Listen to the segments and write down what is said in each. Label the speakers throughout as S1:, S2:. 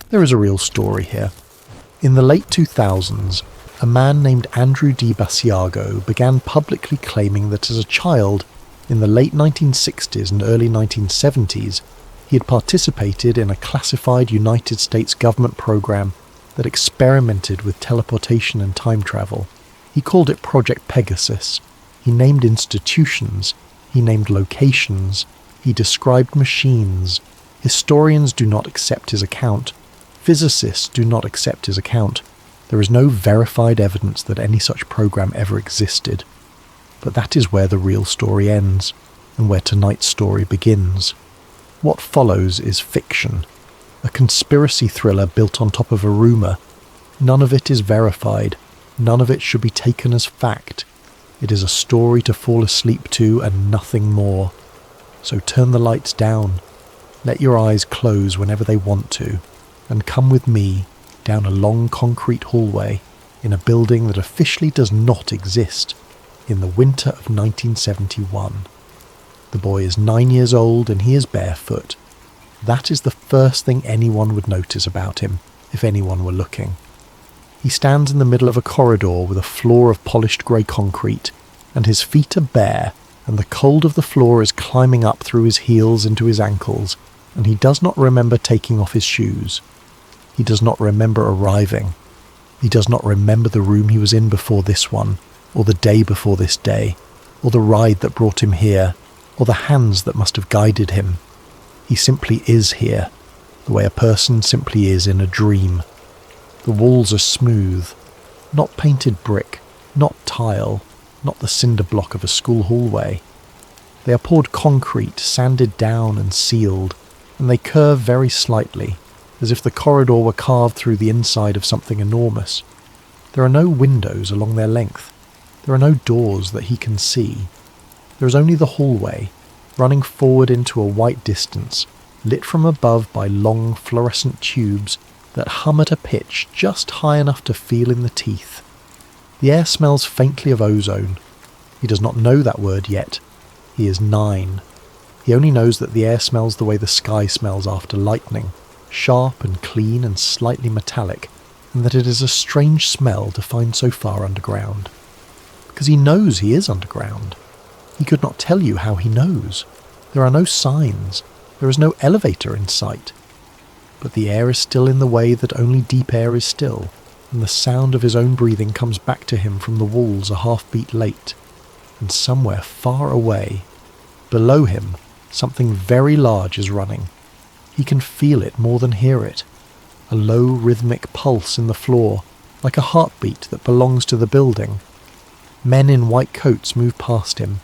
S1: There is a real story here. In the late 2000s, a man named Andrew D. Basiago began publicly claiming that as a child, in the late 1960s and early 1970s, he had participated in a classified United States government program that experimented with teleportation and time travel. He called it Project Pegasus. He named institutions. He named locations. He described machines. Historians do not accept his account. Physicists do not accept his account. There is no verified evidence that any such program ever existed. But that is where the real story ends, and where tonight's story begins. What follows is fiction, a conspiracy thriller built on top of a rumour. None of it is verified. None of it should be taken as fact. It is a story to fall asleep to and nothing more. So turn the lights down. Let your eyes close whenever they want to, and come with me down a long concrete hallway in a building that officially does not exist in the winter of 1971. The boy is 9 years old and he is barefoot. That is the first thing anyone would notice about him, if anyone were looking. He stands in the middle of a corridor with a floor of polished grey concrete, and his feet are bare, and the cold of the floor is climbing up through his heels into his ankles, and he does not remember taking off his shoes. He does not remember arriving. He does not remember the room he was in before this one, or the day before this day, or the ride that brought him here, or the hands that must have guided him. He simply is here, the way a person simply is in a dream. The walls are smooth, not painted brick, not tile, not the cinder block of a school hallway. They are poured concrete, sanded down and sealed, and they curve very slightly, as if the corridor were carved through the inside of something enormous. There are no windows along their length. There are no doors that he can see. There is only the hallway, running forward into a white distance, lit from above by long fluorescent tubes that hum at a pitch just high enough to feel in the teeth. The air smells faintly of ozone. He does not know that word yet. He is 9. He only knows that the air smells the way the sky smells after lightning, sharp and clean and slightly metallic, and that it is a strange smell to find so far underground. Because he knows he is underground. He could not tell you how he knows. There are no signs. There is no elevator in sight. But the air is still in the way that only deep air is still, and the sound of his own breathing comes back to him from the walls a half-beat late. And somewhere far away, below him, something very large is running. He can feel it more than hear it. A low rhythmic pulse in the floor, like a heartbeat that belongs to the building. Men in white coats move past him.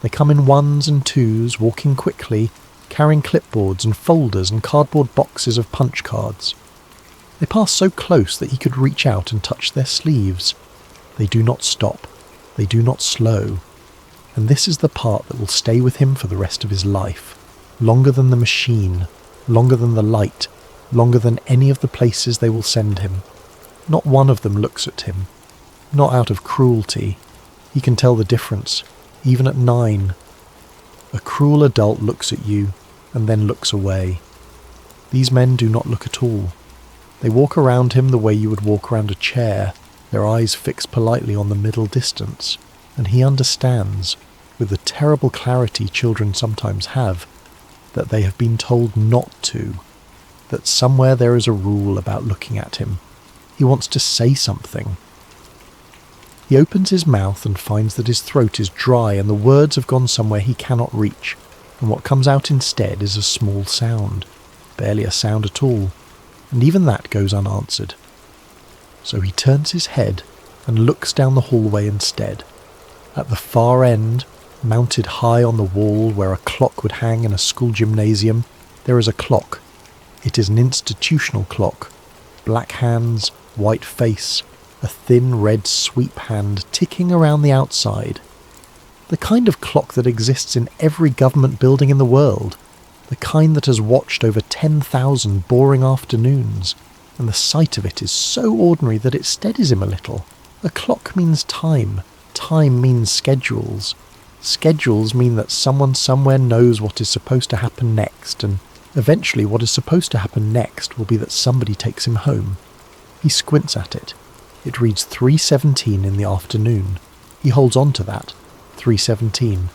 S1: They come in ones and twos, walking quickly, carrying clipboards and folders and cardboard boxes of punch cards. They pass so close that he could reach out and touch their sleeves. They do not stop. They do not slow. And this is the part that will stay with him for the rest of his life. Longer than the machine, longer than the light, longer than any of the places they will send him. Not one of them looks at him. Not out of cruelty. He can tell the difference, even at 9. A cruel adult looks at you, and then looks away. These men do not look at all. They walk around him the way you would walk around a chair, their eyes fixed politely on the middle distance, and he understands, with the terrible clarity children sometimes have, that they have been told not to, that somewhere there is a rule about looking at him. He wants to say something. He opens his mouth and finds that his throat is dry and the words have gone somewhere he cannot reach, and what comes out instead is a small sound, barely a sound at all, and even that goes unanswered. So he turns his head and looks down the hallway instead. At the far end, mounted high on the wall where a clock would hang in a school gymnasium, there is a clock. It is an institutional clock. Black hands, white face, a thin red sweep hand ticking around the outside. The kind of clock that exists in every government building in the world. The kind that has watched over 10,000 boring afternoons. And the sight of it is so ordinary that it steadies him a little. A clock means time. Time means schedules. Schedules mean that someone somewhere knows what is supposed to happen next, and Eventually, what is supposed to happen next will be that somebody takes him home. He squints at it. It reads 3:17 in the afternoon. He holds on to that. 3:17.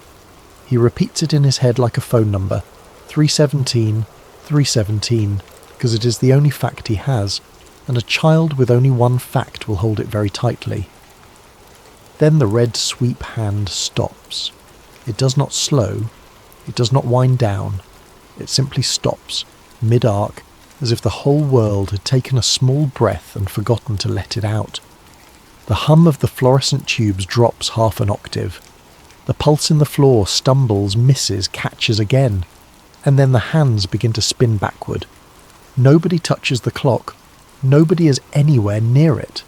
S1: He repeats it in his head like a phone number. 3:17, 3:17, because it is the only fact he has, and a child with only one fact will hold it very tightly. Then the red sweep hand stops. It does not slow. It does not wind down. It simply stops, mid-arc, as if the whole world had taken a small breath and forgotten to let it out. The hum of the fluorescent tubes drops half an octave. The pulse in the floor stumbles, misses, catches again, and then the hands begin to spin backward. Nobody touches the clock. Nobody is anywhere near it.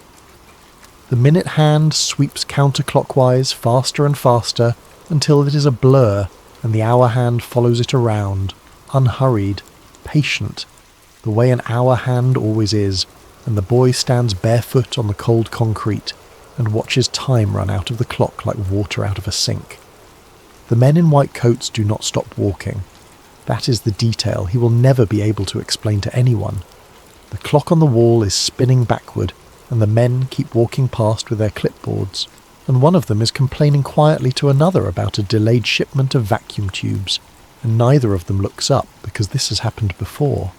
S1: The minute hand sweeps counterclockwise, faster and faster, until it is a blur, and the hour hand follows it around, unhurried, patient, the way an hour hand always is, and the boy stands barefoot on the cold concrete and watches time run out of the clock like water out of a sink. The men in white coats do not stop walking. That is the detail he will never be able to explain to anyone. The clock on the wall is spinning backward, and the men keep walking past with their clipboards, and one of them is complaining quietly to another about a delayed shipment of vacuum tubes, and neither of them looks up because this has happened before.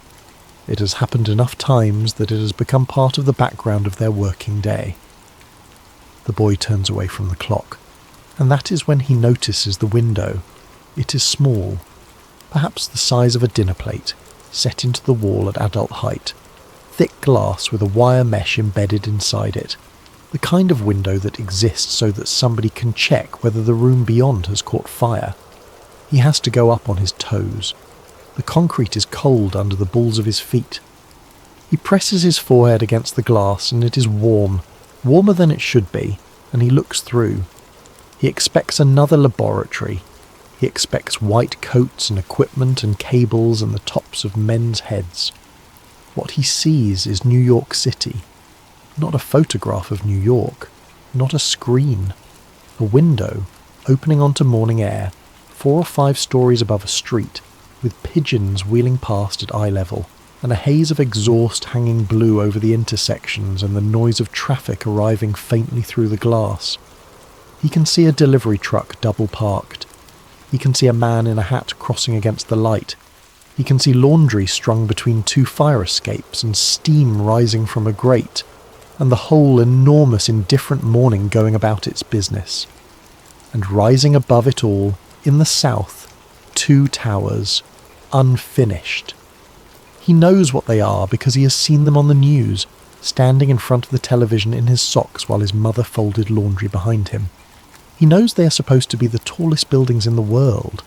S1: It has happened enough times that it has become part of the background of their working day. The boy turns away from the clock, and that is when he notices the window. It is small, perhaps the size of a dinner plate, set into the wall at adult height. Thick glass with a wire mesh embedded inside it. The kind of window that exists so that somebody can check whether the room beyond has caught fire. He has to go up on his toes. The concrete is cold under the balls of his feet. He presses his forehead against the glass and it is warm, warmer than it should be, and he looks through. He expects another laboratory. He expects white coats and equipment and cables and the tops of men's heads. What he sees is New York City. Not a photograph of New York. Not a screen. A window, opening onto morning air, 4 or 5 stories above a street, with pigeons wheeling past at eye level, and a haze of exhaust hanging blue over the intersections and the noise of traffic arriving faintly through the glass. He can see a delivery truck double parked. He can see a man in a hat crossing against the light. He can see laundry strung between 2 fire escapes and steam rising from a grate, and the whole enormous indifferent morning going about its business. And rising above it all, in the south, 2 towers, unfinished. He knows what they are because he has seen them on the news, standing in front of the television in his socks while his mother folded laundry behind him. He knows they are supposed to be the tallest buildings in the world,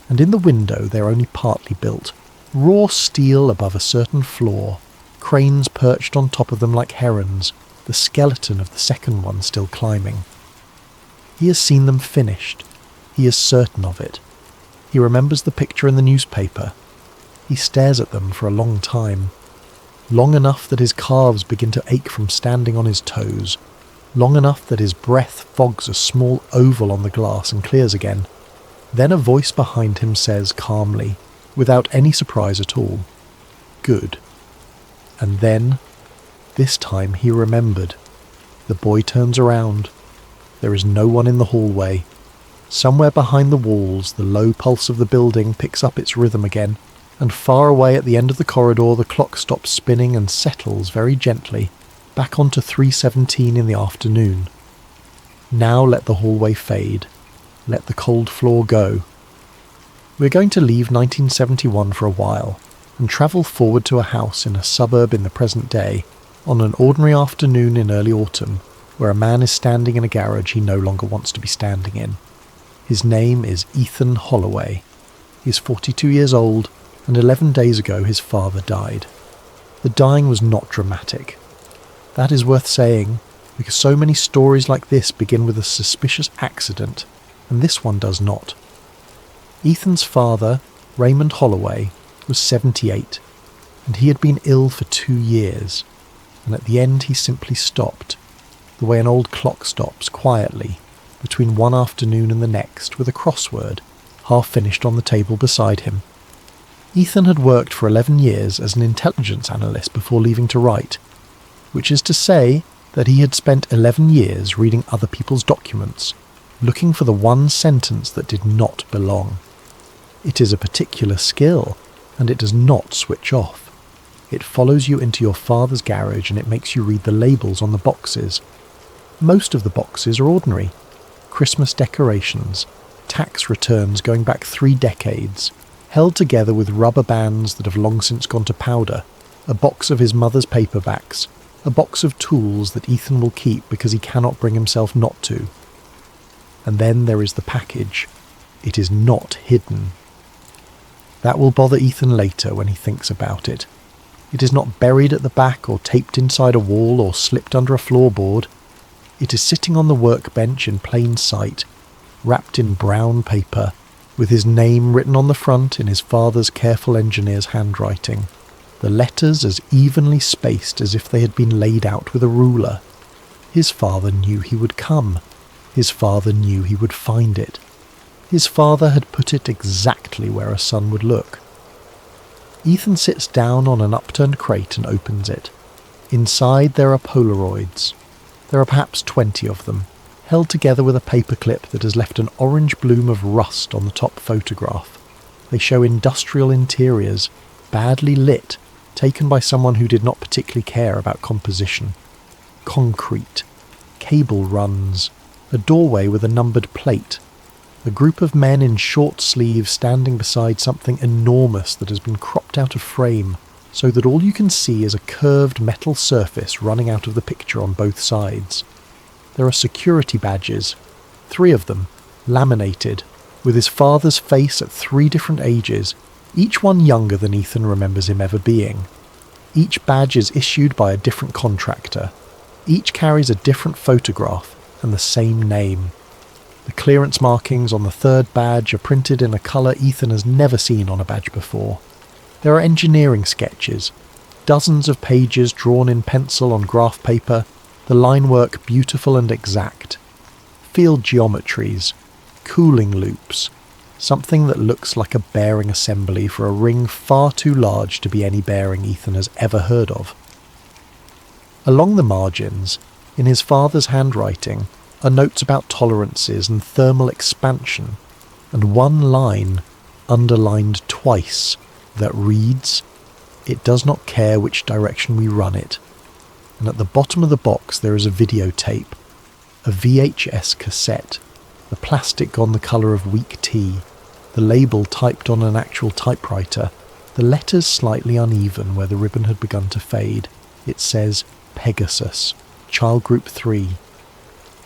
S1: and in the window they are only partly built, raw steel above a certain floor, cranes perched on top of them like herons, the skeleton of the second one still climbing. He has seen them finished. He is certain of it. He remembers the picture in the newspaper. He stares at them for a long time. Long enough that his calves begin to ache from standing on his toes. Long enough that his breath fogs a small oval on the glass and clears again. Then a voice behind him says calmly, without any surprise at all, "Good." And then, this time he remembered. The boy turns around. There is no one in the hallway. Somewhere behind the walls, the low pulse of the building picks up its rhythm again, and far away at the end of the corridor the clock stops spinning and settles very gently, back onto 3:17 in the afternoon. Now let the hallway fade. Let the cold floor go. We're going to leave 1971 for a while, and travel forward to a house in a suburb in the present day, on an ordinary afternoon in early autumn, where a man is standing in a garage he no longer wants to be standing in. His name is Ethan Holloway. He is 42 years old, and 11 days ago his father died. The dying was not dramatic. That is worth saying, because so many stories like this begin with a suspicious accident, and this one does not. Ethan's father, Raymond Holloway, was 78, and he had been ill for 2 years, and at the end he simply stopped, the way an old clock stops quietly, between one afternoon and the next, with a crossword, half finished on the table beside him. Ethan had worked for 11 years as an intelligence analyst before leaving to write, which is to say that he had spent 11 years reading other people's documents, looking for the one sentence that did not belong. It is a particular skill, and it does not switch off. It follows you into your father's garage and it makes you read the labels on the boxes. Most of the boxes are ordinary. Christmas decorations, tax returns going back 3 decades, held together with rubber bands that have long since gone to powder, a box of his mother's paperbacks, a box of tools that Ethan will keep because he cannot bring himself not to. And then there is the package. It is not hidden. That will bother Ethan later when he thinks about it. It is not buried at the back or taped inside a wall or slipped under a floorboard. It is sitting on the workbench in plain sight, wrapped in brown paper, with his name written on the front in his father's careful engineer's handwriting, the letters as evenly spaced as if they had been laid out with a ruler. His father knew he would come. His father knew he would find it. His father had put it exactly where a son would look. Ethan sits down on an upturned crate and opens it. Inside there are Polaroids. There are perhaps 20 of them, held together with a paperclip that has left an orange bloom of rust on the top photograph. They show industrial interiors, badly lit, taken by someone who did not particularly care about composition. Concrete, cable runs, a doorway with a numbered plate, a group of men in short sleeves standing beside something enormous that has been cropped out of frame, so that all you can see is a curved metal surface running out of the picture on both sides. There are security badges, 3 of them, laminated, with his father's face at 3 different ages, each one younger than Ethan remembers him ever being. Each badge is issued by a different contractor. Each carries a different photograph and the same name. The clearance markings on the 3rd badge are printed in a colour Ethan has never seen on a badge before. There are engineering sketches, dozens of pages drawn in pencil on graph paper, the line work beautiful and exact. Field geometries, cooling loops, something that looks like a bearing assembly for a ring far too large to be any bearing Ethan has ever heard of. Along the margins, in his father's handwriting, are notes about tolerances and thermal expansion, and one line, underlined twice, that reads, "It does not care which direction we run it." And at the bottom of the box there is a videotape, a VHS cassette, the plastic gone the colour of weak tea, the label typed on an actual typewriter, the letters slightly uneven where the ribbon had begun to fade. It says, Pegasus, Child Group 3.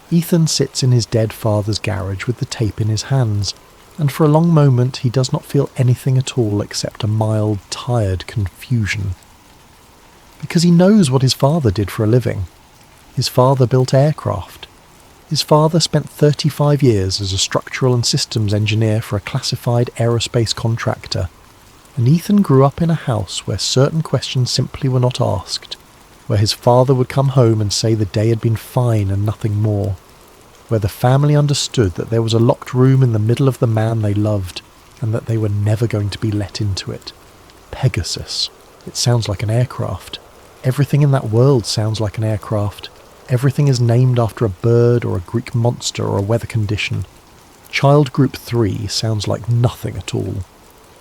S1: Ethan sits in his dead father's garage with the tape in his hands, and for a long moment he does not feel anything at all except a mild, tired confusion. Because he knows what his father did for a living. His father built aircraft. His father spent 35 years as a structural and systems engineer for a classified aerospace contractor, and Ethan grew up in a house where certain questions simply were not asked, where his father would come home and say the day had been fine and nothing more, where the family understood that there was a locked room in the middle of the man they loved, and that they were never going to be let into it. Pegasus. It sounds like an aircraft. Everything in that world sounds like an aircraft. Everything is named after a bird or a Greek monster or a weather condition. Child Group 3 sounds like nothing at all.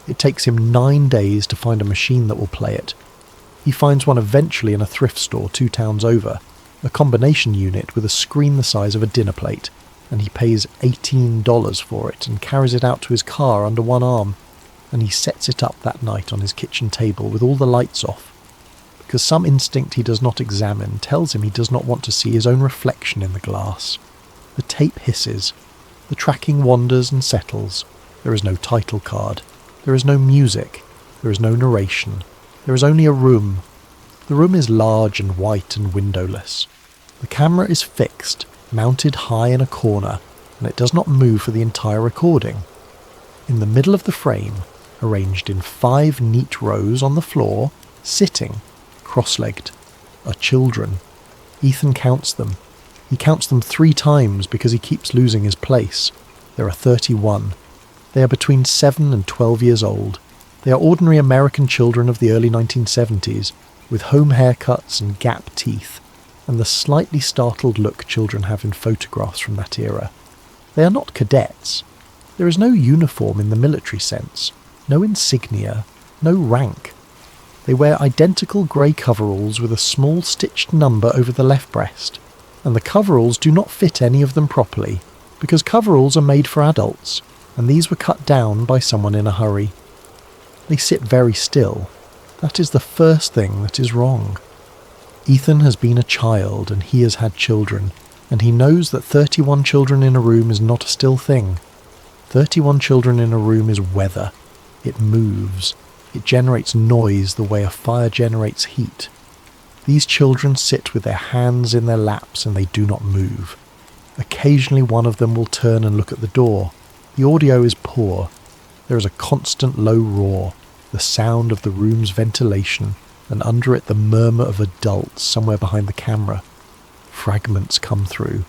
S1: It takes him 9 days to find a machine that will play it. He finds one eventually in a thrift store 2 towns over, a combination unit with a screen the size of a dinner plate, and he pays $18 for it and carries it out to his car under one arm, and he sets it up that night on his kitchen table with all the lights off, because some instinct he does not examine tells him he does not want to see his own reflection in the glass. The tape hisses, the tracking wanders and settles. There is no title card, there is no music, there is no narration. There is only a room. The room is large and white and windowless. The camera is fixed, mounted high in a corner, and it does not move for the entire recording. In the middle of the frame, arranged in 5 neat rows on the floor, sitting, cross-legged, are children. Ethan counts them. He counts them 3 times because he keeps losing his place. There are 31. They are between 7 and 12 years old. They are ordinary American children of the early 1970s, with home haircuts and gap teeth, and the slightly startled look children have in photographs from that era. They are not cadets. There is no uniform in the military sense, no insignia, no rank. They wear identical grey coveralls with a small stitched number over the left breast, and the coveralls do not fit any of them properly, because coveralls are made for adults, and these were cut down by someone in a hurry. They sit very still. That is the first thing that is wrong. Ethan has been a child and he has had children, and he knows that 31 children in a room is not a still thing. 31 children in a room is weather. It moves. It generates noise the way a fire generates heat. These children sit with their hands in their laps and they do not move. Occasionally one of them will turn and look at the door. The audio is poor. There is a constant low roar, the sound of the room's ventilation, and under it the murmur of adults somewhere behind the camera. Fragments come through.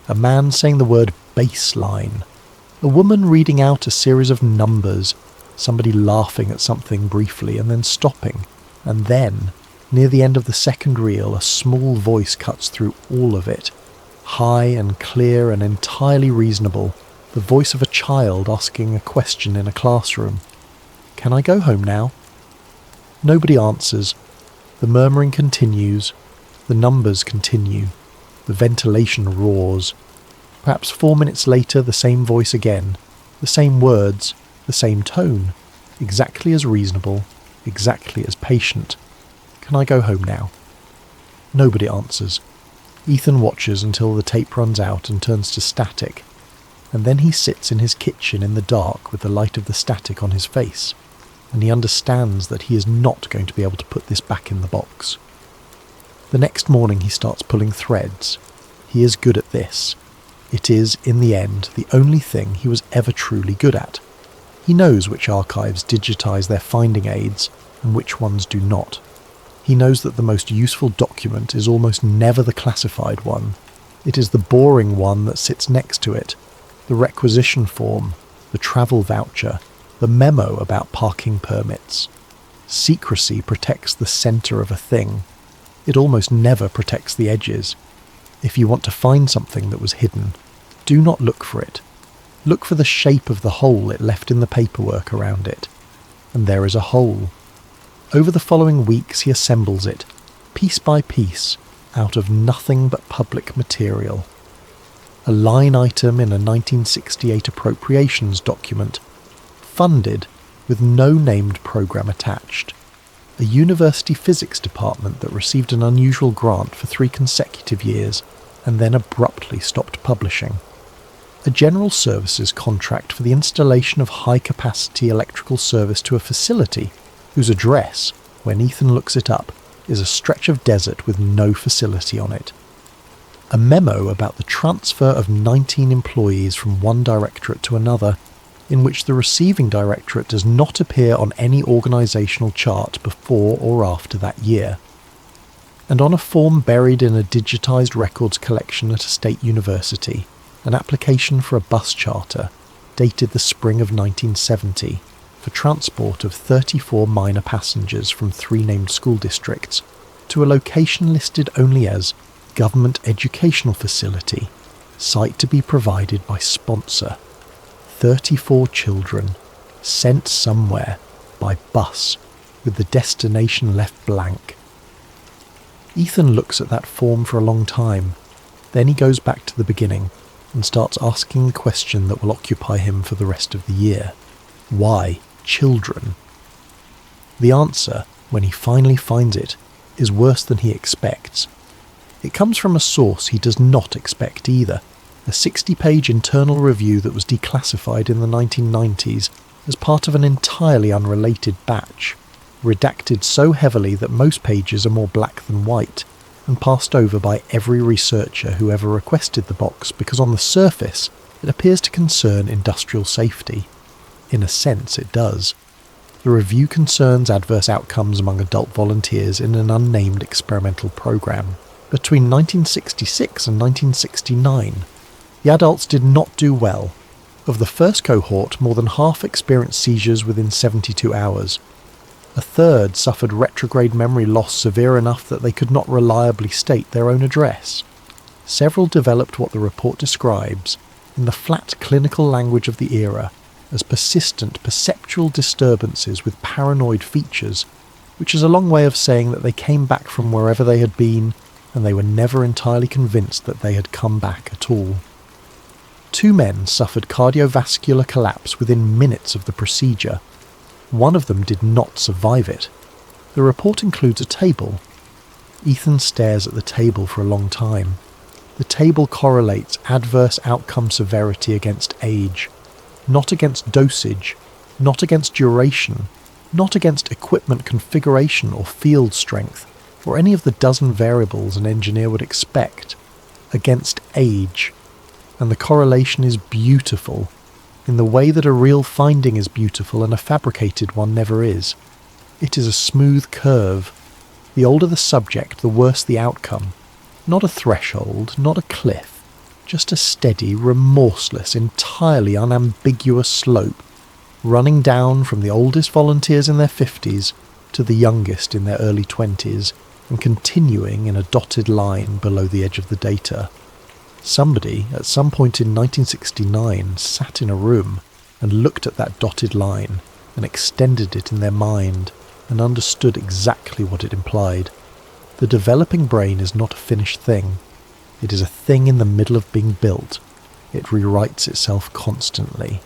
S1: A man saying the word baseline. A woman reading out a series of numbers. Somebody laughing at something briefly and then stopping. And then, near the end of the second reel, a small voice cuts through all of it. High and clear and entirely reasonable. The voice of a child asking a question in a classroom. "Can I go home now?" Nobody answers. The murmuring continues. The numbers continue. The ventilation roars. Perhaps 4 minutes later, the same voice again. The same words. The same tone. Exactly as reasonable. Exactly as patient. "Can I go home now?" Nobody answers. Ethan watches until the tape runs out and turns to static. And then he sits in his kitchen in the dark with the light of the static on his face. And he understands that he is not going to be able to put this back in the box. The next morning he starts pulling threads. He is good at this. It is, in the end, the only thing he was ever truly good at. He knows which archives digitize their finding aids and which ones do not. He knows that the most useful document is almost never the classified one. It is the boring one that sits next to it. The requisition form, the travel voucher, the memo about parking permits. Secrecy protects the centre of a thing. It almost never protects the edges. If you want to find something that was hidden, do not look for it. Look for the shape of the hole it left in the paperwork around it. And there is a hole. Over the following weeks he assembles it, piece by piece, out of nothing but public material. A line item in a 1968 appropriations document, funded with no named program attached. A university physics department that received an unusual grant for 3 consecutive years and then abruptly stopped publishing. A general services contract for the installation of high-capacity electrical service to a facility whose address, when Ethan looks it up, is a stretch of desert with no facility on it. A memo about the transfer of 19 employees from one directorate to another, in which the receiving directorate does not appear on any organisational chart before or after that year. And on a form buried in a digitised records collection at a state university, an application for a bus charter, dated the spring of 1970, for transport of 34 minor passengers from 3 named school districts, to a location listed only as Government Educational Facility, site to be provided by sponsor. 34 children, sent somewhere, by bus, with the destination left blank. Ethan looks at that form for a long time. Then he goes back to the beginning and starts asking the question that will occupy him for the rest of the year. Why children? The answer, when he finally finds it, is worse than he expects. It comes from a source he does not expect either, a 60-page internal review that was declassified in the 1990s as part of an entirely unrelated batch, redacted so heavily that most pages are more black than white, and passed over by every researcher who ever requested the box because on the surface it appears to concern industrial safety. In a sense it does. The review concerns adverse outcomes among adult volunteers in an unnamed experimental program. Between 1966 and 1969, the adults did not do well. Of the first cohort, more than half experienced seizures within 72 hours. A third suffered retrograde memory loss severe enough that they could not reliably state their own address. Several developed what the report describes, in the flat clinical language of the era, as persistent perceptual disturbances with paranoid features, which is a long way of saying that they came back from wherever they had been, and they were never entirely convinced that they had come back at all. 2 men suffered cardiovascular collapse within minutes of the procedure. One of them did not survive it. The report includes a table. Ethan stares at the table for a long time. The table correlates adverse outcome severity against age, not against dosage, not against duration, not against equipment configuration or field strength, or any of the dozen variables an engineer would expect, against age. And the correlation is beautiful, in the way that a real finding is beautiful and a fabricated one never is. It is a smooth curve. The older the subject, the worse the outcome. Not a threshold, not a cliff, just a steady, remorseless, entirely unambiguous slope, running down from the oldest volunteers in their 50s to the youngest in their early 20s, and continuing in a dotted line below the edge of the data. Somebody, at some point in 1969, sat in a room and looked at that dotted line and extended it in their mind and understood exactly what it implied. The developing brain is not a finished thing. It is a thing in the middle of being built. It rewrites itself constantly.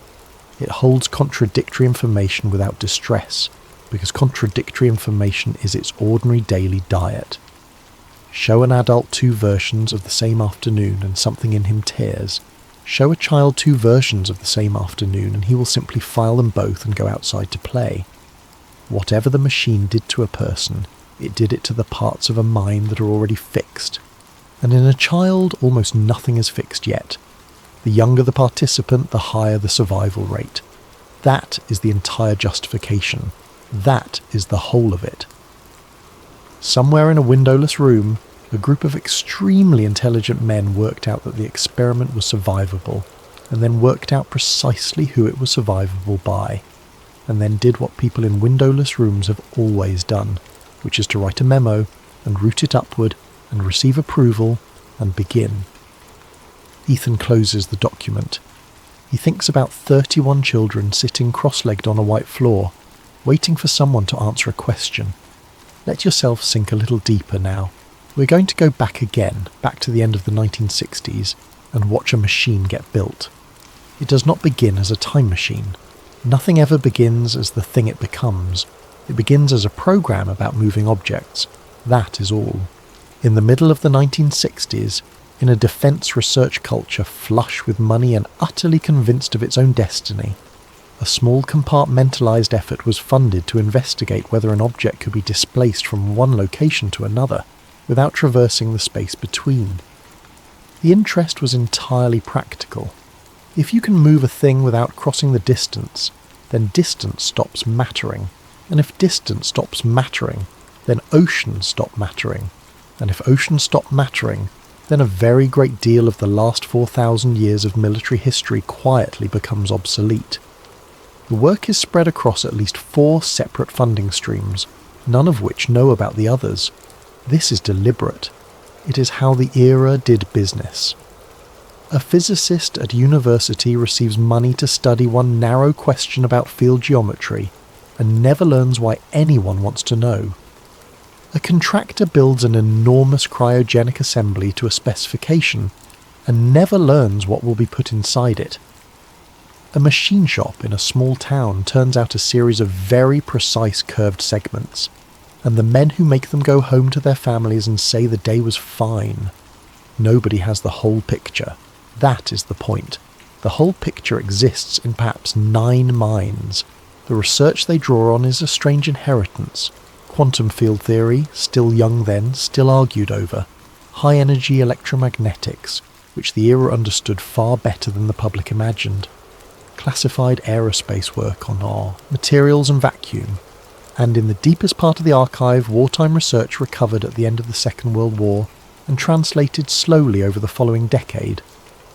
S1: It holds contradictory information without distress, because contradictory information is its ordinary daily diet. Show an adult 2 versions of the same afternoon and something in him tears. Show a child 2 versions of the same afternoon and he will simply file them both and go outside to play. Whatever the machine did to a person, it did it to the parts of a mind that are already fixed. And in a child, almost nothing is fixed yet. The younger the participant, the higher the survival rate. That is the entire justification. That is the whole of it. Somewhere in a windowless room, a group of extremely intelligent men worked out that the experiment was survivable, and then worked out precisely who it was survivable by, and then did what people in windowless rooms have always done, which is to write a memo and route it upward and receive approval and begin. Ethan closes the document. He thinks about 31 children sitting cross-legged on a white floor, waiting for someone to answer a question. Let yourself sink a little deeper now. We're going to go back again, back to the end of the 1960s, and watch a machine get built. It does not begin as a time machine. Nothing ever begins as the thing it becomes. It begins as a program about moving objects. That is all. In the middle of the 1960s, in a defense research culture flush with money and utterly convinced of its own destiny, a small compartmentalized effort was funded to investigate whether an object could be displaced from one location to another without traversing the space between. The interest was entirely practical. If you can move a thing without crossing the distance, then distance stops mattering. And if distance stops mattering, then oceans stop mattering. And if oceans stop mattering, then a very great deal of the last 4,000 years of military history quietly becomes obsolete. The work is spread across at least 4 separate funding streams, none of which know about the others. This is deliberate. It is how the era did business. A physicist at university receives money to study one narrow question about field geometry, and never learns why anyone wants to know. A contractor builds an enormous cryogenic assembly to a specification, and never learns what will be put inside it. A machine shop in a small town turns out a series of very precise curved segments, and the men who make them go home to their families and say the day was fine. Nobody has the whole picture. That is the point. The whole picture exists in perhaps 9 minds. The research they draw on is a strange inheritance. Quantum field theory, still young then, still argued over. High-energy electromagnetics, which the era understood far better than the public imagined. Classified aerospace work on R, materials and vacuum, and in the deepest part of the archive, wartime research recovered at the end of the Second World War and translated slowly over the following decade.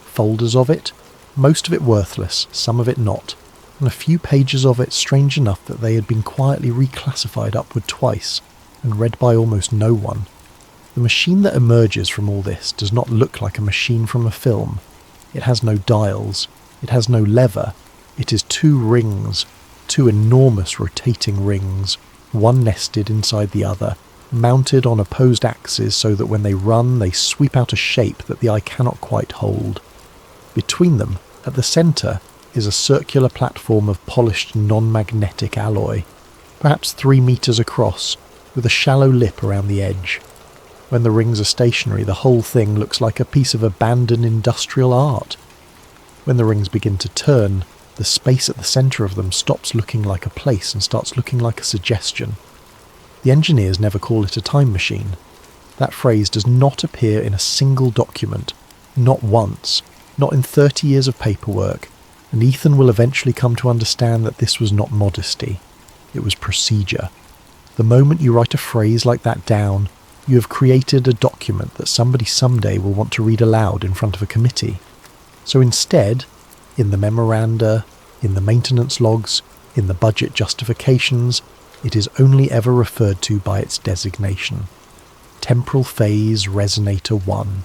S1: Folders of it, most of it worthless, some of it not, and a few pages of it strange enough that they had been quietly reclassified upward twice, and read by almost no one. The machine that emerges from all this does not look like a machine from a film. It has no dials, it has no lever, it is two rings, two enormous rotating rings, one nested inside the other, mounted on opposed axes so that when they run they sweep out a shape that the eye cannot quite hold. Between them, at the centre, is a circular platform of polished non-magnetic alloy, perhaps 3 meters across, with a shallow lip around the edge. When the rings are stationary, the whole thing looks like a piece of abandoned industrial art. When the rings begin to turn, the space at the centre of them stops looking like a place and starts looking like a suggestion. The engineers never call it a time machine. That phrase does not appear in a single document, not once, not in 30 years of paperwork, and Ethan will eventually come to understand that this was not modesty, it was procedure. The moment you write a phrase like that down, you have created a document that somebody someday will want to read aloud in front of a committee. So instead, in the memoranda, in the maintenance logs, in the budget justifications, it is only ever referred to by its designation. Temporal Phase Resonator 1.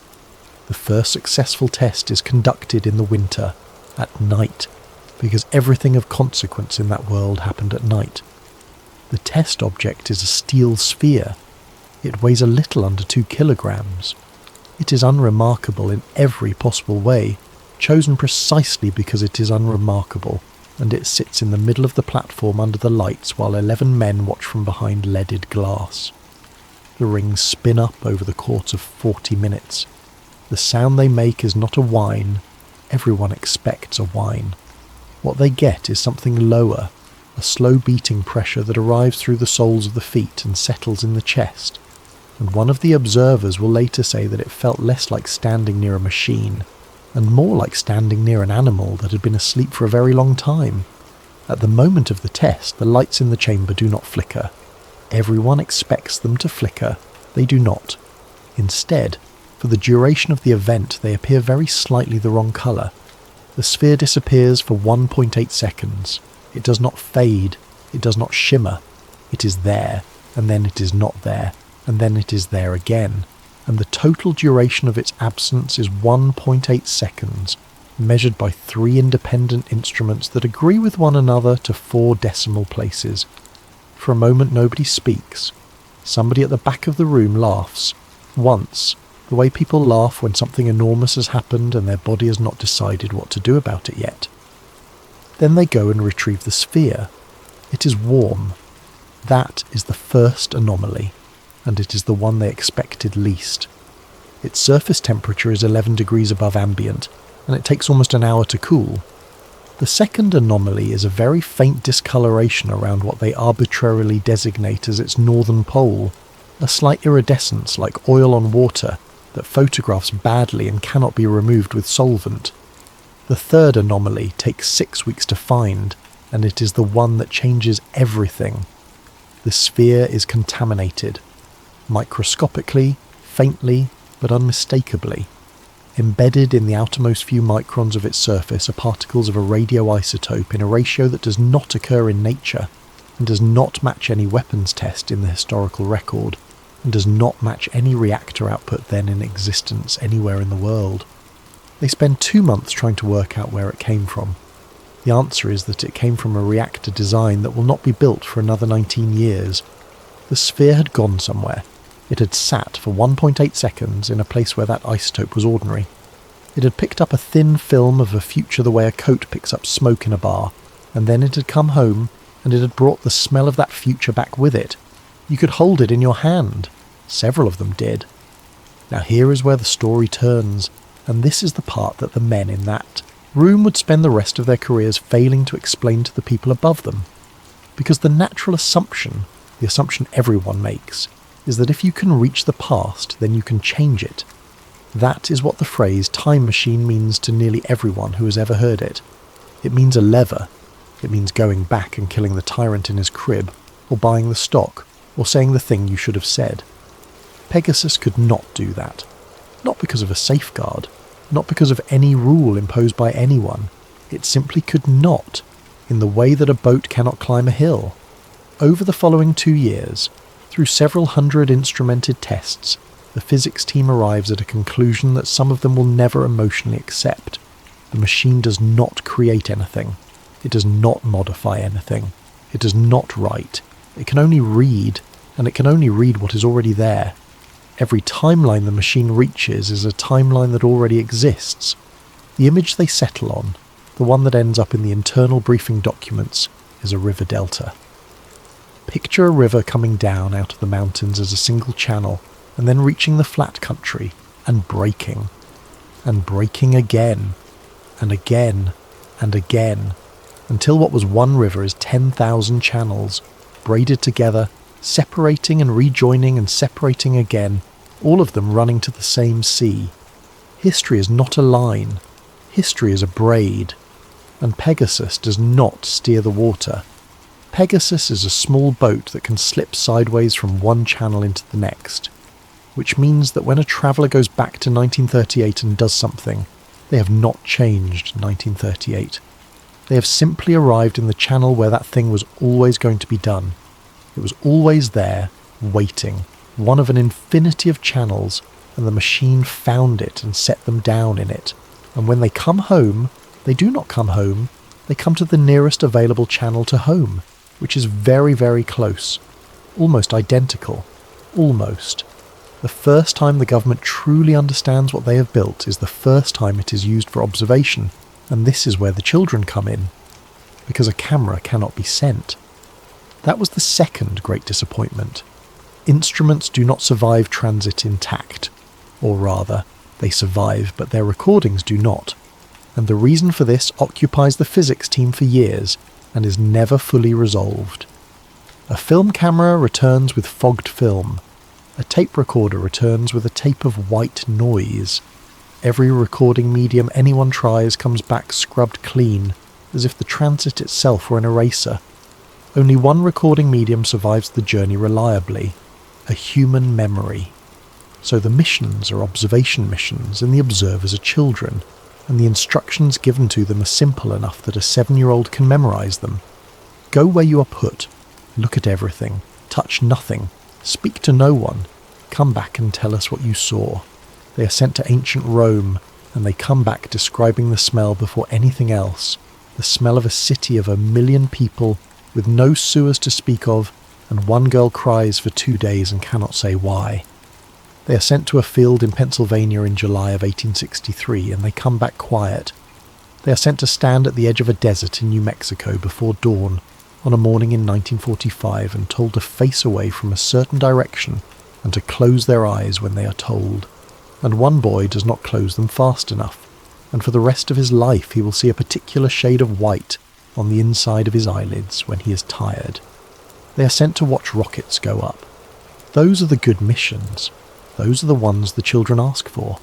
S1: The first successful test is conducted in the winter, at night, because everything of consequence in that world happened at night. The test object is a steel sphere. It weighs a little under 2 kilograms. It is unremarkable in every possible way, chosen precisely because it is unremarkable, and it sits in the middle of the platform under the lights while 11 men watch from behind leaded glass. The rings spin up over the course of 40 minutes. The sound they make is not a whine. Everyone expects a whine. What they get is something lower, a slow beating pressure that arrives through the soles of the feet and settles in the chest. And one of the observers will later say that it felt less like standing near a machine, and more like standing near an animal that had been asleep for a very long time. At the moment of the test, the lights in the chamber do not flicker. Everyone expects them to flicker. They do not. Instead, for the duration of the event, they appear very slightly the wrong colour. The sphere disappears for 1.8 seconds. It does not fade. It does not shimmer. It is there, and then it is not there, and then it is there again, and the total duration of its absence is 1.8 seconds, measured by 3 independent instruments that agree with one another to 4 decimal places. For a moment nobody speaks. Somebody at the back of the room laughs. Once, the way people laugh when something enormous has happened and their body has not decided what to do about it yet. Then they go and retrieve the sphere. It is warm. That is the first anomaly, and it is the one they expected least. Its surface temperature is 11 degrees above ambient, and it takes almost an hour to cool. The second anomaly is a very faint discoloration around what they arbitrarily designate as its northern pole, a slight iridescence like oil on water that photographs badly and cannot be removed with solvent. The third anomaly takes 6 weeks to find, and it is the one that changes everything. The sphere is contaminated. Microscopically, faintly, but unmistakably. Embedded in the outermost few microns of its surface are particles of a radioisotope in a ratio that does not occur in nature, and does not match any weapons test in the historical record, and does not match any reactor output then in existence anywhere in the world. They spend 2 months trying to work out where it came from. The answer is that it came from a reactor design that will not be built for another 19 years. The sphere had gone somewhere. It had sat for 1.8 seconds in a place where that isotope was ordinary. It had picked up a thin film of a future the way a coat picks up smoke in a bar, and then it had come home, and it had brought the smell of that future back with it. You could hold it in your hand. Several of them did. Now here is where the story turns, and this is the part that the men in that room would spend the rest of their careers failing to explain to the people above them. Because the natural assumption, the assumption everyone makes, is that if you can reach the past, then you can change it. That is what the phrase time machine means to nearly everyone who has ever heard it. It means a lever. It means going back and killing the tyrant in his crib, or buying the stock, or saying the thing you should have said. Pegasus could not do that. Not because of a safeguard. not because of any rule imposed by anyone. It simply could not, in the way that a boat cannot climb a hill. Over the following 2 years, through several hundred instrumented tests, the physics team arrives at a conclusion that some of them will never emotionally accept. The machine does not create anything. It does not modify anything. It does not write. It can only read, and it can only read what is already there. Every timeline the machine reaches is a timeline that already exists. The image they settle on, the one that ends up in the internal briefing documents, is a river delta. Picture a river coming down out of the mountains as a single channel, and then reaching the flat country, and breaking again, and again, and again, until what was one river is 10,000 channels, braided together, separating and rejoining and separating again, all of them running to the same sea. History is not a line. History is a braid. And Pegasus does not steer the water. Pegasus is a small boat that can slip sideways from one channel into the next, which means that when a traveller goes back to 1938 and does something, they have not changed 1938. They have simply arrived in the channel where that thing was always going to be done. It was always there, waiting, one of an infinity of channels, and the machine found it and set them down in it. And when they come home, they do not come home, they come to the nearest available channel to home, which is very, very close, almost identical, almost. The first time the government truly understands what they have built is the first time it is used for observation, and this is where the children come in, because a camera cannot be sent. That was the second great disappointment. Instruments do not survive transit intact, or rather, they survive, but their recordings do not. And the reason for this occupies the physics team for years and is never fully resolved. A film camera returns with fogged film. A tape recorder returns with a tape of white noise. Every recording medium anyone tries comes back scrubbed clean, as if the transit itself were an eraser. Only one recording medium survives the journey reliably, a human memory. So the missions are observation missions and the observers are children, and the instructions given to them are simple enough that a 7-year-old can memorize them. Go where you are put, look at everything, touch nothing, speak to no one, come back and tell us what you saw. They are sent to ancient Rome, and they come back describing the smell before anything else, the smell of a city of 1 million people with no sewers to speak of, and one girl cries for 2 days and cannot say why. They are sent to a field in Pennsylvania in July of 1863, and they come back quiet. They are sent to stand at the edge of a desert in New Mexico before dawn on a morning in 1945 and told to face away from a certain direction and to close their eyes when they are told. And one boy does not close them fast enough, and for the rest of his life he will see a particular shade of white on the inside of his eyelids when he is tired. They are sent to watch rockets go up. Those are the good missions. Those are the ones the children ask for.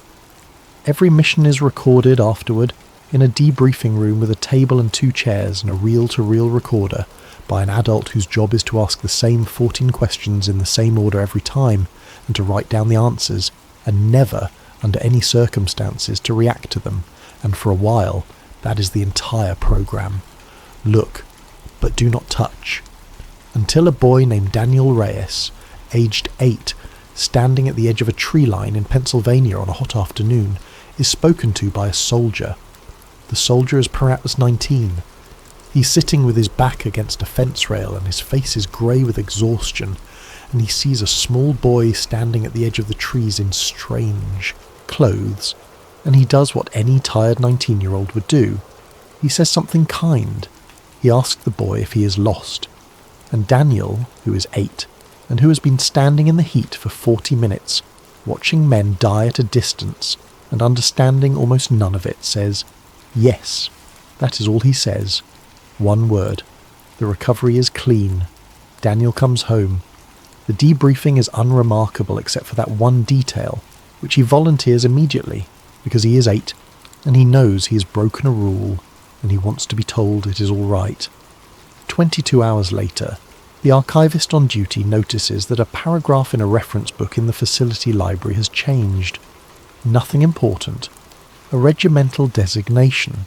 S1: Every mission is recorded afterward in a debriefing room with a table and 2 chairs and a reel-to-reel recorder by an adult whose job is to ask the same 14 questions in the same order every time and to write down the answers, and never, under any circumstances, to react to them, and for a while, that is the entire program. Look, but do not touch. Until a boy named Daniel Reyes, aged 8, standing at the edge of a tree line in Pennsylvania on a hot afternoon, is spoken to by a soldier. The soldier is perhaps 19. He's sitting with his back against a fence rail and his face is grey with exhaustion, and he sees a small boy standing at the edge of the trees in strange clothes, and he does what any tired 19-year-old would do. He says something kind. He asks the boy if he is lost, and Daniel, who is 8, and who has been standing in the heat for 40 minutes, watching men die at a distance, and understanding almost none of it, says, "Yes." That is all he says. One word. The recovery is clean. Daniel comes home. The debriefing is unremarkable except for that one detail, which he volunteers immediately, because he is 8, and he knows he has broken a rule, and he wants to be told it is all right. 22 hours later, the archivist on duty notices that a paragraph in a reference book in the facility library has changed. Nothing important. a regimental designation.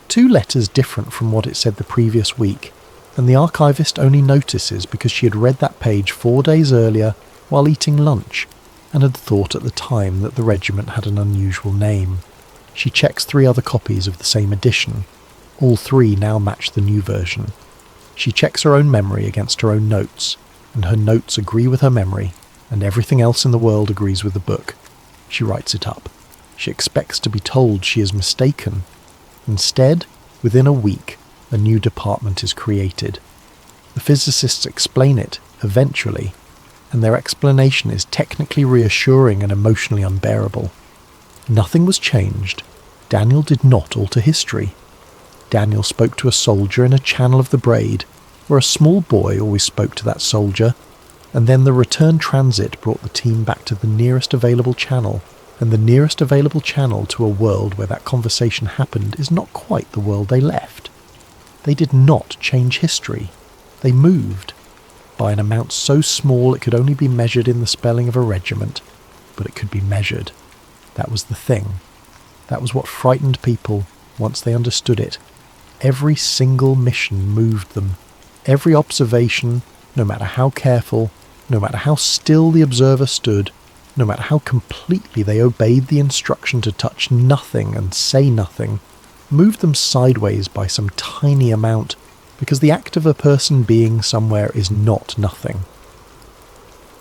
S1: 2 letters different from what it said the previous week, and the archivist only notices because she had read that page 4 days earlier while eating lunch, and had thought at the time that the regiment had an unusual name. She checks 3 other copies of the same edition. All 3 now match the new version. She checks her own memory against her own notes, and her notes agree with her memory, and everything else in the world agrees with the book. She writes it up. She expects to be told she is mistaken. Instead, within a week, a new department is created. The physicists explain it, eventually, and their explanation is technically reassuring and emotionally unbearable. Nothing was changed. Daniel did not alter history. Daniel spoke to a soldier in a channel of the Braid, where a small boy always spoke to that soldier, and then the return transit brought the team back to the nearest available channel, and the nearest available channel to a world where that conversation happened is not quite the world they left. They did not change history. They moved, by an amount so small it could only be measured in the spelling of a regiment, but it could be measured. That was the thing. That was what frightened people once they understood it. Every single mission moved them. Every observation, no matter how careful, no matter how still the observer stood, no matter how completely they obeyed the instruction to touch nothing and say nothing, moved them sideways by some tiny amount, because the act of a person being somewhere is not nothing.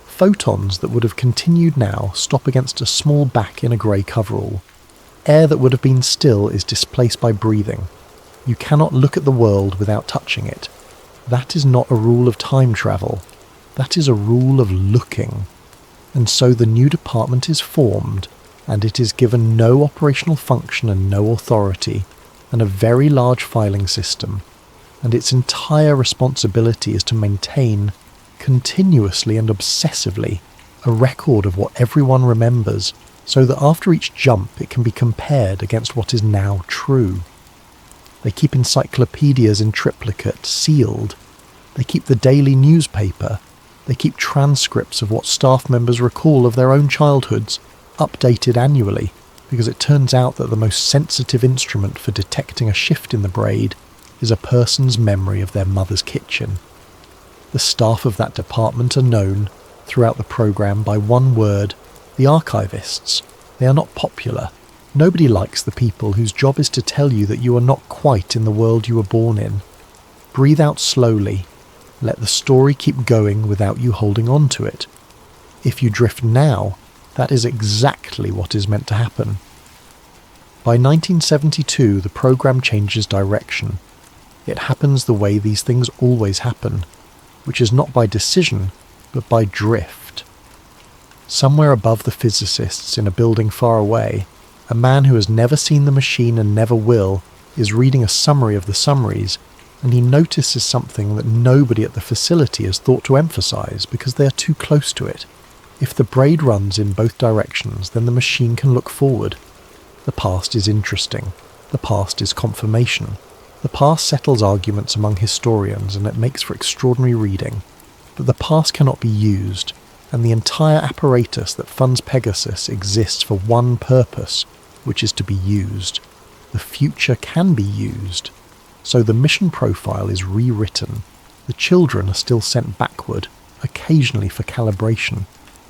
S1: Photons that would have continued now stop against a small back in a grey coverall. Air that would have been still is displaced by breathing. You cannot look at the world without touching it. That is not a rule of time travel. That is a rule of looking. And so the new department is formed, and it is given no operational function and no authority, and a very large filing system, and its entire responsibility is to maintain, continuously and obsessively, a record of what everyone remembers, so that after each jump it can be compared against what is now true. They keep encyclopedias in triplicate, sealed. They keep the daily newspaper. They keep transcripts of what staff members recall of their own childhoods, updated annually, because it turns out that the most sensitive instrument for detecting a shift in the Braid is a person's memory of their mother's kitchen. The staff of that department are known, throughout the programme, by one word: the archivists. They are not popular. Nobody likes the people whose job is to tell you that you are not quite in the world you were born in. Breathe out slowly. Let the story keep going without you holding on to it. If you drift now, that is exactly what is meant to happen. By 1972, the programme changes direction. It happens the way these things always happen, which is not by decision, but by drift. Somewhere above the physicists in a building far away, a man who has never seen the machine and never will is reading a summary of the summaries, and he notices something that nobody at the facility has thought to emphasise because they are too close to it. If the Braid runs in both directions, then the machine can look forward. The past is interesting. The past is confirmation. The past settles arguments among historians, and it makes for extraordinary reading. But the past cannot be used, and the entire apparatus that funds Pegasus exists for one purpose, which is to be used. The future can be used. So the mission profile is rewritten. The children are still sent backward, occasionally for calibration,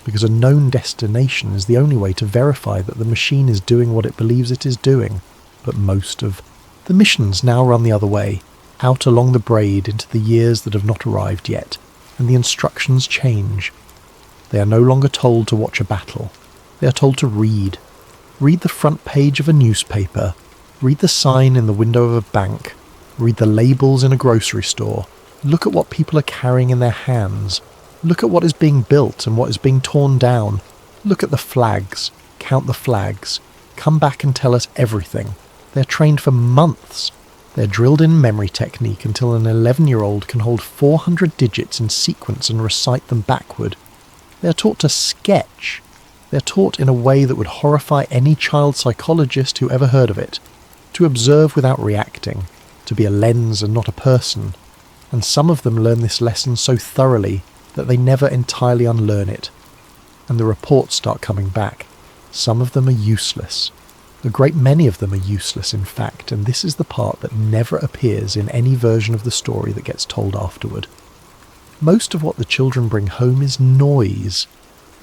S1: because a known destination is the only way to verify that the machine is doing what it believes it is doing. But most of the missions now run the other way, out along the Braid into the years that have not arrived yet, and the instructions change. They are no longer told to watch a battle. They are told to read. Read the front page of a newspaper. Read the sign in the window of a bank. Read the labels in a grocery store. Look at what people are carrying in their hands. Look at what is being built and what is being torn down. Look at the flags. Count the flags. Come back and tell us everything. They're trained for months. They're drilled in memory technique until an 11-year-old can hold 400 digits in sequence and recite them backward. They're taught to sketch. They're taught in a way that would horrify any child psychologist who ever heard of it. To observe without reacting. To be a lens and not a person. And some of them learn this lesson so thoroughly that they never entirely unlearn it. And the reports start coming back. Some of them are useless. A great many of them are useless, in fact, and this is the part that never appears in any version of the story that gets told afterward. Most of what the children bring home is noise.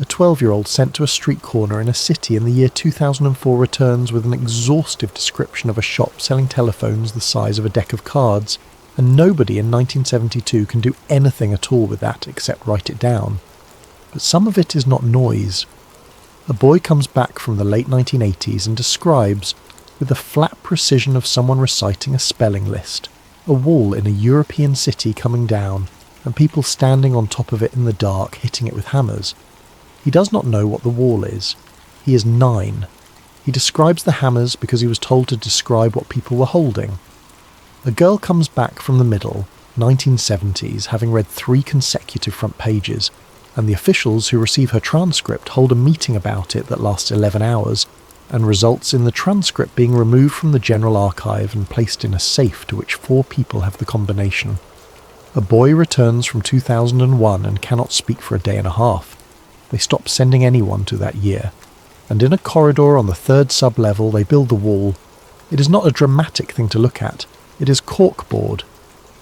S1: A 12-year-old sent to a street corner in a city in the year 2004 returns with an exhaustive description of a shop selling telephones the size of a deck of cards, and nobody in 1972 can do anything at all with that except write it down. But some of it is not noise. A boy comes back from the late 1980s and describes, with the flat precision of someone reciting a spelling list, a wall in a European city coming down, and people standing on top of it in the dark hitting it with hammers. He does not know what the wall is. He is 9. He describes the hammers because he was told to describe what people were holding. A girl comes back from the middle, 1970s, having read 3 consecutive front pages, and the officials who receive her transcript hold a meeting about it that lasts 11 hours, and results in the transcript being removed from the general archive and placed in a safe to which 4 people have the combination. A boy returns from 2001 and cannot speak for a day and a half. They stop sending anyone to that year. And in a corridor on the 3rd sub-level they build the wall. It is not a dramatic thing to look at. It is corkboard.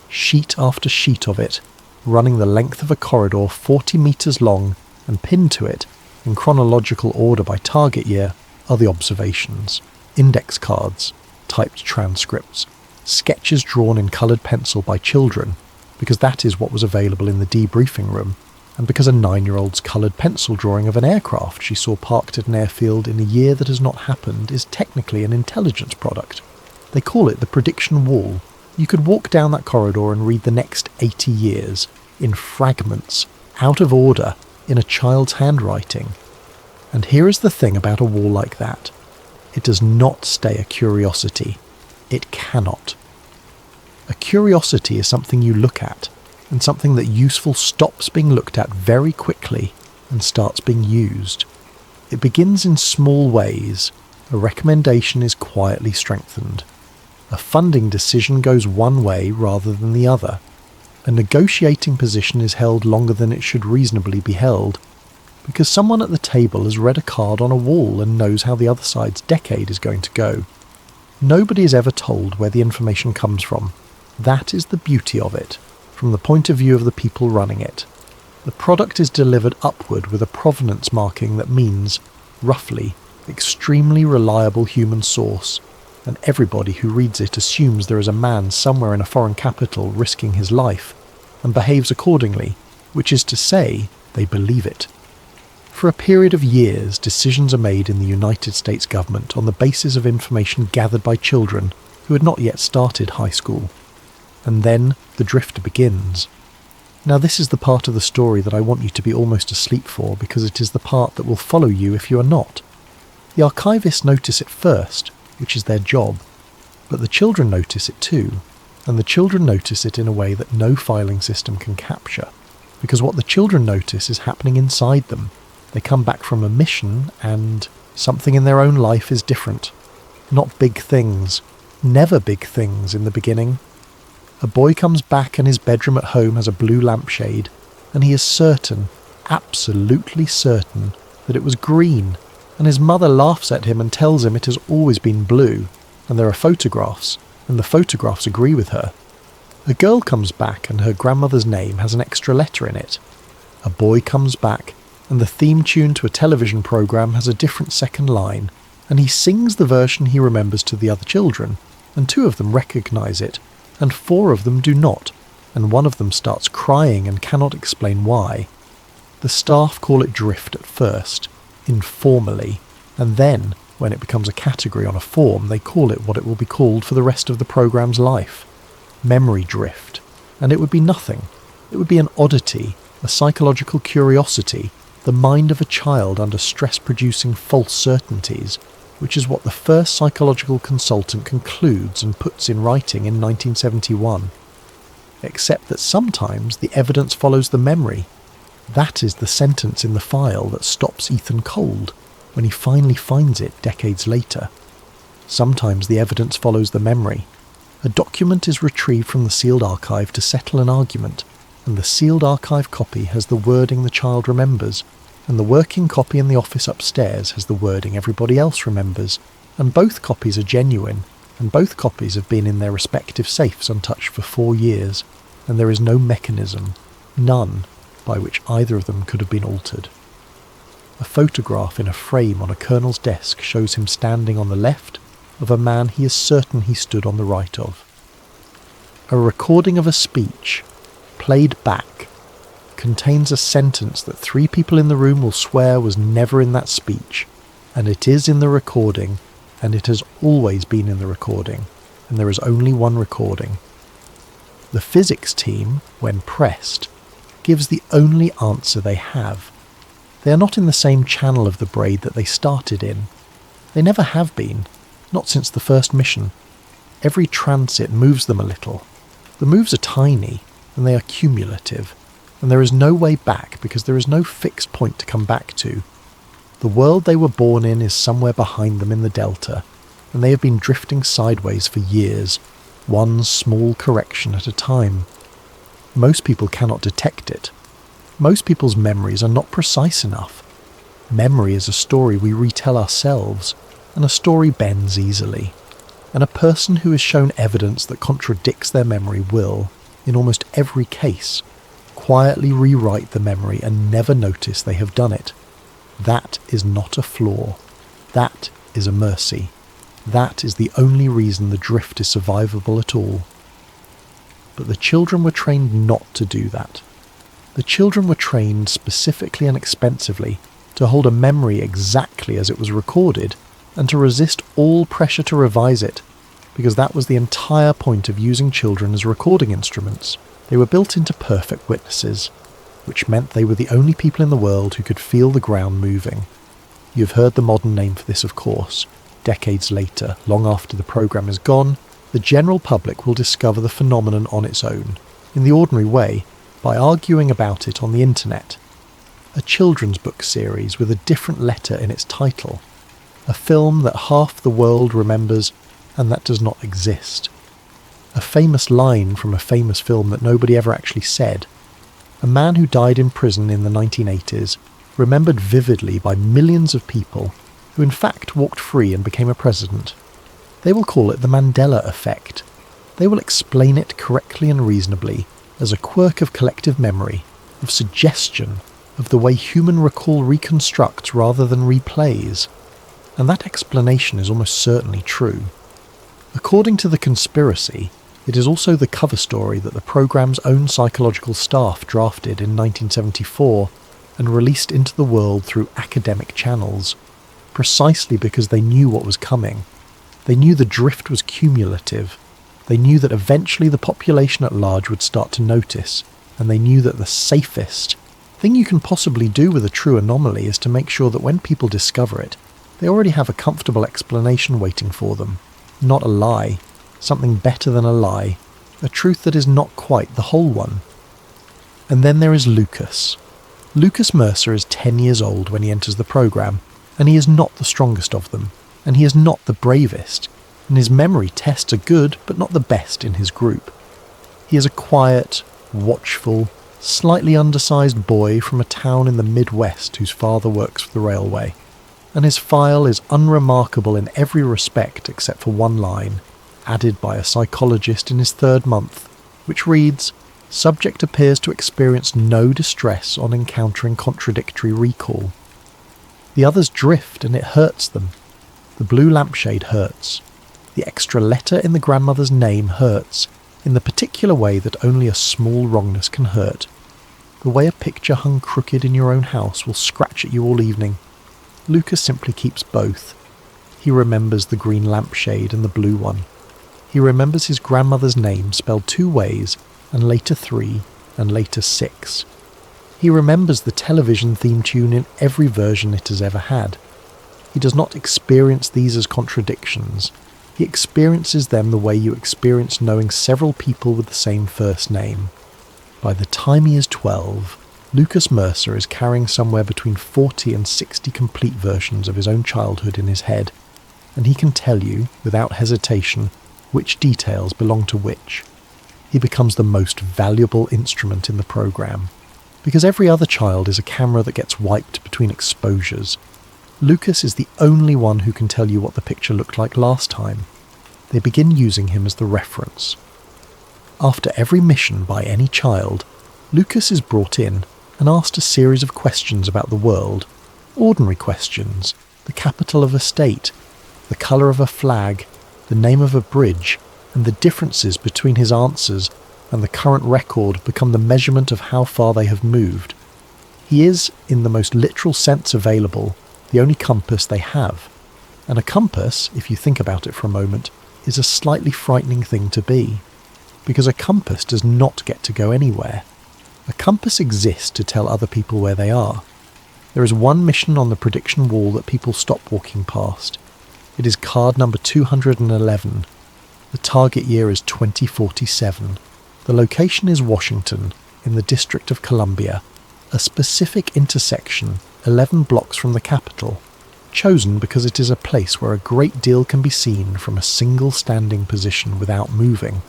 S1: Sheet after sheet of it, running the length of a corridor 40 metres long, and pinned to it, in chronological order by target year, are the observations, index cards, typed transcripts, sketches drawn in coloured pencil by children, because that is what was available in the debriefing room, and because a 9-year-old's coloured pencil drawing of an aircraft she saw parked at an airfield in a year that has not happened is technically an intelligence product. They call it the prediction wall. You could walk down that corridor and read the next 80 years, in fragments, out of order, in a child's handwriting. And here is the thing about a wall like that. It does not stay a curiosity. It cannot. A curiosity is something you look at, and something that useful stops being looked at very quickly and starts being used. It begins in small ways. A recommendation is quietly strengthened. A funding decision goes one way rather than the other. A negotiating position is held longer than it should reasonably be held, because someone at the table has read a card on a wall and knows how the other side's decade is going to go. Nobody is ever told where the information comes from. That is the beauty of it, from the point of view of the people running it. The product is delivered upward with a provenance marking that means, roughly, extremely reliable human source, and everybody who reads it assumes there is a man somewhere in a foreign capital risking his life, and behaves accordingly, which is to say, they believe it. For a period of years, decisions are made in the United States government on the basis of information gathered by children who had not yet started high school. And then the drift begins. Now this is the part of the story that I want you to be almost asleep for, because it is the part that will follow you if you are not. The archivists notice it first, which is their job, but the children notice it too, and the children notice it in a way that no filing system can capture, because what the children notice is happening inside them. They come back from a mission, and something in their own life is different. Not big things, never big things in the beginning. A boy comes back and his bedroom at home has a blue lampshade, and he is certain, absolutely certain, that it was green, and his mother laughs at him and tells him it has always been blue, and there are photographs, and the photographs agree with her. A girl comes back and her grandmother's name has an extra letter in it. A boy comes back, and the theme tune to a television programme has a different second line, and he sings the version he remembers to the other children, and 2 of them recognise it, and 4 of them do not, and one of them starts crying and cannot explain why. The staff call it drift at first, informally, and then, when it becomes a category on a form, they call it what it will be called for the rest of the programme's life. Memory drift. And it would be nothing. It would be an oddity, a psychological curiosity, the mind of a child under stress-producing false certainties, which is what the first psychological consultant concludes and puts in writing in 1971. Except that sometimes the evidence follows the memory. That is the sentence in the file that stops Ethan cold when he finally finds it decades later. Sometimes the evidence follows the memory. A document is retrieved from the sealed archive to settle an argument, and the sealed archive copy has the wording the child remembers, and the working copy in the office upstairs has the wording everybody else remembers, and both copies are genuine, and both copies have been in their respective safes untouched for 4 years, and there is no mechanism, none, by which either of them could have been altered. A photograph in a frame on a colonel's desk shows him standing on the left of a man he is certain he stood on the right of. A recording of a speech, played back, contains a sentence that 3 people in the room will swear was never in that speech, and it is in the recording, and it has always been in the recording, and there is only one recording. The physics team, when pressed, gives the only answer they have. They are not in the same channel of the braid that they started in. They never have been, not since the first mission. Every transit moves them a little. The moves are tiny, and they are cumulative, and there is no way back because there is no fixed point to come back to. The world they were born in is somewhere behind them in the delta, and they have been drifting sideways for years, one small correction at a time. Most people cannot detect it. Most people's memories are not precise enough. Memory is a story we retell ourselves, and a story bends easily. And a person who is shown evidence that contradicts their memory will, in almost every case, quietly rewrite the memory and never notice they have done it. That is not a flaw. That is a mercy. That is the only reason the drift is survivable at all. But the children were trained not to do that. The children were trained specifically and expensively to hold a memory exactly as it was recorded and to resist all pressure to revise it, because that was the entire point of using children as recording instruments. They were built into perfect witnesses, which meant they were the only people in the world who could feel the ground moving. You've heard the modern name for this, of course. Decades later, long after the program is gone, the general public will discover the phenomenon on its own, in the ordinary way, by arguing about it on the internet. A children's book series with a different letter in its title. A film that half the world remembers and that does not exist. A famous line from a famous film that nobody ever actually said. A man who died in prison in the 1980s, remembered vividly by millions of people, who in fact walked free and became a president. They will call it the Mandela effect. They will explain it correctly and reasonably as a quirk of collective memory, of suggestion, of the way human recall reconstructs rather than replays. And that explanation is almost certainly true. According to the conspiracy, it is also the cover story that the program's own psychological staff drafted in 1974 and released into the world through academic channels, precisely because they knew what was coming. They knew the drift was cumulative. They knew that eventually the population at large would start to notice, and they knew that the safest thing you can possibly do with a true anomaly is to make sure that when people discover it, they already have a comfortable explanation waiting for them. Not a lie. Something better than a lie. A truth that is not quite the whole one. And then there is Lucas. Lucas Mercer is 10 years old when he enters the program, and he is not the strongest of them, and he is not the bravest, and his memory tests are good but not the best in his group. He is a quiet, watchful, slightly undersized boy from a town in the Midwest whose father works for the railway, and his file is unremarkable in every respect except for one line, added by a psychologist in his 3rd month, which reads, "Subject appears to experience no distress on encountering contradictory recall." The others drift and it hurts them. The blue lampshade hurts. The extra letter in the grandmother's name hurts, in the particular way that only a small wrongness can hurt. The way a picture hung crooked in your own house will scratch at you all evening. Lucas simply keeps both. He remembers the green lampshade and the blue one. He remembers his grandmother's name spelled 2 ways, and later 3, and later 6. He remembers the television theme tune in every version it has ever had. He does not experience these as contradictions. He experiences them the way you experience knowing several people with the same first name. By the time he is 12, Lucas Mercer is carrying somewhere between 40 and 60 complete versions of his own childhood in his head, and he can tell you, without hesitation, which details belong to which. He becomes the most valuable instrument in the program, because every other child is a camera that gets wiped between exposures. Lucas is the only one who can tell you what the picture looked like last time. They begin using him as the reference. After every mission by any child, Lucas is brought in and asked a series of questions about the world, ordinary questions, the capital of a state, the colour of a flag, the name of a bridge, and the differences between his answers and the current record become the measurement of how far they have moved. He is, in the most literal sense available, the only compass they have. And a compass, if you think about it for a moment, is a slightly frightening thing to be. Because a compass does not get to go anywhere. A compass exists to tell other people where they are. There is one mission on the prediction wall that people stop walking past. It is card number 211. The target year is 2047. The location is Washington, in the District of Columbia, a specific intersection 11 blocks from the capital, chosen because it is a place where a great deal can be seen from a single standing position without moving.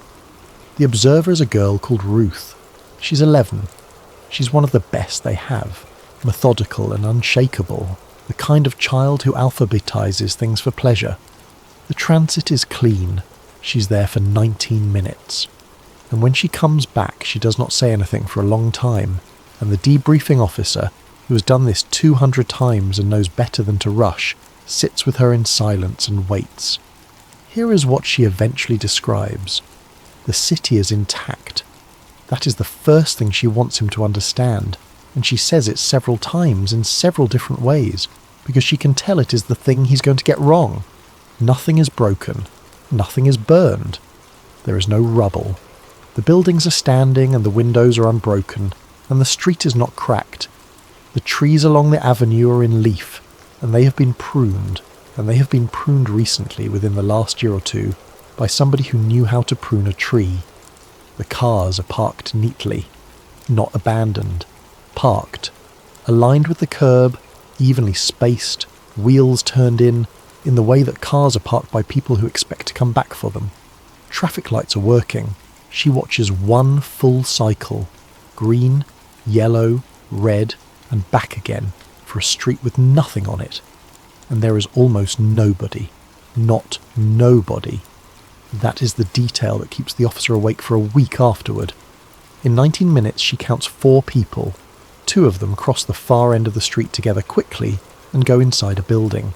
S1: The observer is a girl called Ruth. She's 11. She's one of the best they have, methodical and unshakable, the kind of child who alphabetizes things for pleasure. The transit is clean. She's there for 19 minutes. And when she comes back, she does not say anything for a long time, and the debriefing officer, who has done this 200 times and knows better than to rush, sits with her in silence and waits. Here is what she eventually describes. The city is intact. That is the first thing she wants him to understand, and she says it several times in several different ways, because she can tell it is the thing he's going to get wrong. Nothing is broken. Nothing is burned. There is no rubble. The buildings are standing and the windows are unbroken, and the street is not cracked. The trees along the avenue are in leaf, and they have been pruned, and they have been pruned recently within the last year or two by somebody who knew how to prune a tree. The cars are parked neatly, not abandoned, parked, aligned with the curb, evenly spaced, wheels turned in the way that cars are parked by people who expect to come back for them. Traffic lights are working. She watches one full cycle, green, yellow, red, and back again, for a street with nothing on it. And there is almost nobody. Not nobody. That is the detail that keeps the officer awake for a week afterward. In 19 minutes she counts 4 people. 2 of them cross the far end of the street together quickly and go inside a building.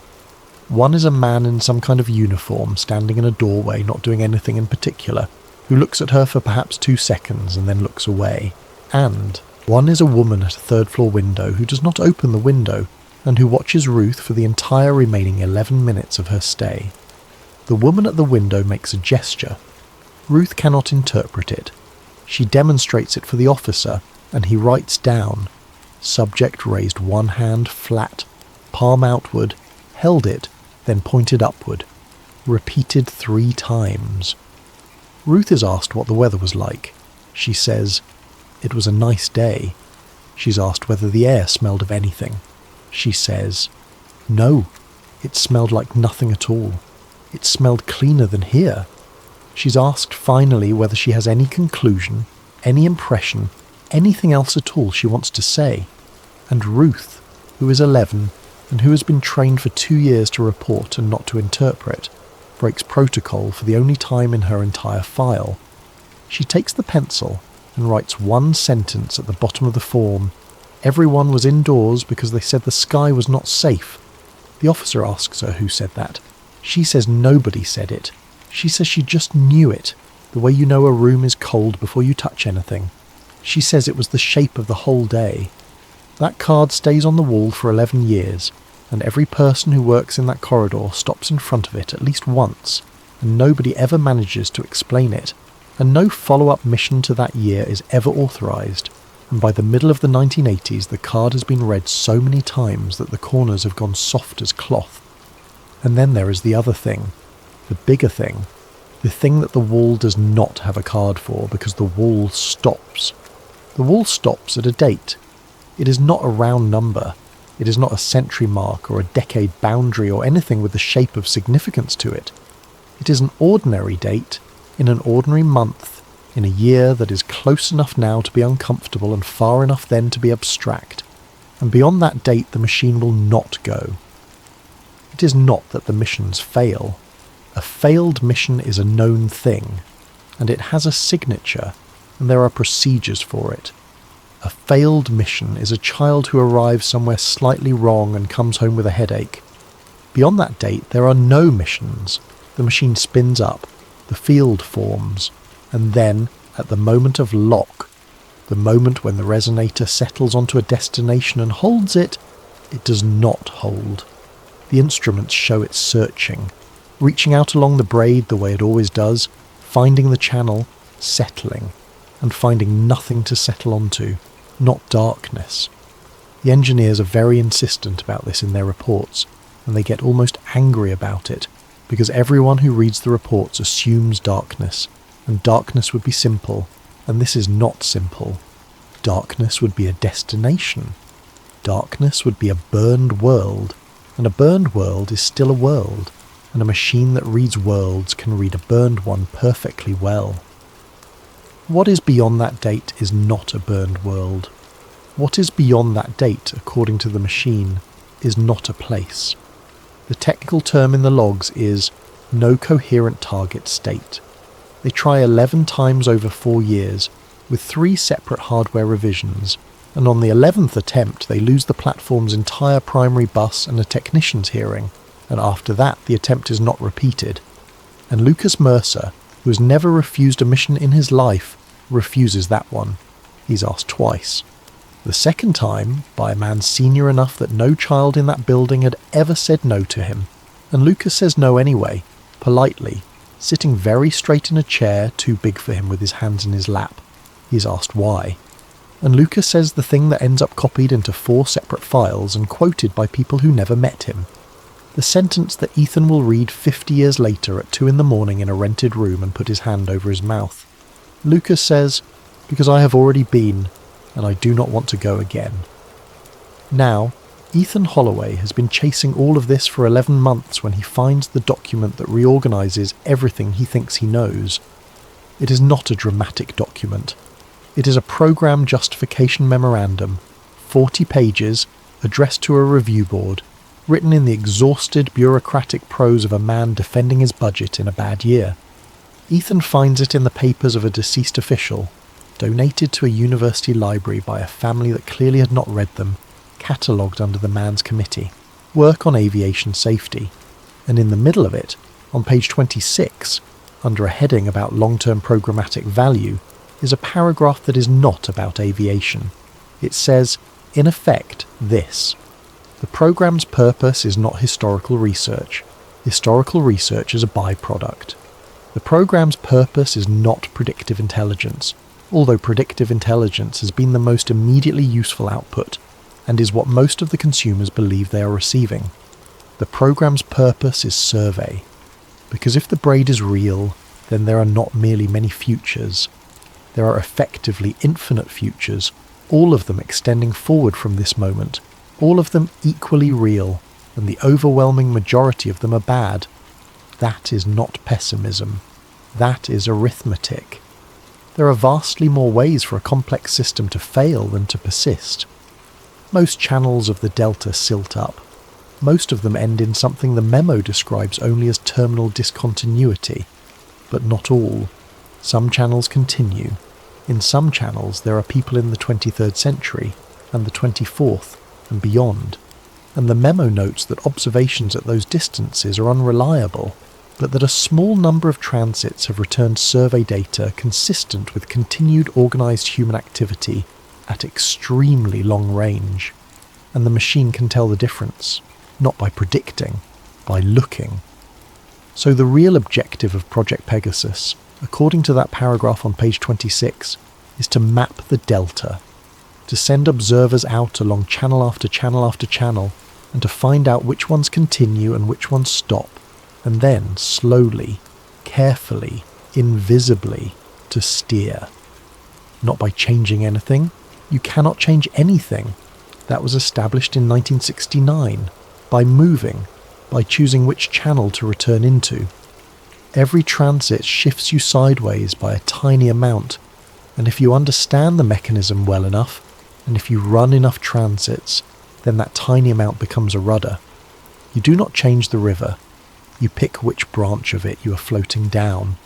S1: One is a man in some kind of uniform standing in a doorway not doing anything in particular, who looks at her for perhaps 2 seconds and then looks away. And one is a woman at a 3rd floor window who does not open the window and who watches Ruth for the entire remaining 11 minutes of her stay. The woman at the window makes a gesture. Ruth cannot interpret it. She demonstrates it for the officer, and he writes down. Subject raised one hand flat, palm outward, held it, then pointed upward. Repeated 3 times. Ruth is asked what the weather was like. She says, "It was a nice day." She's asked whether the air smelled of anything. She says, "No, it smelled like nothing at all. It smelled cleaner than here." She's asked finally whether she has any conclusion, any impression, anything else at all she wants to say. And Ruth, who is 11 and who has been trained for 2 years to report and not to interpret, breaks protocol for the only time in her entire file. She takes the pencil and writes one sentence at the bottom of the form. Everyone was indoors because they said the sky was not safe. The officer asks her who said that. She says nobody said it. She says she just knew it, the way you know a room is cold before you touch anything. She says it was the shape of the whole day. That card stays on the wall for 11 years, and every person who works in that corridor stops in front of it at least once, and nobody ever manages to explain it, and no follow-up mission to that year is ever authorised, and by the middle of the 1980s the card has been read so many times that the corners have gone soft as cloth. And then there is the other thing, the bigger thing, the thing that the wall does not have a card for because the wall stops. The wall stops at a date. It is not a round number. It is not a century mark or a decade boundary or anything with the shape of significance to it. It is an ordinary date, in an ordinary month, in a year that is close enough now to be uncomfortable and far enough then to be abstract. And beyond that date the machine will not go. It is not that the missions fail. A failed mission is a known thing, and it has a signature, and there are procedures for it. A failed mission is a child who arrives somewhere slightly wrong and comes home with a headache. Beyond that date, there are no missions. The machine spins up, the field forms, and then, at the moment of lock, the moment when the resonator settles onto a destination and holds it, it does not hold. The instruments show it searching, reaching out along the braid the way it always does, finding the channel, settling, and finding nothing to settle onto, not darkness. The engineers are very insistent about this in their reports, and they get almost angry about it, because everyone who reads the reports assumes darkness, and darkness would be simple, and this is not simple. Darkness would be a destination. Darkness would be a burned world, and a burned world is still a world, and a machine that reads worlds can read a burned one perfectly well. What is beyond that date is not a burned world. What is beyond that date, according to the machine, is not a place. The technical term in the logs is no coherent target state. They try 11 times over 4 years, with 3 separate hardware revisions, and on the 11th attempt they lose the platform's entire primary bus and a technician's hearing, and after that the attempt is not repeated. And Lucas Mercer, who has never refused a mission in his life, refuses that one. He's asked twice. The second time, by a man senior enough that no child in that building had ever said no to him, and Lucas says no anyway, politely, sitting very straight in a chair too big for him with his hands in his lap. He's asked why. And Lucas says the thing that ends up copied into 4 separate files and quoted by people who never met him. The sentence that Ethan will read 50 years later at 2 a.m. in a rented room and put his hand over his mouth. Lucas says, "Because I have already been, and I do not want to go again." Now, Ethan Holloway has been chasing all of this for 11 months when he finds the document that reorganises everything he thinks he knows. It is not a dramatic document. It is a program justification memorandum, 40 pages, addressed to a review board, written in the exhausted bureaucratic prose of a man defending his budget in a bad year. Ethan finds it in the papers of a deceased official, donated to a university library by a family that clearly had not read them, catalogued under the man's committee, Work on Aviation Safety, and in the middle of it, on page 26, under a heading about long-term programmatic value, is a paragraph that is not about aviation. It says, in effect, this: the program's purpose is not historical research. Historical research is a byproduct. The program's purpose is not predictive intelligence, although predictive intelligence has been the most immediately useful output, and is what most of the consumers believe they are receiving. The program's purpose is survey, because if the braid is real, then there are not merely many futures. There are effectively infinite futures, all of them extending forward from this moment, all of them equally real, and the overwhelming majority of them are bad. That is not pessimism. That is arithmetic. There are vastly more ways for a complex system to fail than to persist. Most channels of the delta silt up. Most of them end in something the memo describes only as terminal discontinuity. But not all. Some channels continue. In some channels there are people in the 23rd century, and the 24th, and beyond. And the memo notes that observations at those distances are unreliable, but that a small number of transits have returned survey data consistent with continued organised human activity at extremely long range. And the machine can tell the difference, not by predicting, by looking. So the real objective of Project Pegasus, according to that paragraph on page 26, is to map the delta, to send observers out along channel after channel after channel, and to find out which ones continue and which ones stop, and then slowly, carefully, invisibly, to steer. Not by changing anything. You cannot change anything. That was established in 1969. By moving, by choosing which channel to return into. Every transit shifts you sideways by a tiny amount, and if you understand the mechanism well enough, and if you run enough transits, then that tiny amount becomes a rudder. You do not change the river. You pick which branch of it you are floating down.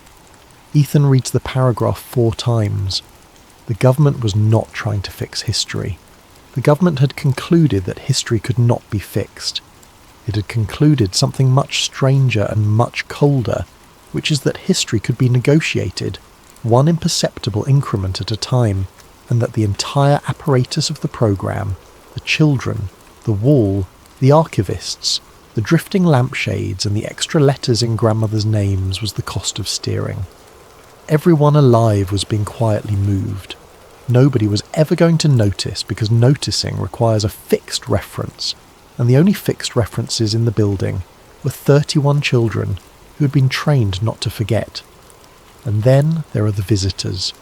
S1: Ethan reads the paragraph 4 times. The government was not trying to fix history. The government had concluded that history could not be fixed. It had concluded something much stranger and much colder, which is that history could be negotiated, one imperceptible increment at a time, and that the entire apparatus of the programme, the children, the wall, the archivists, the drifting lampshades and the extra letters in grandmother's names was the cost of steering. Everyone alive was being quietly moved. Nobody was ever going to notice because noticing requires a fixed reference, and the only fixed references in the building were 31 children who had been trained not to forget. And then there are the visitors.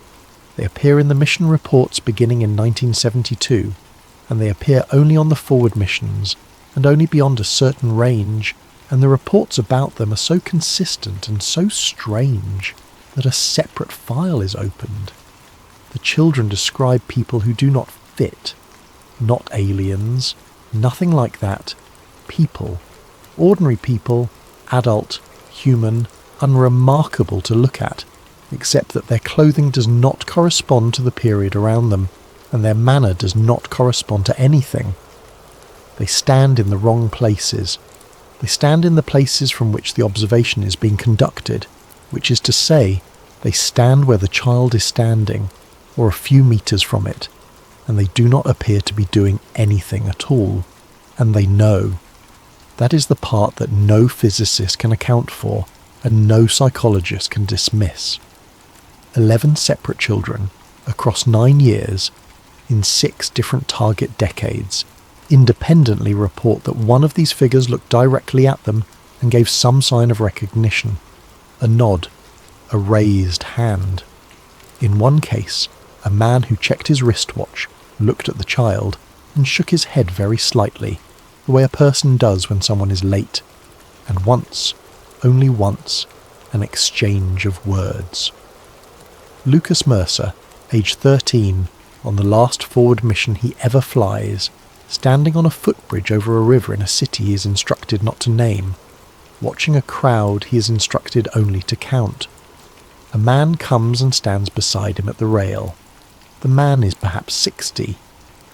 S1: They appear in the mission reports beginning in 1972, and they appear only on the forward missions and only beyond a certain range, and the reports about them are so consistent and so strange that a separate file is opened. The children describe people who do not fit, not aliens, nothing like that, people, ordinary people, adult, human, unremarkable to look at, except that their clothing does not correspond to the period around them, and their manner does not correspond to anything. They stand in the wrong places. They stand in the places from which the observation is being conducted, which is to say, they stand where the child is standing, or a few meters from it, and they do not appear to be doing anything at all, and they know. That is the part that no physicist can account for, and no psychologist can dismiss. 11 separate children, across 9 years, in 6 different target decades, independently report that one of these figures looked directly at them and gave some sign of recognition. A nod, a raised hand. In one case, a man who checked his wristwatch looked at the child and shook his head very slightly, the way a person does when someone is late. And once, only once, an exchange of words. Lucas Mercer, age 13, on the last forward mission he ever flies, standing on a footbridge over a river in a city he is instructed not to name, watching a crowd he is instructed only to count. A man comes and stands beside him at the rail. The man is perhaps 60.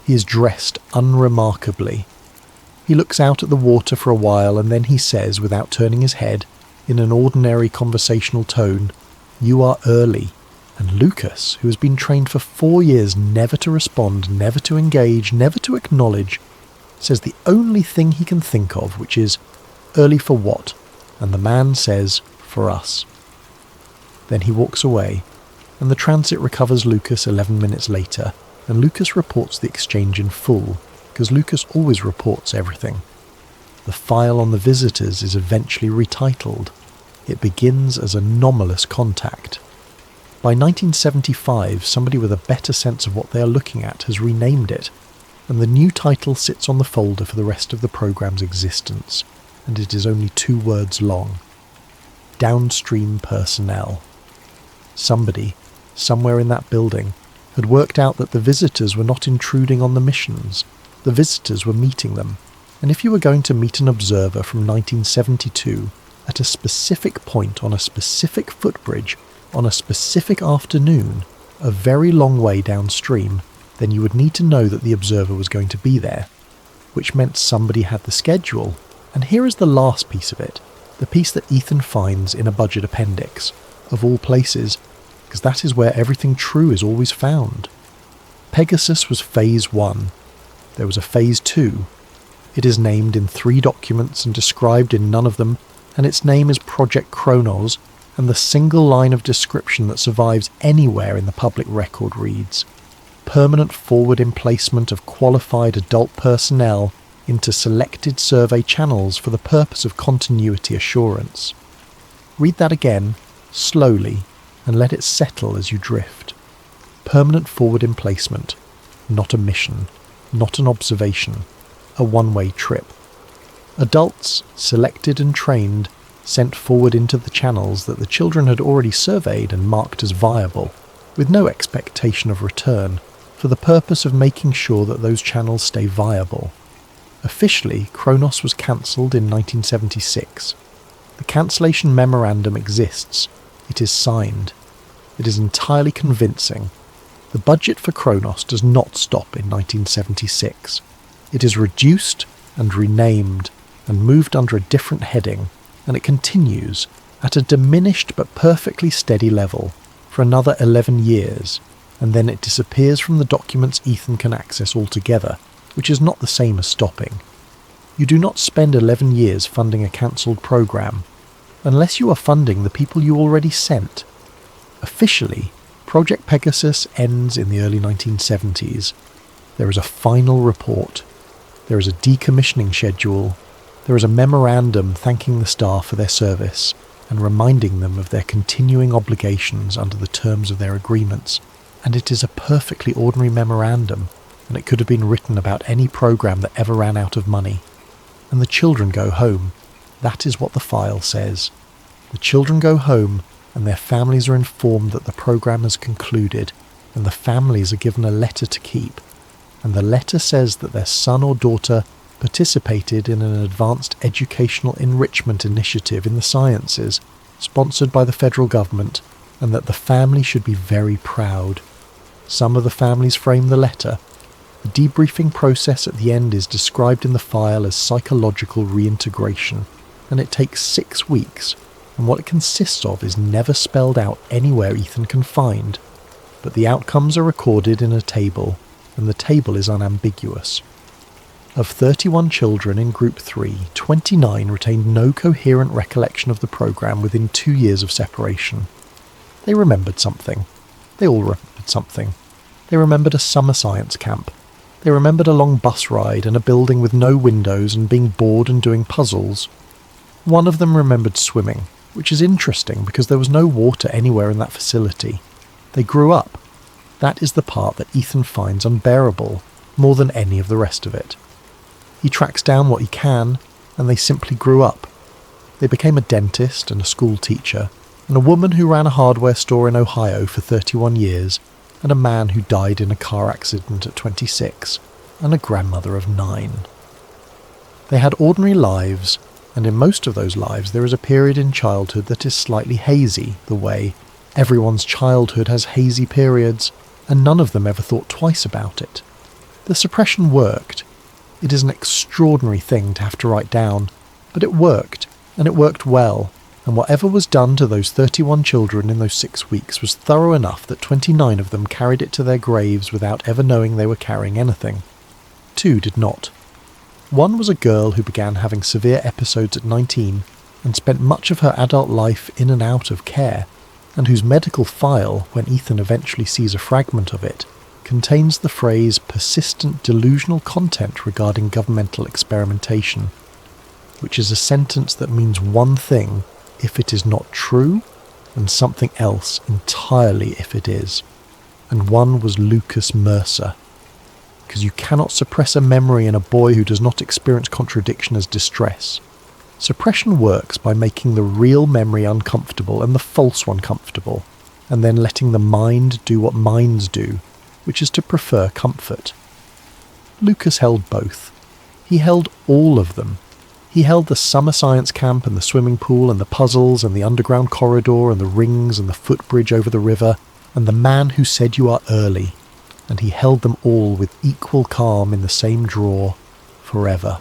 S1: He is dressed unremarkably. He looks out at the water for a while and then he says, without turning his head, in an ordinary conversational tone, "You are early." And Lucas, who has been trained for 4 years never to respond, never to engage, never to acknowledge, says the only thing he can think of, which is, "Early for what?" And the man says, "For us." Then he walks away, and the transit recovers Lucas 11 minutes later, and Lucas reports the exchange in full, because Lucas always reports everything. The file on the visitors is eventually retitled. It begins as anomalous contact. By 1975, somebody with a better sense of what they are looking at has renamed it, and the new title sits on the folder for the rest of the programme's existence, and it is only 2 words long. Downstream personnel. Somebody, somewhere in that building, had worked out that the visitors were not intruding on the missions. The visitors were meeting them, and if you were going to meet an observer from 1972 at a specific point on a specific footbridge on a specific afternoon, a very long way downstream, then you would need to know that the observer was going to be there, which meant somebody had the schedule. And here is the last piece of it, the piece that Ethan finds in a budget appendix, of all places, because that is where everything true is always found. Pegasus was Phase 1. There was a Phase 2. It is named in 3 documents and described in none of them, and its name is Project Kronos, and the single line of description that survives anywhere in the public record reads, "Permanent forward emplacement of qualified adult personnel into selected survey channels for the purpose of continuity assurance." Read that again, slowly, and let it settle as you drift. Permanent forward emplacement, not a mission, not an observation, a one-way trip. Adults, selected and trained, sent forward into the channels that the children had already surveyed and marked as viable, with no expectation of return, for the purpose of making sure that those channels stay viable. Officially, Kronos was cancelled in 1976. The cancellation memorandum exists. It is signed. It is entirely convincing. The budget for Kronos does not stop in 1976. It is reduced and renamed and moved under a different heading, and it continues at a diminished but perfectly steady level for another 11 years, and then it disappears from the documents Ethan can access altogether, which is not the same as stopping. You do not spend 11 years funding a cancelled program, unless you are funding the people you already sent. Officially, Project Pegasus ends in the early 1970s. There is a final report. There is a decommissioning schedule. There is a memorandum thanking the staff for their service and reminding them of their continuing obligations under the terms of their agreements. And it is a perfectly ordinary memorandum, and it could have been written about any program that ever ran out of money. And the children go home. That is what the file says. The children go home, and their families are informed that the program has concluded, and the families are given a letter to keep. And the letter says that their son or daughter participated in an advanced educational enrichment initiative in the sciences, sponsored by the federal government, and that the family should be very proud. Some of the families frame the letter. The debriefing process at the end is described in the file as psychological reintegration, and it takes 6 weeks, and what it consists of is never spelled out anywhere Ethan can find, but the outcomes are recorded in a table, and the table is unambiguous. Of 31 children in Group 3, 29 retained no coherent recollection of the program within 2 years of separation. They remembered something. They all remembered something. They remembered a summer science camp. They remembered a long bus ride and a building with no windows and being bored and doing puzzles. One of them remembered swimming, which is interesting because there was no water anywhere in that facility. They grew up. That is the part that Ethan finds unbearable, more than any of the rest of it. He tracks down what he can, and they simply grew up. They became a dentist and a school teacher, and a woman who ran a hardware store in Ohio for 31 years, and a man who died in a car accident at 26, and a grandmother of 9. They had ordinary lives, and in most of those lives there is a period in childhood that is slightly hazy, the way everyone's childhood has hazy periods, and none of them ever thought twice about it. The suppression worked. It is an extraordinary thing to have to write down, but it worked, and it worked well, and whatever was done to those 31 children in those 6 weeks was thorough enough that 29 of them carried it to their graves without ever knowing they were carrying anything. 2 did not. One was a girl who began having severe episodes at 19 and spent much of her adult life in and out of care, and whose medical file, when Ethan eventually sees a fragment of it, contains the phrase persistent delusional content regarding governmental experimentation, which is a sentence that means one thing if it is not true, and something else entirely if it is. And one was Lucas Mercer. Because you cannot suppress a memory in a boy who does not experience contradiction as distress. Suppression works by making the real memory uncomfortable and the false one comfortable, and then letting the mind do what minds do, which is to prefer comfort. Lucas held both. He held all of them. He held the summer science camp and the swimming pool and the puzzles and the underground corridor and the rings and the footbridge over the river and the man who said you are early, and he held them all with equal calm in the same drawer, forever.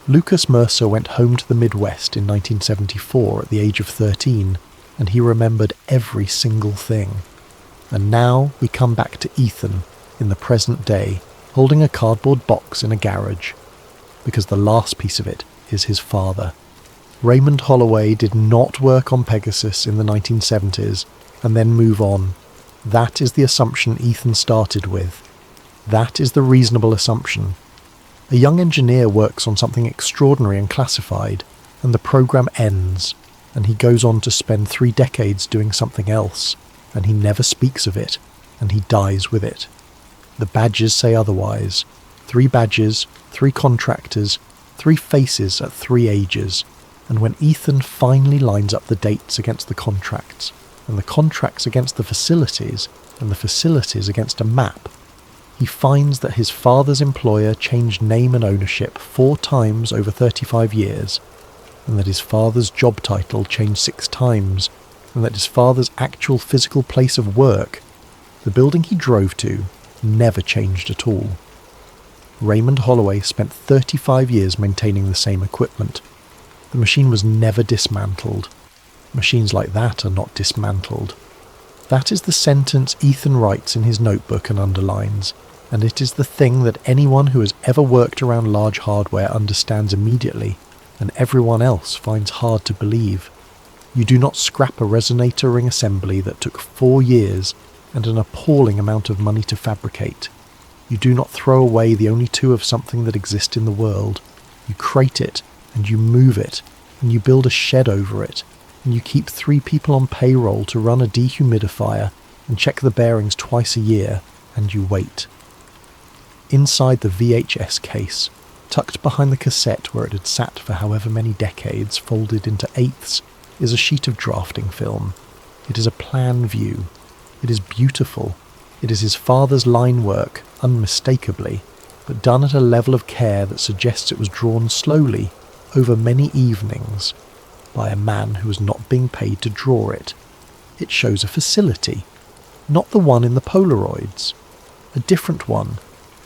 S1: Lucas Mercer went home to the Midwest in 1974 at the age of 13, and he remembered every single thing. And now we come back to Ethan in the present day, holding a cardboard box in a garage, because the last piece of it is his father. Raymond Holloway did not work on Pegasus in the 1970s and then move on. That is the assumption Ethan started with. That is the reasonable assumption. A young engineer works on something extraordinary and classified, and the program ends, and he goes on to spend 3 decades doing something else, and he never speaks of it, and he dies with it. The badges say otherwise. 3 badges, 3 contractors, 3 faces at 3 ages, and when Ethan finally lines up the dates against the contracts, and the contracts against the facilities, and the facilities against a map, he finds that his father's employer changed name and ownership 4 times over 35 years, and that his father's job title changed 6 times, and that his father's actual physical place of work, the building he drove to, never changed at all. Raymond Holloway spent 35 years maintaining the same equipment. The machine was never dismantled. Machines like that are not dismantled. That is the sentence Ethan writes in his notebook and underlines, and it is the thing that anyone who has ever worked around large hardware understands immediately, and everyone else finds hard to believe. You do not scrap a resonator ring assembly that took 4 years and an appalling amount of money to fabricate. You do not throw away the only 2 of something that exist in the world. You crate it, and you move it, and you build a shed over it, and you keep 3 people on payroll to run a dehumidifier and check the bearings twice a year, and you wait. Inside the VHS case, tucked behind the cassette where it had sat for however many decades, folded into eighths, is a sheet of drafting film. It is a plan view. It is beautiful. It is his father's line work, unmistakably, but done at a level of care that suggests it was drawn slowly, over many evenings, by a man who was not being paid to draw it. It shows a facility, not the one in the Polaroids. A different one,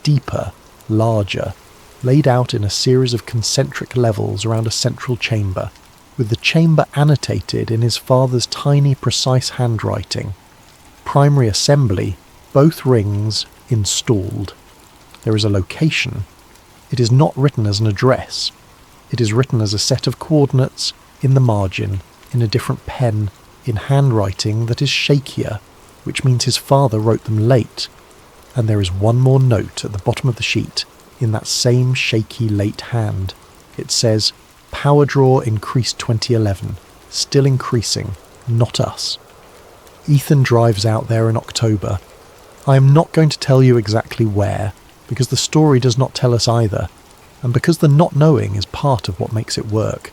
S1: deeper, larger, laid out in a series of concentric levels around a central chamber, with the chamber annotated in his father's tiny, precise handwriting. Primary assembly, both rings installed. There is a location. It is not written as an address. It is written as a set of coordinates in the margin, in a different pen, in handwriting that is shakier, which means his father wrote them late. And there is one more note at the bottom of the sheet, in that same shaky late hand. It says, "Power draw increased 2011, still increasing, not us." Ethan drives out there in October. I am not going to tell you exactly where, because the story does not tell us either, and because the not knowing is part of what makes it work.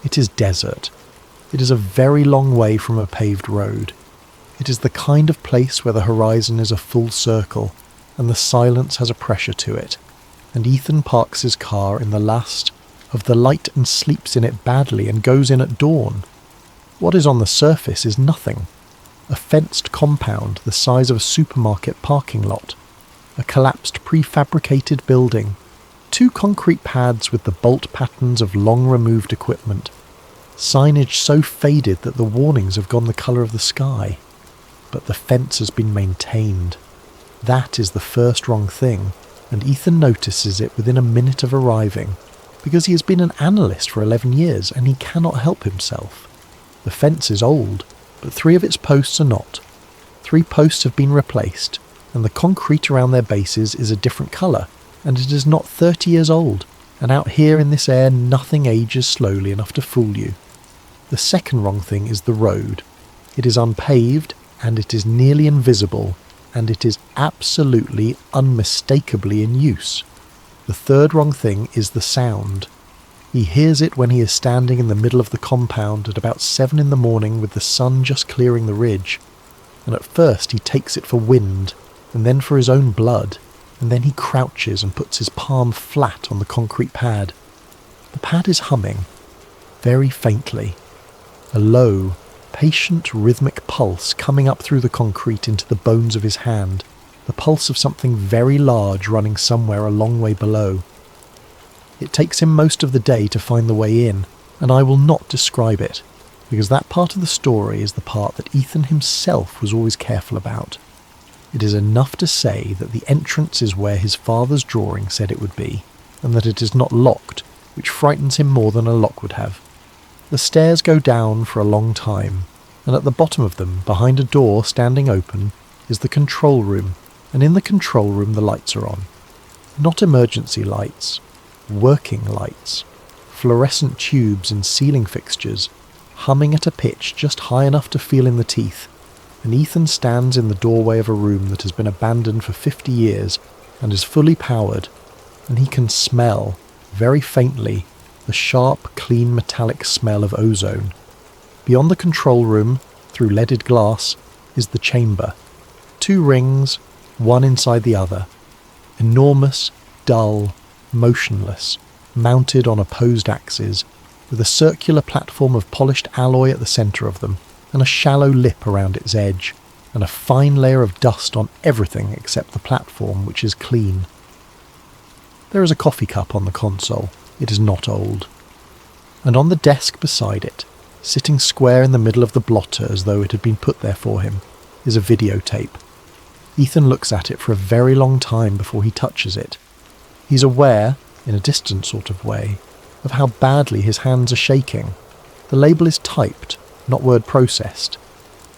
S1: It is desert. It is a very long way from a paved road. It is the kind of place where the horizon is a full circle, and the silence has a pressure to it, and Ethan parks his car in the last of the light and sleeps in it badly and goes in at dawn. What is on the surface is nothing. A fenced compound the size of a supermarket parking lot, a collapsed prefabricated building, 2 concrete pads with the bolt patterns of long-removed equipment, signage so faded that the warnings have gone the colour of the sky. But the fence has been maintained. That is the first wrong thing, and Ethan notices it within a minute of arriving, because he has been an analyst for 11 years and he cannot help himself. The fence is old, but 3 of its posts are not. 3 posts have been replaced, and the concrete around their bases is a different colour, and it is not 30 years old, and out here in this air nothing ages slowly enough to fool you. The second wrong thing is the road. It is unpaved, and it is nearly invisible, and it is absolutely, unmistakably in use. The third wrong thing is the sound. He hears it when he is standing in the middle of the compound at about 7 in the morning with the sun just clearing the ridge, and at first he takes it for wind, and then for his own blood, and then he crouches and puts his palm flat on the concrete pad. The pad is humming, very faintly, a low, patient rhythmic pulse coming up through the concrete into the bones of his hand, the pulse of something very large running somewhere a long way below. It takes him most of the day to find the way in, and I will not describe it, because that part of the story is the part that Ethan himself was always careful about. It is enough to say that the entrance is where his father's drawing said it would be, and that it is not locked, which frightens him more than a lock would have. The stairs go down for a long time, and at the bottom of them, behind a door standing open, is the control room, and in the control room the lights are on. Not emergency lights, working lights, fluorescent tubes and ceiling fixtures, humming at a pitch just high enough to feel in the teeth, and Ethan stands in the doorway of a room that has been abandoned for 50 years and is fully powered, and he can smell, very faintly, the sharp, clean metallic smell of ozone. Beyond the control room, through leaded glass, is the chamber. 2 rings, one inside the other, Enormous, dull, motionless, mounted on opposed axes, with a circular platform of polished alloy at the centre of them, and a shallow lip around its edge, and a fine layer of dust on everything except the platform, which is clean. There is a coffee cup on the console. It is not old. And on the desk beside it, sitting square in the middle of the blotter as though it had been put there for him, is a videotape. Ethan looks at it for a very long time before he touches it. He's aware, in a distant sort of way, of how badly his hands are shaking. The label is typed, not word processed.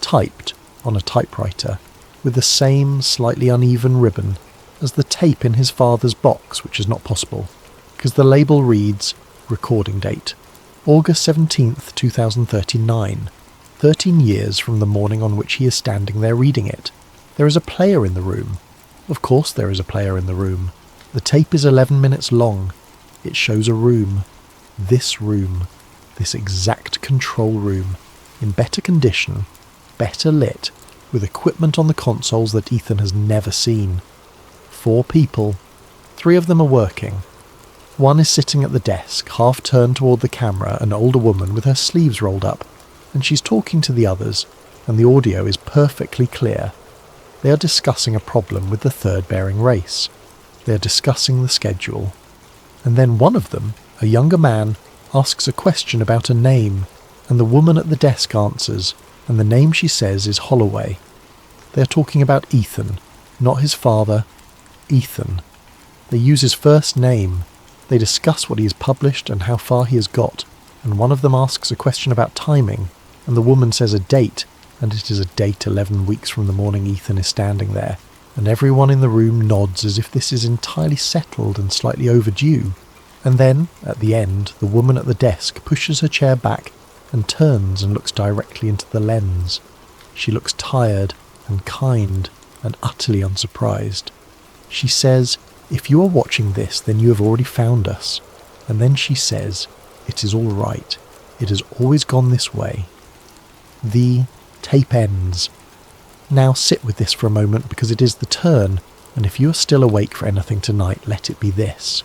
S1: Typed on a typewriter, with the same slightly uneven ribbon as the tape in his father's box, which is not possible, because the label reads, recording date, August 17th, 2039, 13 years from the morning on which he is standing there reading it. There is a player in the room. Of course there is a player in the room. The tape is 11 minutes long. It shows a room. This exact control room, in better condition, better lit, with equipment on the consoles that Ethan has never seen. 4 people. 3 of them are working. One is sitting at the desk, half turned toward the camera, an older woman with her sleeves rolled up, and she's talking to the others, and the audio is perfectly clear. They are discussing a problem with the third-bearing race. They are discussing the schedule. And then one of them, a younger man, asks a question about a name, and the woman at the desk answers, and the name she says is Holloway. They are talking about Ethan, not his father. Ethan. They use his first name. They discuss what he has published and how far he has got, and one of them asks a question about timing, and the woman says a date, and it is a date 11 weeks from the morning Ethan is standing there, and everyone in the room nods as if this is entirely settled and slightly overdue. And then, at the end, the woman at the desk pushes her chair back and turns and looks directly into the lens. She looks tired and kind and utterly unsurprised. She says, "If you are watching this, then you have already found us." And then she says, "It is all right. It has always gone this way." The tape ends. Now sit with this for a moment, because it is the turn, and if you are still awake for anything tonight, let it be this.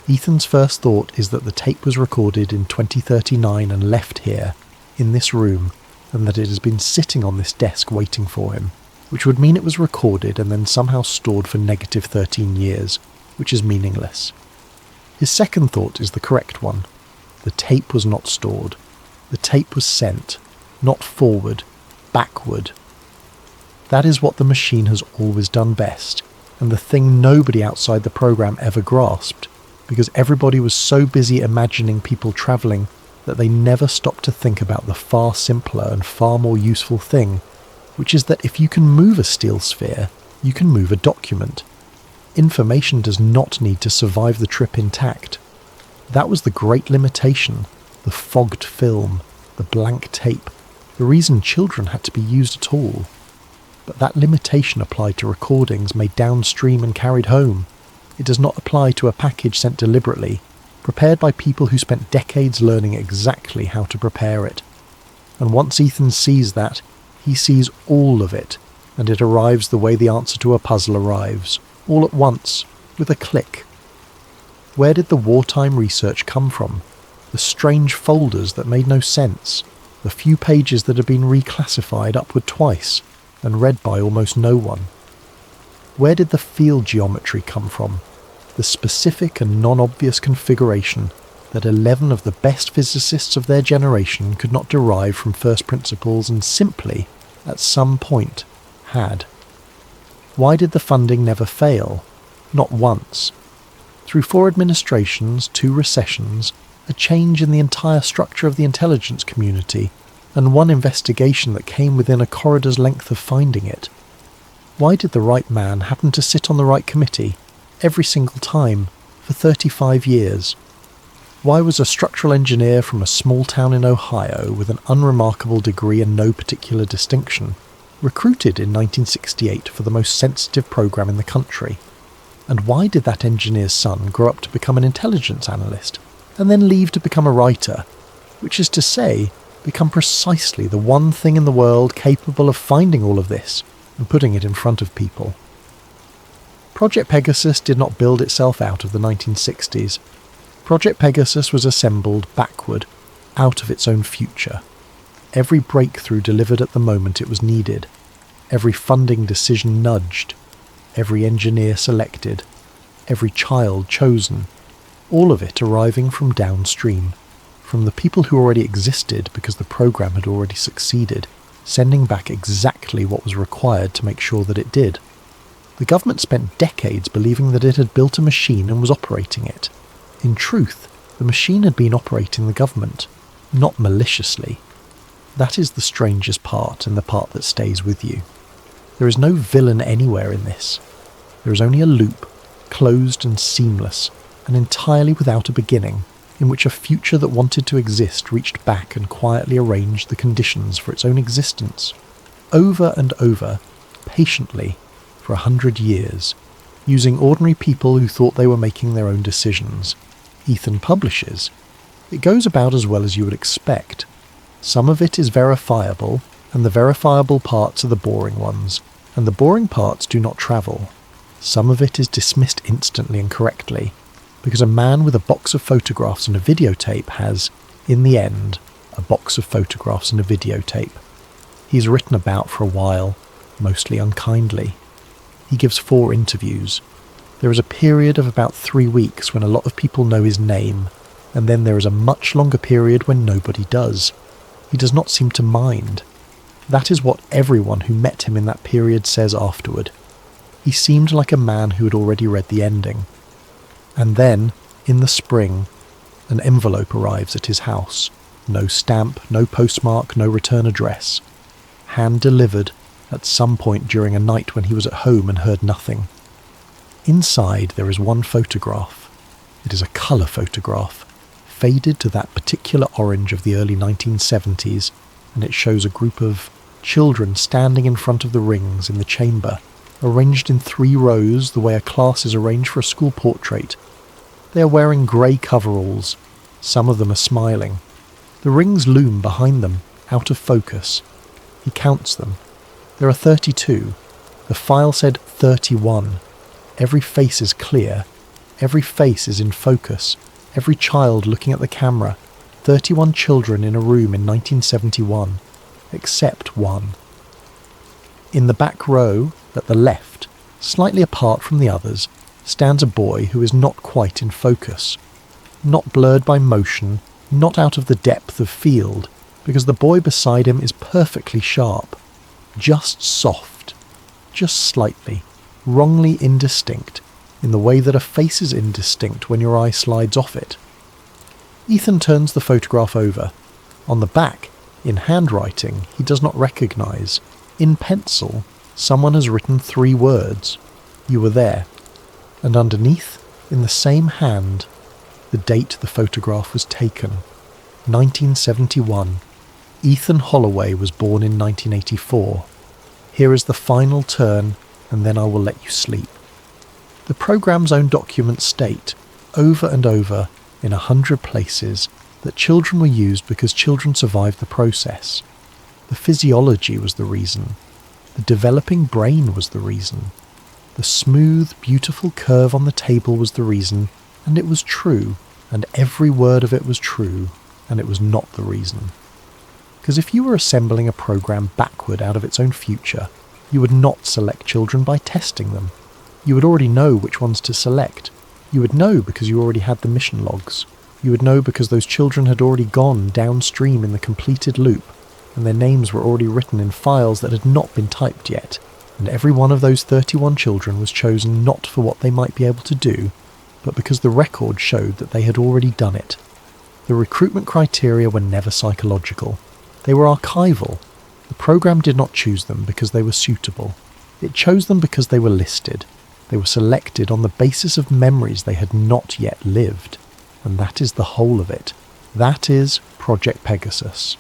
S1: Ethan's first thought is that the tape was recorded in 2039 and left here, in this room, and that it has been sitting on this desk waiting for him, which would mean it was recorded and then somehow stored for negative 13 years, which is meaningless. His second thought is the correct one. The tape was not stored. The tape was sent, not forward, backward. That is what the machine has always done best, and the thing nobody outside the program ever grasped, because everybody was so busy imagining people travelling that they never stopped to think about the far simpler and far more useful thing, which is that if you can move a steel sphere, you can move a document. Information does not need to survive the trip intact. That was the great limitation, the fogged film, the blank tape, the reason children had to be used at all. But that limitation applied to recordings made downstream and carried home. It does not apply to a package sent deliberately, prepared by people who spent decades learning exactly how to prepare it. And once Ethan sees that, he sees all of it, and it arrives the way the answer to a puzzle arrives, all at once, with a click. Where did the wartime research come from? The strange folders that made no sense, the few pages that had been reclassified upward twice, and read by almost no one. Where did the field geometry come from? The specific and non-obvious configuration that 11 of the best physicists of their generation could not derive from first principles and simply, at some point, had. Why did the funding never fail? Not once. Through 4 administrations, 2 recessions, a change in the entire structure of the intelligence community, and 1 investigation that came within a corridor's length of finding it. Why did the right man happen to sit on the right committee, every single time, for 35 years? Why was a structural engineer from a small town in Ohio with an unremarkable degree and no particular distinction recruited in 1968 for the most sensitive program in the country? And why did that engineer's son grow up to become an intelligence analyst, and then leave to become a writer, which is to say, become precisely the one thing in the world capable of finding all of this and putting it in front of people? Project Pegasus did not build itself out of the 1960s. Project Pegasus was assembled backward, out of its own future. Every breakthrough delivered at the moment it was needed, every funding decision nudged, every engineer selected, every child chosen, all of it arriving from downstream, from the people who already existed because the program had already succeeded, sending back exactly what was required to make sure that it did. The government spent decades believing that it had built a machine and was operating it. In truth, the machine had been operating the government, not maliciously. That is the strangest part and the part that stays with you. There is no villain anywhere in this. There is only a loop, closed and seamless, and entirely without a beginning, in which a future that wanted to exist reached back and quietly arranged the conditions for its own existence. Over and over, patiently, for 100 years, using ordinary people who thought they were making their own decisions. Ethan publishes. It goes about as well as you would expect. Some of it is verifiable, and the verifiable parts are the boring ones, and the boring parts do not travel. Some of it is dismissed instantly and correctly, because a man with a box of photographs and a videotape has, in the end, a box of photographs and a videotape. He's written about for a while, mostly unkindly. He gives 4 interviews. There is a period of about 3 weeks when a lot of people know his name, and then there is a much longer period when nobody does. He does not seem to mind. That is what everyone who met him in that period says afterward. He seemed like a man who had already read the ending. And then, in the spring, an envelope arrives at his house. No stamp, no postmark, no return address. Hand-delivered at some point during a night when he was at home and heard nothing. Inside there is one photograph. It is a colour photograph, faded to that particular orange of the early 1970s, and it shows a group of children standing in front of the rings in the chamber, arranged in 3 rows the way a class is arranged for a school portrait. They are wearing grey coveralls. Some of them are smiling. The rings loom behind them, out of focus. He counts them. There are 32. The file said 31. Every face is clear. Every face is in focus. Every child looking at the camera. 31 children in a room in 1971. Except one. In the back row, at the left, slightly apart from the others, stands a boy who is not quite in focus. Not blurred by motion, not out of the depth of field, because the boy beside him is perfectly sharp. Just soft. Just slightly. Wrongly indistinct, in the way that a face is indistinct when your eye slides off it. Ethan turns the photograph over. On the back, in handwriting he does not recognise, in pencil, someone has written 3 words. You were there. And underneath, in the same hand, the date the photograph was taken. 1971. Ethan Holloway was born in 1984. Here is the final turn, and then I will let you sleep. The programme's own documents state, over and over, in 100 places, that children were used because children survived the process. The physiology was the reason. The developing brain was the reason. The smooth, beautiful curve on the table was the reason, and it was true, and every word of it was true, and it was not the reason. Because if you were assembling a program backward out of its own future, you would not select children by testing them. You would already know which ones to select. You would know because you already had the mission logs. You would know because those children had already gone downstream in the completed loop, and their names were already written in files that had not been typed yet, and every one of those 31 children was chosen not for what they might be able to do, but because the record showed that they had already done it. The recruitment criteria were never psychological. They were archival. The program did not choose them because they were suitable. It chose them because they were listed. They were selected on the basis of memories they had not yet lived. And that is the whole of it. That is Project Pegasus.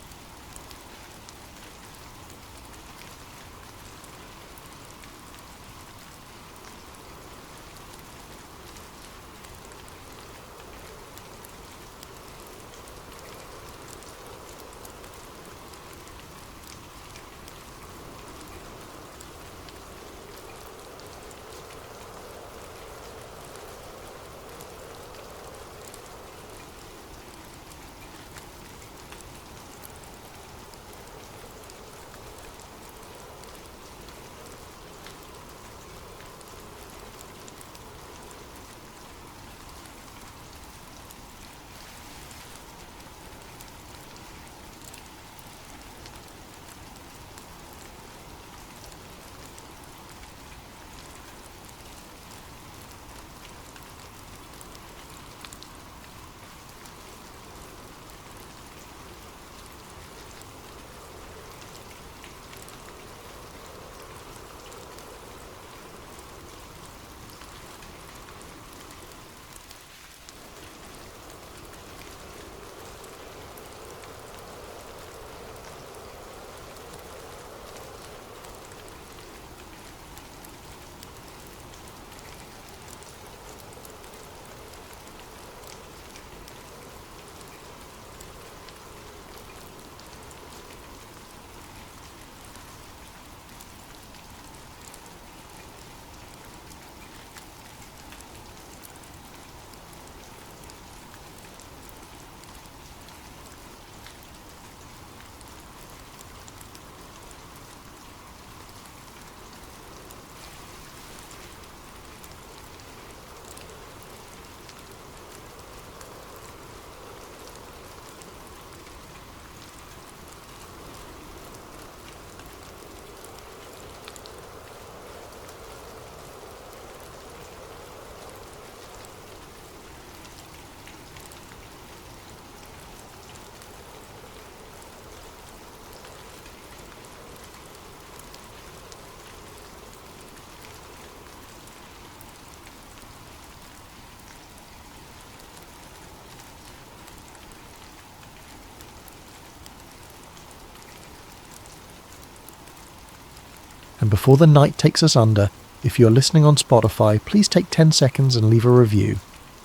S1: And before the night takes us under, if you're listening on Spotify, please take 10 seconds and leave a review.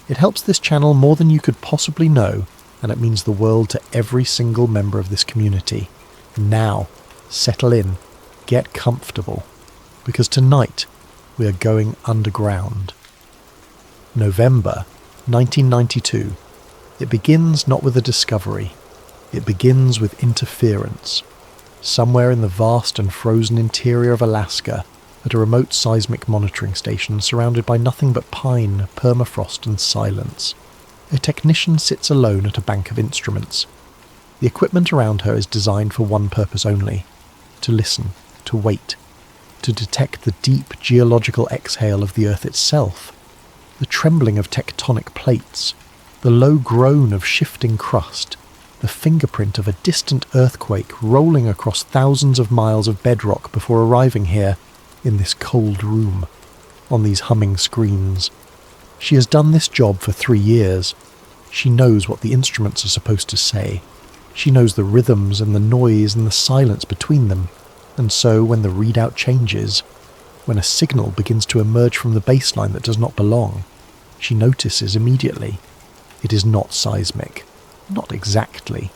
S1: It helps this channel more than you could possibly know, and it means the world to every single member of this community. Now, settle in, get comfortable, because tonight we are going underground. November 1992. It begins not with a discovery. It begins with interference. Somewhere in the vast and frozen interior of Alaska, at a remote seismic monitoring station surrounded by nothing but pine, permafrost and silence, a technician sits alone at a bank of instruments. The equipment around her is designed for one purpose only: to listen, to wait, to detect the deep geological exhale of the earth itself, the trembling of tectonic plates, the low groan of shifting crust, the fingerprint of a distant earthquake rolling across thousands of miles of bedrock before arriving here, in this cold room, on these humming screens. She has done this job for 3 years. She knows what the instruments are supposed to say. She knows the rhythms and the noise and the silence between them. And so when the readout changes, when a signal begins to emerge from the baseline that does not belong, she notices immediately. It is not seismic. Not exactly.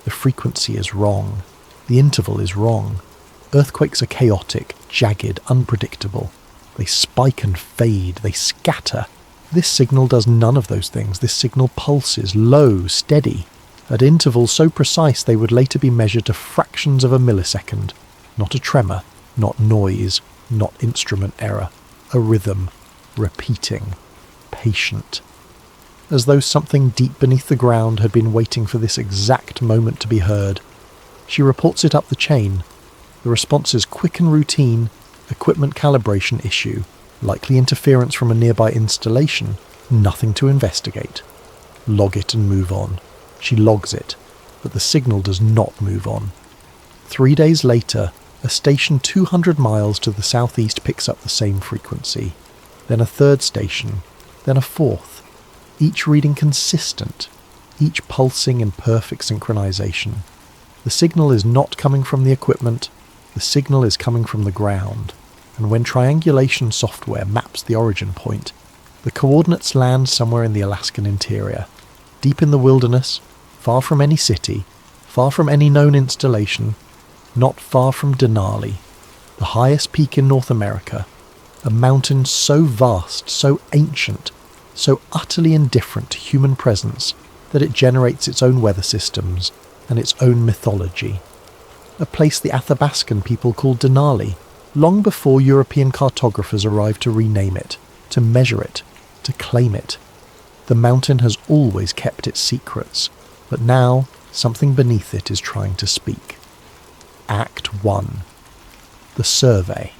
S1: The frequency is wrong. The interval is wrong. Earthquakes are chaotic, jagged, unpredictable. They spike and fade. They scatter. This signal does none of those things. This signal pulses, low, steady, at intervals so precise they would later be measured to fractions of a millisecond. Not a tremor, not noise, not instrument error. A rhythm, repeating, patient. As though something deep beneath the ground had been waiting for this exact moment to be heard. She reports it up the chain. The response is quick and routine: equipment calibration issue, likely interference from a nearby installation, nothing to investigate. Log it and move on. She logs it, but the signal does not move on. 3 days later, a station 200 miles to the southeast picks up the same frequency. Then a third station, then a fourth, each reading consistent, each pulsing in perfect synchronization. The signal is not coming from the equipment, the signal is coming from the ground, and when triangulation software maps the origin point, the coordinates land somewhere in the Alaskan interior, deep in the wilderness, far from any city, far from any known installation, not far from Denali, the highest peak in North America, a mountain so vast, so ancient, so utterly indifferent to human presence that it generates its own weather systems and its own mythology. A place the Athabascan people called Denali, long before European cartographers arrived to rename it, to measure it, to claim it. The mountain has always kept its secrets, but now something beneath it is trying to speak. Act 1. The Survey.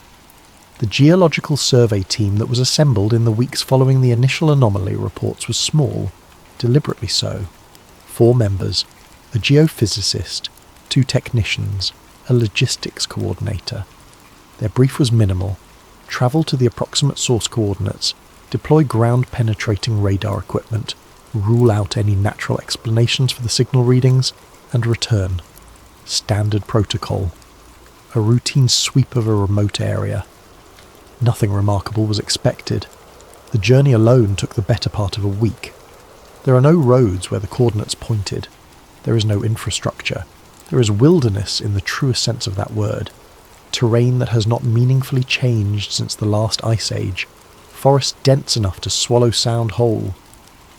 S1: The geological survey team that was assembled in the weeks following the initial anomaly reports was small, deliberately so. 4 members, a geophysicist, 2 technicians, a logistics coordinator. Their brief was minimal: travel to the approximate source coordinates, deploy ground-penetrating radar equipment, rule out any natural explanations for the signal readings, and return. Standard protocol. A routine sweep of a remote area. Nothing remarkable was expected. The journey alone took the better part of a week. There are no roads where the coordinates pointed. There is no infrastructure. There is wilderness in the truest sense of that word. Terrain that has not meaningfully changed since the last ice age. Forests dense enough to swallow sound whole.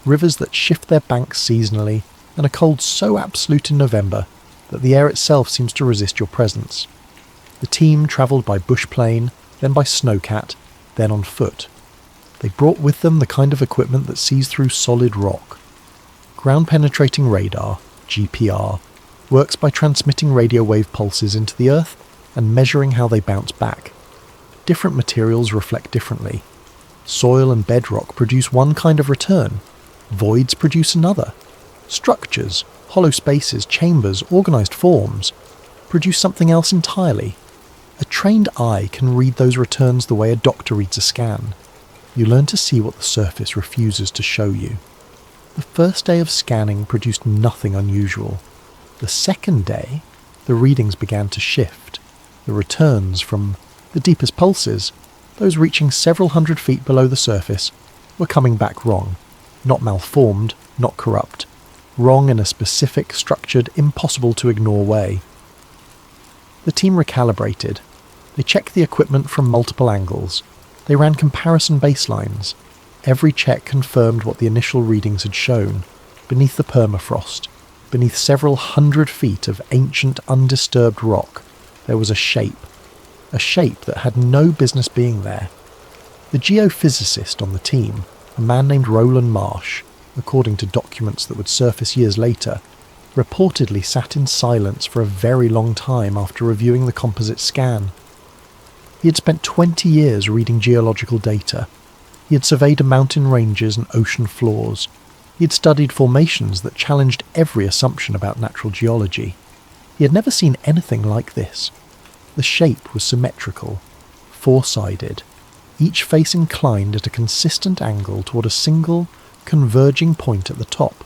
S1: Rivers that shift their banks seasonally, and a cold so absolute in November that the air itself seems to resist your presence. The team travelled by bush plane, then by snowcat, then on foot. They brought with them the kind of equipment that sees through solid rock. Ground-penetrating radar, GPR, works by transmitting radio wave pulses into the earth and measuring how they bounce back. Different materials reflect differently. Soil and bedrock produce one kind of return. Voids produce another. Structures, hollow spaces, chambers, organised forms, produce something else entirely. A trained eye can read those returns the way a doctor reads a scan. You learn to see what the surface refuses to show you. The first day of scanning produced nothing unusual. The second day, the readings began to shift. The returns from The deepest pulses, those reaching several hundred feet below the surface, were coming back wrong. Not malformed, not corrupt. Wrong in a specific, structured, impossible-to-ignore way. The team recalibrated. They checked the equipment from multiple angles. They ran comparison baselines. Every check confirmed what the initial readings had shown. Beneath the permafrost, beneath several hundred feet of ancient, undisturbed rock, there was a shape that had no business being there. The geophysicist on the team, a man named Roland Marsh, according to documents that would surface years later, reportedly sat in silence for a very long time after reviewing the composite scan. He had spent 20 years reading geological data. He had surveyed mountain ranges and ocean floors. He had studied formations that challenged every assumption about natural geology. He had never seen anything like this. The shape was symmetrical, four-sided, each face inclined at a consistent angle toward a single, converging point at the top.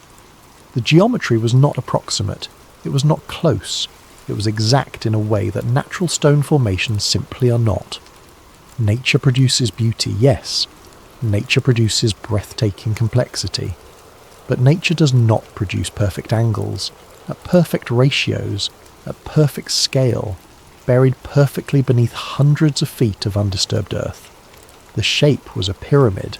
S1: The geometry was not approximate, it was not close, it was exact in a way that natural stone formations simply are not. Nature produces beauty, yes. Nature produces breathtaking complexity. But nature does not produce perfect angles, at perfect ratios, at perfect scale, buried perfectly beneath hundreds of feet of undisturbed earth. The shape was a pyramid,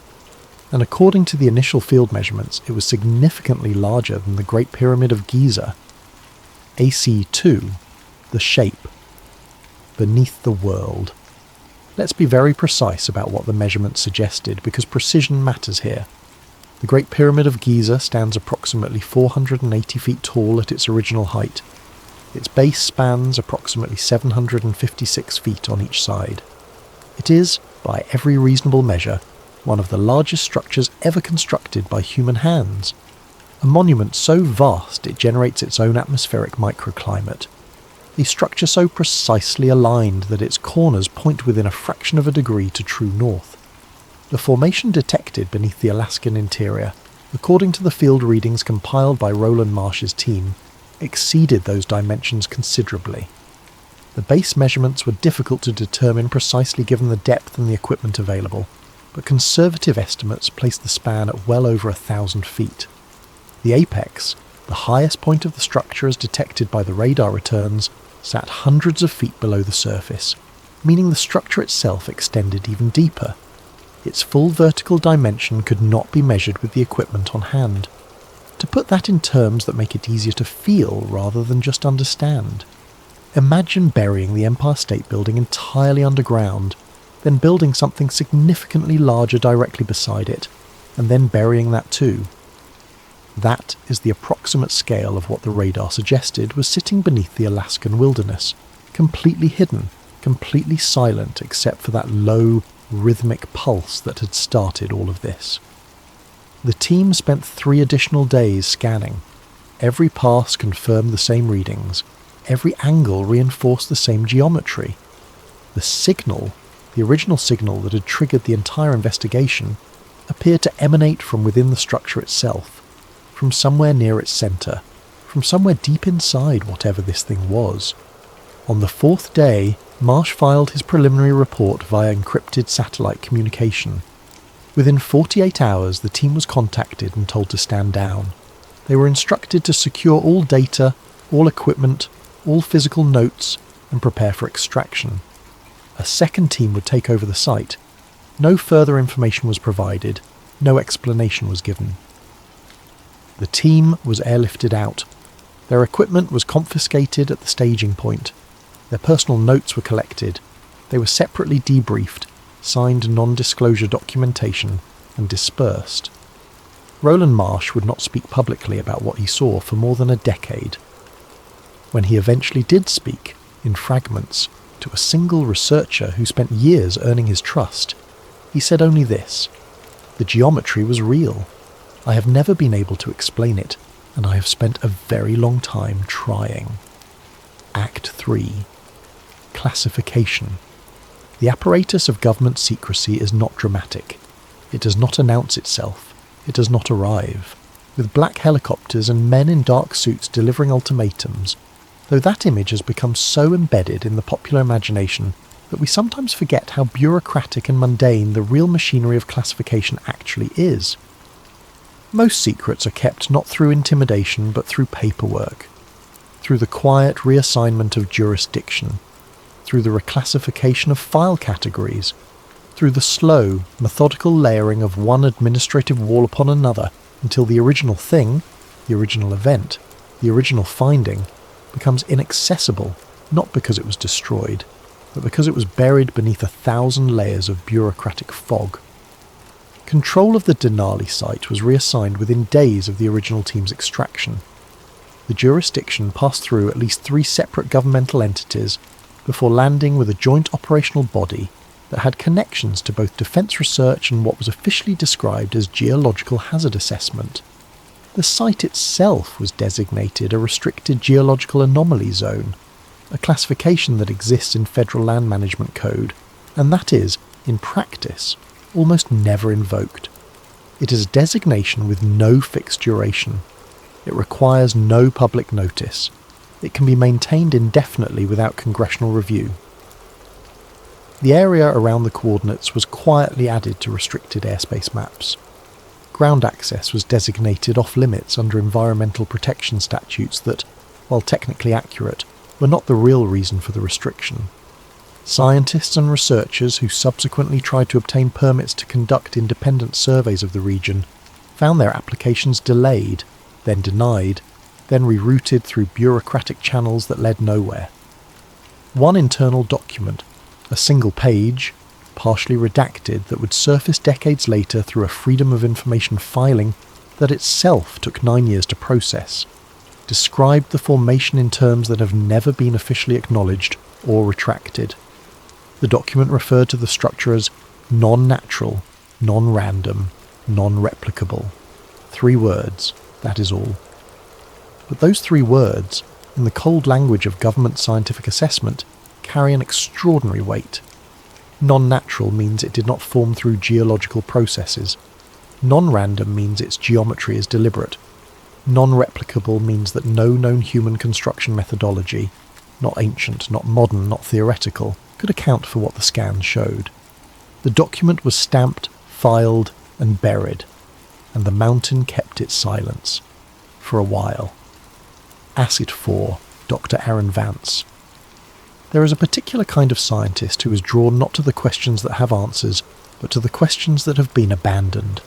S1: and according to the initial field measurements, it was significantly larger than the Great Pyramid of Giza. AC2, the shape, beneath the world. Let's be very precise about what the measurements suggested, because precision matters here. The Great Pyramid of Giza stands approximately 480 feet tall at its original height. Its base spans approximately 756 feet on each side. It is, by every reasonable measure, one of the largest structures ever constructed by human hands. A monument so vast it generates its own atmospheric microclimate. A structure so precisely aligned that its corners point within a fraction of a degree to true north. The formation detected beneath the Alaskan interior, according to the field readings compiled by Roland Marsh's team, exceeded those dimensions considerably. The base measurements were difficult to determine precisely given the depth and the equipment available, but conservative estimates placed the span at well over 1,000 feet. The apex, the highest point of the structure as detected by the radar returns, sat hundreds of feet below the surface, meaning the structure itself extended even deeper. Its full vertical dimension could not be measured with the equipment on hand. To put that in terms that make it easier to feel rather than just understand. Imagine burying the Empire State Building entirely underground, then building something significantly larger directly beside it, and then burying that too. That is the approximate scale of what the radar suggested was sitting beneath the Alaskan wilderness, completely hidden, completely silent except for that low, rhythmic pulse that had started all of this. The team spent 3 additional days scanning. Every pass confirmed the same readings. Every angle reinforced the same geometry. The signal, the original signal that had triggered the entire investigation, appeared to emanate from within the structure itself, from somewhere near its centre, from somewhere deep inside whatever this thing was. On the 4th day, Marsh filed his preliminary report via encrypted satellite communication. Within 48 hours, the team was contacted and told to stand down. They were instructed to secure all data, all equipment, all physical notes, and prepare for extraction. A second team would take over the site. No further information was provided, no explanation was given. The team was airlifted out. Their equipment was confiscated at the staging point. Their personal notes were collected. They were separately debriefed, signed non-disclosure documentation, and dispersed. Roland Marsh would not speak publicly about what he saw for more than a decade. When he eventually did speak, in fragments, to a single researcher who spent years earning his trust, he said only this: "The geometry was real. I have never been able to explain it, and I have spent a very long time trying." Act 3. Classification. The apparatus of government secrecy is not dramatic. It does not announce itself. It does not arrive, with black helicopters and men in dark suits delivering ultimatums, though that image has become so embedded in the popular imagination that we sometimes forget how bureaucratic and mundane the real machinery of classification actually is. Most secrets are kept not through intimidation but through paperwork, through the quiet reassignment of jurisdiction, through the reclassification of file categories, through the slow, methodical layering of one administrative wall upon another until the original thing, the original event, the original finding, becomes inaccessible, not because it was destroyed, but because it was buried beneath 1,000 layers of bureaucratic fog. Control of the Denali site was reassigned within days of the original team's extraction. The jurisdiction passed through at least 3 separate governmental entities before landing with a joint operational body that had connections to both defence research and what was officially described as geological hazard assessment. The site itself was designated a restricted geological anomaly zone, a classification that exists in Federal Land Management Code, and that is, in practice, almost never invoked. It is a designation with no fixed duration. It requires no public notice. It can be maintained indefinitely without congressional review. The area around the coordinates was quietly added to restricted airspace maps. Ground access was designated off-limits under environmental protection statutes that, while technically accurate, were not the real reason for the restriction. Scientists and researchers who subsequently tried to obtain permits to conduct independent surveys of the region found their applications delayed, then denied, then rerouted through bureaucratic channels that led nowhere. One internal document, a single page, partially redacted, that would surface decades later through a Freedom of Information filing that itself took 9 years to process, described the formation in terms that have never been officially acknowledged or retracted. The document referred to the structure as non-natural, non-random, non-replicable. 3 words, that is all. But those 3 words, in the cold language of government scientific assessment, carry an extraordinary weight. Non-natural means it did not form through geological processes. Non-random means its geometry is deliberate. Non-replicable means that no known human construction methodology, not ancient, not modern, not theoretical, could account for what the scans showed. The document was stamped, filed, and buried, and the mountain kept its silence. For a while. Acid 4, Dr. Aaron Vance. There is a particular kind of scientist who is drawn not to the questions that have answers, but to the questions that have been abandoned.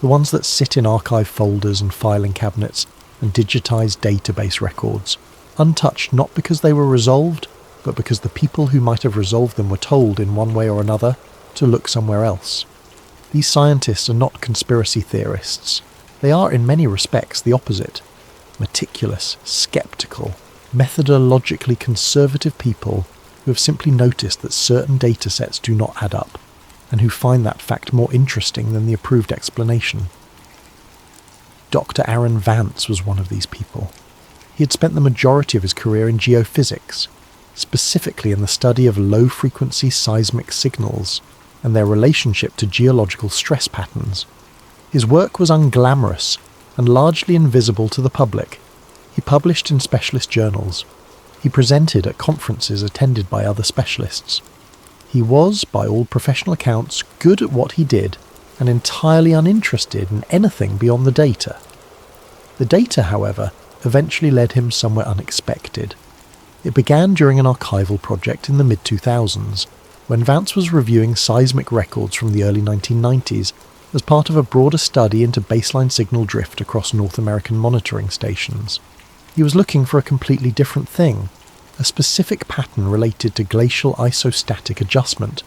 S1: The ones that sit in archive folders and filing cabinets and digitized database records, untouched not because they were resolved, but because the people who might have resolved them were told in one way or another to look somewhere else. These scientists are not conspiracy theorists. They are in many respects the opposite. Meticulous, sceptical, methodologically conservative people who have simply noticed that certain data sets do not add up, and who find that fact more interesting than the approved explanation. Dr. Aaron Vance was one of these people. He had spent the majority of his career in geophysics, specifically in the study of low-frequency seismic signals and their relationship to geological stress patterns. His work was unglamorous and largely invisible to the public. He published in specialist journals. He presented at conferences attended by other specialists. He was, by all professional accounts, good at what he did and entirely uninterested in anything beyond the data. The data, however, eventually led him somewhere unexpected. It began during an archival project in the mid-2000s, when Vance was reviewing seismic records from the early 1990s as part of a broader study into baseline signal drift across North American monitoring stations. He was looking for a completely different thing, a specific pattern related to glacial isostatic adjustment,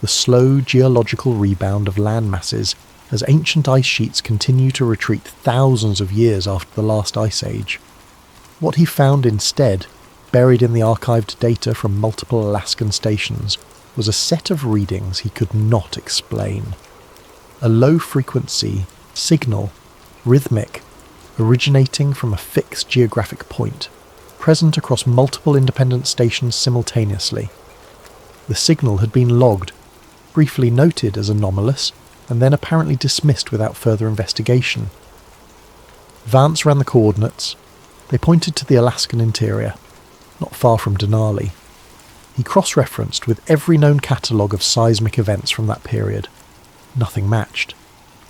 S1: the slow geological rebound of land masses as ancient ice sheets continue to retreat thousands of years after the last ice age. What he found instead, buried in the archived data from multiple Alaskan stations, was a set of readings he could not explain. A low-frequency signal, rhythmic, originating from a fixed geographic point, present across multiple independent stations simultaneously. The signal had been logged, briefly noted as anomalous, and then apparently dismissed without further investigation. Vance ran the coordinates. They pointed to the Alaskan interior, not far from Denali. He cross-referenced with every known catalogue of seismic events from that period. Nothing matched.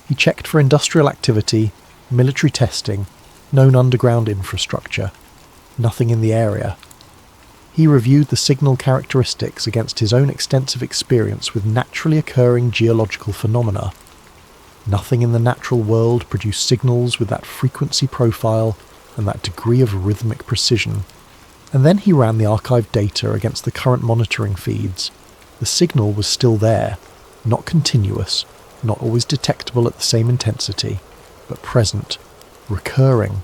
S1: He checked for industrial activity, military testing, known underground infrastructure. Nothing in the area. He reviewed the signal characteristics against his own extensive experience with naturally occurring geological phenomena. Nothing in the natural world produced signals with that frequency profile and that degree of rhythmic precision. And then he ran the archived data against the current monitoring feeds. The signal was still there, not continuous, not always detectable at the same intensity, but present, recurring,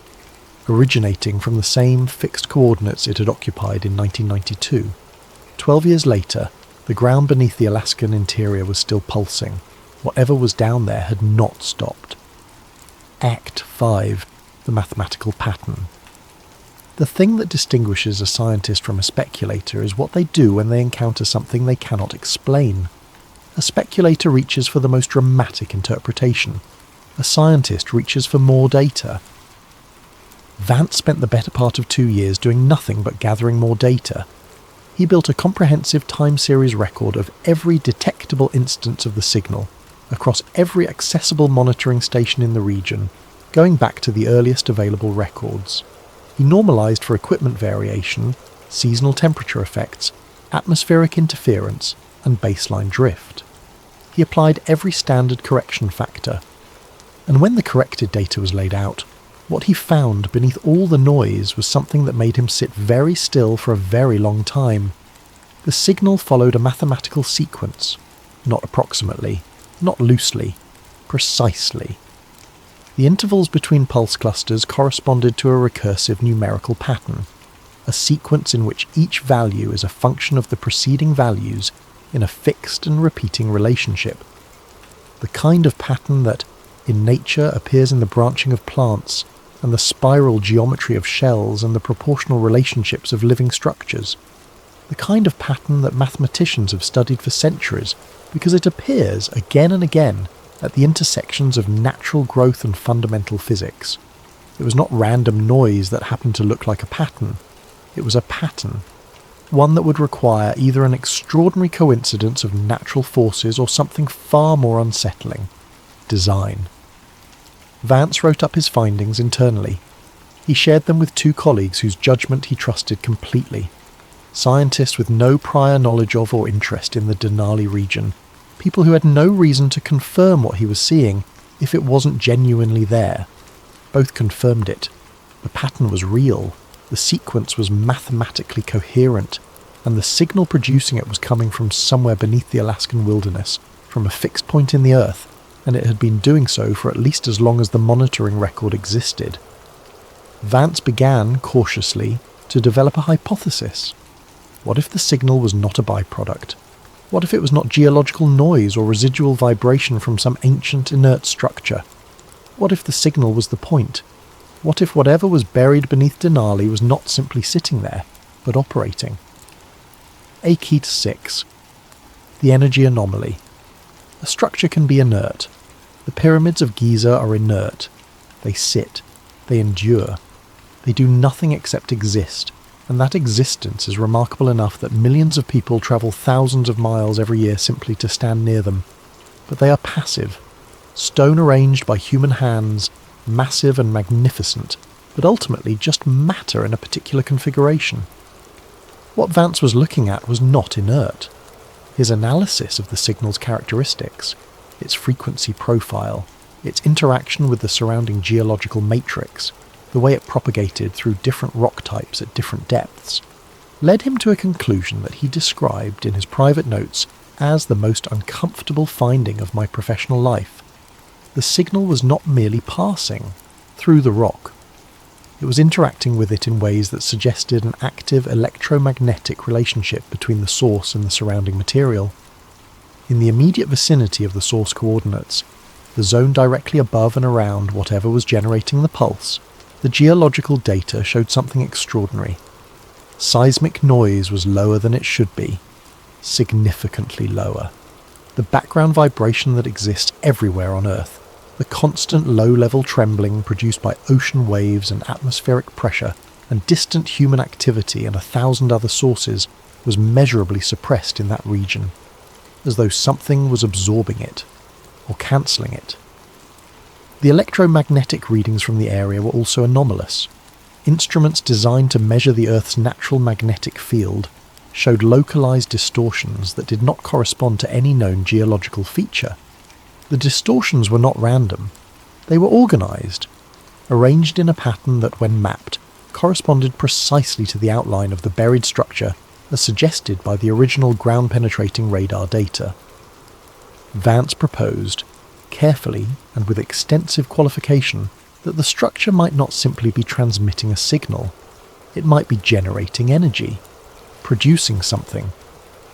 S1: originating from the same fixed coordinates it had occupied in 1992. 12 years later, the ground beneath the Alaskan interior was still pulsing. Whatever was down there had not stopped. Act 5. The mathematical pattern. The thing that distinguishes a scientist from a speculator is what they do when they encounter something they cannot explain. A speculator reaches for the most dramatic interpretation. A scientist reaches for more data. Vance spent the better part of 2 years doing nothing but gathering more data. He built a comprehensive time series record of every detectable instance of the signal, across every accessible monitoring station in the region, going back to the earliest available records. He normalized for equipment variation, seasonal temperature effects, atmospheric interference, and baseline drift. He applied every standard correction factor. And when the corrected data was laid out, what he found beneath all the noise was something that made him sit very still for a very long time. The signal followed a mathematical sequence, not approximately, not loosely, precisely. The intervals between pulse clusters corresponded to a recursive numerical pattern, a sequence in which each value is a function of the preceding values in a fixed and repeating relationship. The kind of pattern that, in nature, appears in the branching of plants and the spiral geometry of shells and the proportional relationships of living structures. The kind of pattern that mathematicians have studied for centuries because it appears again and again at the intersections of natural growth and fundamental physics. It was not random noise that happened to look like a pattern. It was a pattern, one that would require either an extraordinary coincidence of natural forces or something far more unsettling: design. Vance wrote up his findings internally. He shared them with 2 colleagues whose judgment he trusted completely. Scientists with no prior knowledge of or interest in the Denali region, people who had no reason to confirm what he was seeing if it wasn't genuinely there. Both confirmed it. The pattern was real, the sequence was mathematically coherent, and the signal producing it was coming from somewhere beneath the Alaskan wilderness, from a fixed point in the Earth, and it had been doing so for at least as long as the monitoring record existed. Vance began, cautiously, to develop a hypothesis. What if the signal was not a byproduct? What if it was not geological noise or residual vibration from some ancient inert structure? What if the signal was the point? What if whatever was buried beneath Denali was not simply sitting there, but operating? Akite 6. The energy anomaly. A structure can be inert. The pyramids of Giza are inert. They sit. They endure. They do nothing except exist, and that existence is remarkable enough that millions of people travel thousands of miles every year simply to stand near them. But they are passive, stone arranged by human hands, massive and magnificent, but ultimately just matter in a particular configuration. What Vance was looking at was not inert. His analysis of the signal's characteristics, its frequency profile, its interaction with the surrounding geological matrix, the way it propagated through different rock types at different depths, led him to a conclusion that he described in his private notes as the most uncomfortable finding of my professional life. The signal was not merely passing through the rock. It was interacting with it in ways that suggested an active electromagnetic relationship between the source and the surrounding material. In the immediate vicinity of the source coordinates, the zone directly above and around whatever was generating the pulse, the geological data showed something extraordinary. Seismic noise was lower than it should be, significantly lower. The background vibration that exists everywhere on Earth, the constant low-level trembling produced by ocean waves and atmospheric pressure, and distant human activity and 1,000 other sources was measurably suppressed in that region, as though something was absorbing it, or cancelling it. The electromagnetic readings from the area were also anomalous. Instruments designed to measure the Earth's natural magnetic field showed localised distortions that did not correspond to any known geological feature. The distortions were not random. They were organised, arranged in a pattern that, when mapped, corresponded precisely to the outline of the buried structure as suggested by the original ground-penetrating radar data. Vance proposed, carefully and with extensive qualification, that the structure might not simply be transmitting a signal. It might be generating energy, producing something: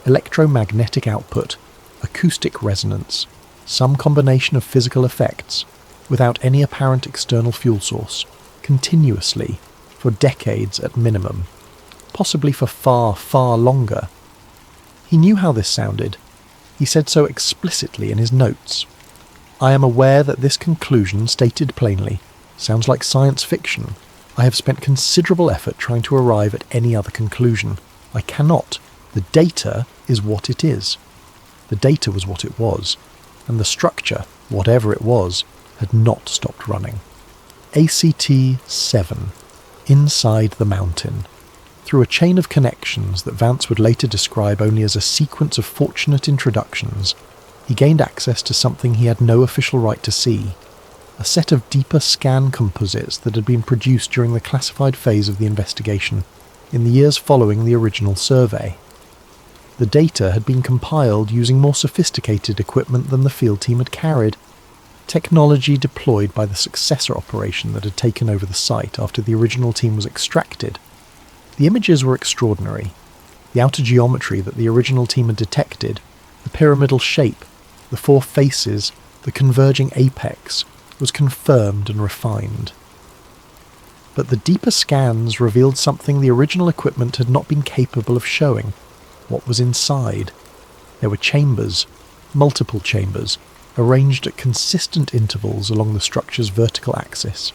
S1: electromagnetic output, acoustic resonance, some combination of physical effects, without any apparent external fuel source, continuously, for decades at minimum, possibly for far, far longer. He knew how this sounded. He said so explicitly in his notes. "I am aware that this conclusion, stated plainly, sounds like science fiction. I have spent considerable effort trying to arrive at any other conclusion. I cannot. The data is what it is." The data was what it was, and the structure, whatever it was, had not stopped running. ACT-7, inside the mountain. Through a chain of connections that Vance would later describe only as a sequence of fortunate introductions, he gained access to something he had no official right to see: a set of deeper scan composites that had been produced during the classified phase of the investigation in the years following the original survey. The data had been compiled using more sophisticated equipment than the field team had carried, technology deployed by the successor operation that had taken over the site after the original team was extracted. The images were extraordinary. The outer geometry that the original team had detected, the pyramidal shape, the four faces, the converging apex, was confirmed and refined. But the deeper scans revealed something the original equipment had not been capable of showing: what was inside. There were chambers, multiple chambers, arranged at consistent intervals along the structure's vertical axis.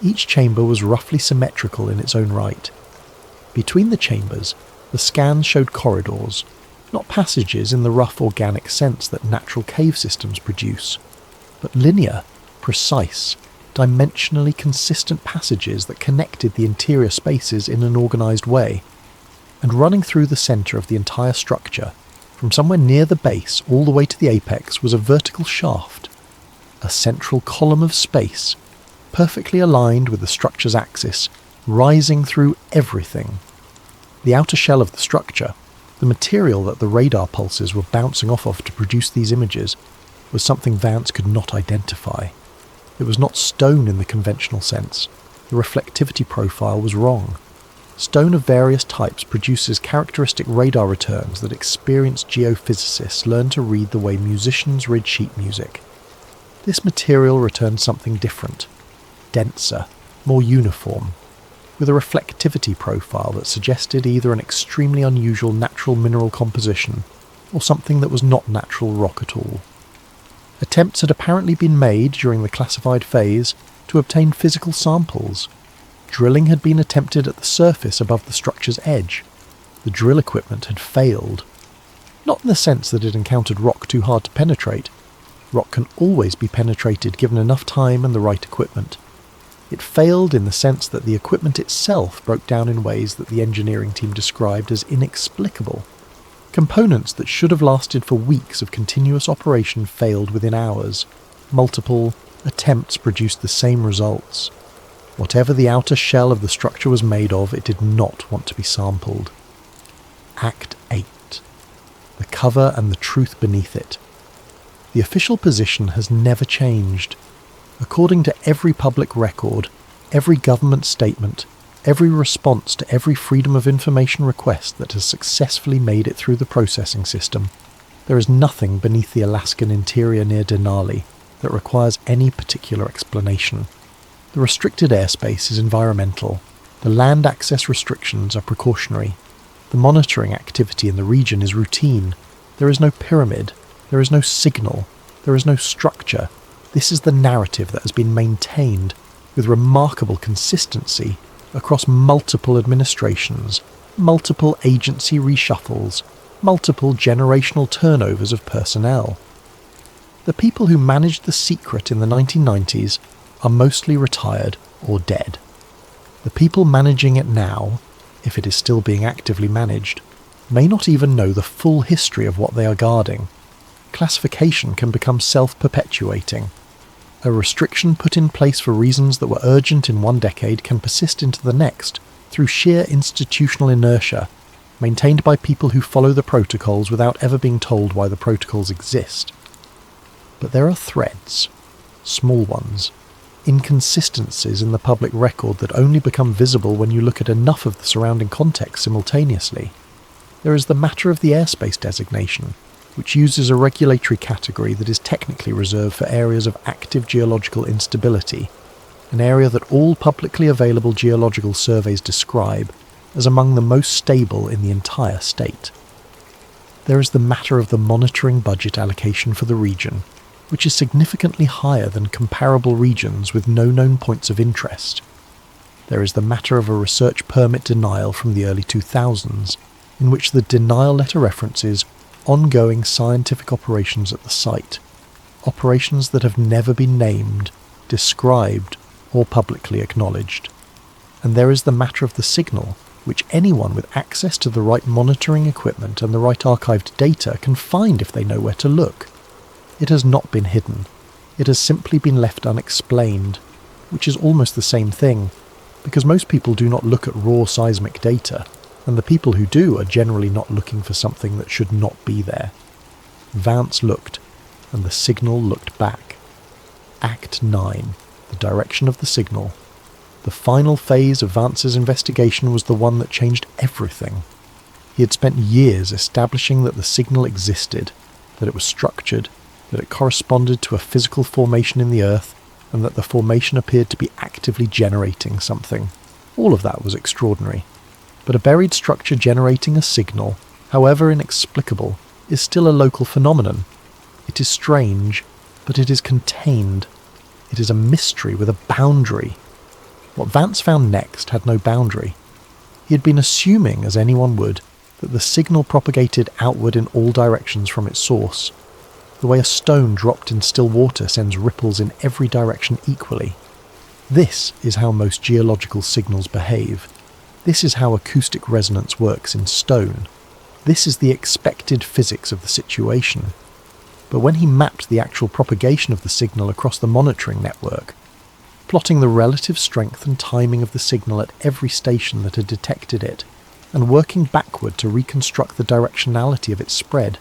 S1: Each chamber was roughly symmetrical in its own right. Between the chambers, the scans showed corridors, not passages in the rough organic sense that natural cave systems produce, but linear, precise, dimensionally consistent passages that connected the interior spaces in an organised way. And running through the centre of the entire structure, from somewhere near the base all the way to the apex, was a vertical shaft, a central column of space, perfectly aligned with the structure's axis, rising through everything. The outer shell of the structure, the material that the radar pulses were bouncing off of to produce these images, was something Vance could not identify. It was not stone in the conventional sense. The reflectivity profile was wrong. Stone of various types produces characteristic radar returns that experienced geophysicists learn to read the way musicians read sheet music. This material returned something different, denser, more uniform, with a reflectivity profile that suggested either an extremely unusual natural mineral composition or something that was not natural rock at all. Attempts had apparently been made during the classified phase to obtain physical samples. Drilling had been attempted at the surface above the structure's edge. The drill equipment had failed. Not in the sense that it encountered rock too hard to penetrate. Rock can always be penetrated given enough time and the right equipment. It failed in the sense that the equipment itself broke down in ways that the engineering team described as inexplicable. Components that should have lasted for weeks of continuous operation failed within hours. Multiple attempts produced the same results. Whatever the outer shell of the structure was made of, it did not want to be sampled. Act 8. The cover and the truth beneath it. The official position has never changed. According to every public record, every government statement, every response to every Freedom of Information request that has successfully made it through the processing system, there is nothing beneath the Alaskan interior near Denali that requires any particular explanation. The restricted airspace is environmental. The land access restrictions are precautionary. The monitoring activity in the region is routine. There is no pyramid. There is no signal. There is no structure. This is the narrative that has been maintained with remarkable consistency across multiple administrations, multiple agency reshuffles, multiple generational turnovers of personnel. The people who managed the secret in the 1990s are mostly retired or dead. The people managing it now, if it is still being actively managed, may not even know the full history of what they are guarding. Classification can become self-perpetuating. A restriction put in place for reasons that were urgent in one decade can persist into the next through sheer institutional inertia, maintained by people who follow the protocols without ever being told why the protocols exist. But there are threads, small ones, inconsistencies in the public record that only become visible when you look at enough of the surrounding context simultaneously. There is the matter of the airspace designation, which uses a regulatory category that is technically reserved for areas of active geological instability, an area that all publicly available geological surveys describe as among the most stable in the entire state. There is the matter of the monitoring budget allocation for the region, which is significantly higher than comparable regions with no known points of interest. There is the matter of a research permit denial from the early 2000s, in which the denial letter references ongoing scientific operations at the site, operations that have never been named, described, or publicly acknowledged. And there is the matter of the signal, which anyone with access to the right monitoring equipment and the right archived data can find if they know where to look. It has not been hidden. It has simply been left unexplained, which is almost the same thing, because most people do not look at raw seismic data, and the people who do are generally not looking for something that should not be there. Vance looked, and the signal looked back. Act 9, the direction of the signal. The final phase of Vance's investigation was the one that changed everything. He had spent years establishing that the signal existed, that it was structured, that it corresponded to a physical formation in the earth, and that the formation appeared to be actively generating something. All of that was extraordinary. But a buried structure generating a signal, however inexplicable, is still a local phenomenon. It is strange, but it is contained. It is a mystery with a boundary. What Vance found next had no boundary. He had been assuming, as anyone would, that the signal propagated outward in all directions from its source, the way a stone dropped in still water sends ripples in every direction equally. This is how most geological signals behave. This is how acoustic resonance works in stone. This is the expected physics of the situation. But when he mapped the actual propagation of the signal across the monitoring network, plotting the relative strength and timing of the signal at every station that had detected it, and working backward to reconstruct the directionality of its spread,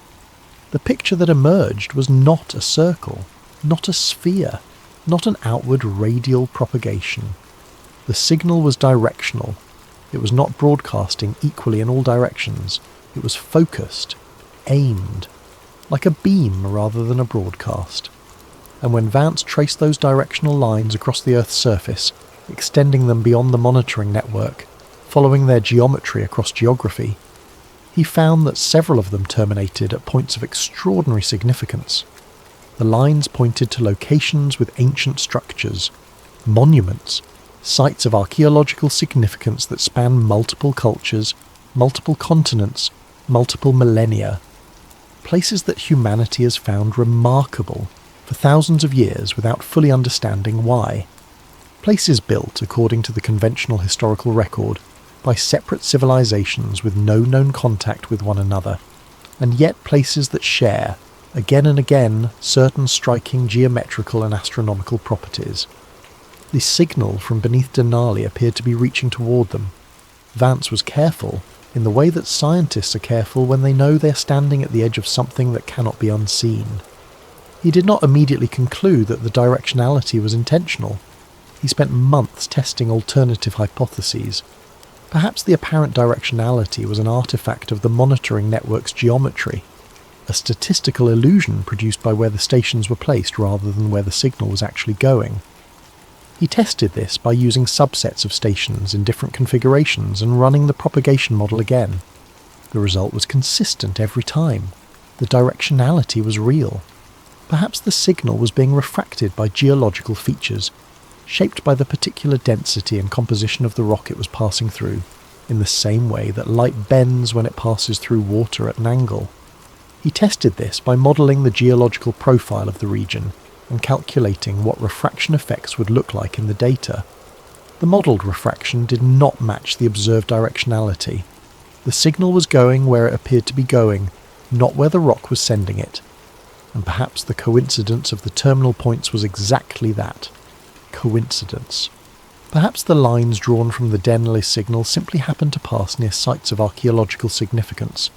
S1: the picture that emerged was not a circle, not a sphere, not an outward radial propagation. The signal was directional. It was not broadcasting equally in all directions. It was focused, aimed, like a beam rather than a broadcast. And when Vance traced those directional lines across the Earth's surface, extending them beyond the monitoring network, following their geometry across geography, he found that several of them terminated at points of extraordinary significance. The lines pointed to locations with ancient structures, monuments, sites of archaeological significance that span multiple cultures, multiple continents, multiple millennia, places that humanity has found remarkable for thousands of years without fully understanding why. Places built, according to the conventional historical record, by separate civilizations with no known contact with one another, and yet places that share, again and again, certain striking geometrical and astronomical properties. The signal from beneath Denali appeared to be reaching toward them. Vance was careful, in the way that scientists are careful when they know they are standing at the edge of something that cannot be unseen. He did not immediately conclude that the directionality was intentional. He spent months testing alternative hypotheses. Perhaps the apparent directionality was an artifact of the monitoring network's geometry, a statistical illusion produced by where the stations were placed rather than where the signal was actually going. He tested this by using subsets of stations in different configurations and running the propagation model again. The result was consistent every time. The directionality was real. Perhaps the signal was being refracted by geological features. shaped by the particular density and composition of the rock it was passing through, in the same way that light bends when it passes through water at an angle. He tested this by modelling the geological profile of the region and calculating what refraction effects would look like in the data. The modelled refraction did not match the observed directionality. The signal was going where it appeared to be going, not where the rock was sending it. And perhaps the coincidence of the terminal points was exactly that. Coincidence. Perhaps the lines drawn from the Denali signal simply happened to pass near sites of archaeological significance.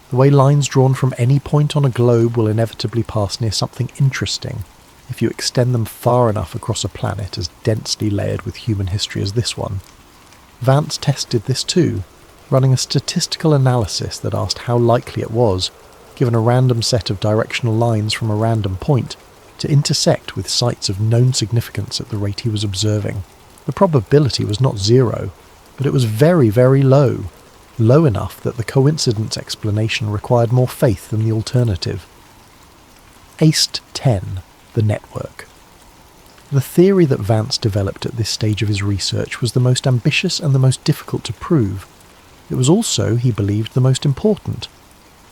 S1: The way lines drawn from any point on a globe will inevitably pass near something interesting if you extend them far enough across a planet as densely layered with human history as this one. Vance tested this too, running a statistical analysis that asked how likely it was, given a random set of directional lines from a random point, to intersect with sites of known significance at the rate he was observing. The probability was not zero, but it was very, very low. Low enough that the coincidence explanation required more faith than the alternative. ACE 10, the network. The theory that Vance developed at this stage of his research was the most ambitious and the most difficult to prove. It was also, he believed, the most important.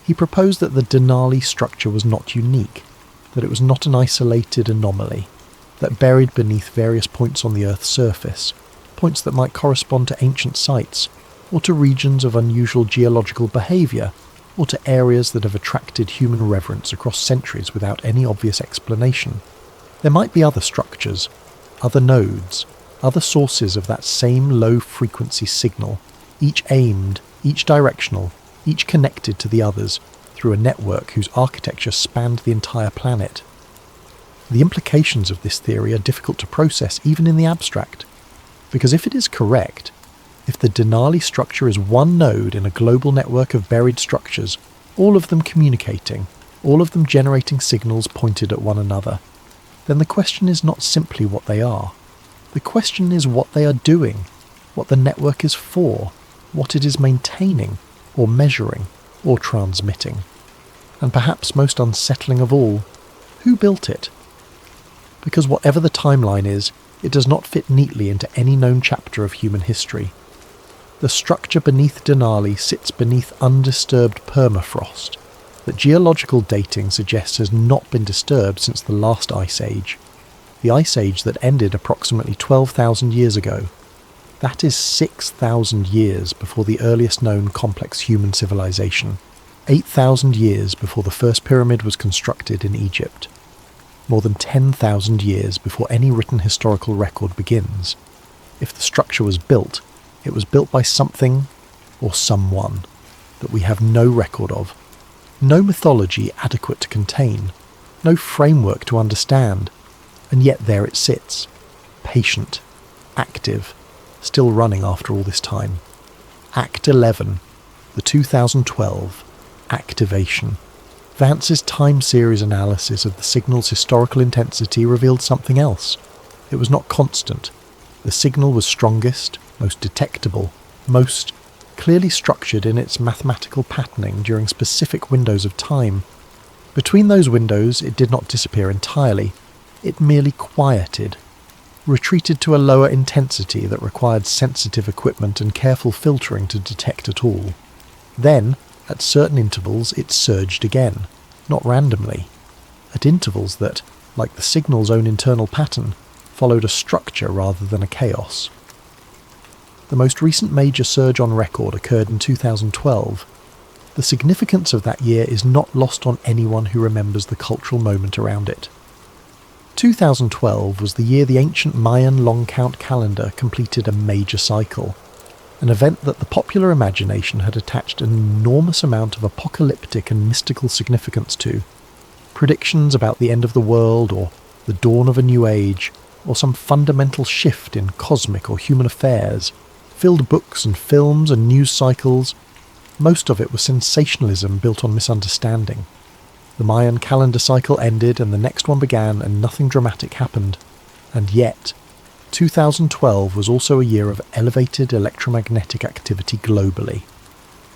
S1: He proposed that the Denali structure was not unique, that it was not an isolated anomaly, that buried beneath various points on the Earth's surface, points that might correspond to ancient sites, or to regions of unusual geological behaviour, or to areas that have attracted human reverence across centuries without any obvious explanation. There might be other structures, other nodes, other sources of that same low-frequency signal, each aimed, each directional, each connected to the others through a network whose architecture spanned the entire planet. The implications of this theory are difficult to process even in the abstract, because if it is correct, if the Denali structure is one node in a global network of buried structures, all of them communicating, all of them generating signals pointed at one another, then the question is not simply what they are. The question is what they are doing, what the network is for, what it is maintaining, or measuring, or transmitting. And perhaps most unsettling of all, who built it? Because whatever the timeline is, it does not fit neatly into any known chapter of human history. The structure beneath Denali sits beneath undisturbed permafrost that geological dating suggests has not been disturbed since the last ice age, the ice age that ended approximately 12,000 years ago. That is 6,000 years before the earliest known complex human civilization, 8,000 years before the first pyramid was constructed in Egypt, more than 10,000 years before any written historical record begins. If the structure was built, it was built by something or someone that we have no record of, no mythology adequate to contain, no framework to understand, and yet there it sits, patient, active, still running after all this time. Act 11, the 2012 activation. Vance's time series analysis of the signal's historical intensity revealed something else. It was not constant. The signal was strongest, most detectable, most clearly structured in its mathematical patterning during specific windows of time. Between those windows it did not disappear entirely. It merely quieted, retreated to a lower intensity that required sensitive equipment and careful filtering to detect at all. Then, at certain intervals, it surged again, not randomly, at intervals that, like the signal's own internal pattern, followed a structure rather than a chaos. The most recent major surge on record occurred in 2012. The significance of that year is not lost on anyone who remembers the cultural moment around it. 2012 was the year the ancient Mayan long count calendar completed a major cycle, an event that the popular imagination had attached an enormous amount of apocalyptic and mystical significance to. Predictions about the end of the world, or the dawn of a new age, or some fundamental shift in cosmic or human affairs, filled books and films and news cycles. Most of it was sensationalism built on misunderstanding. The Mayan calendar cycle ended and the next one began and nothing dramatic happened. And yet, 2012 was also a year of elevated electromagnetic activity globally.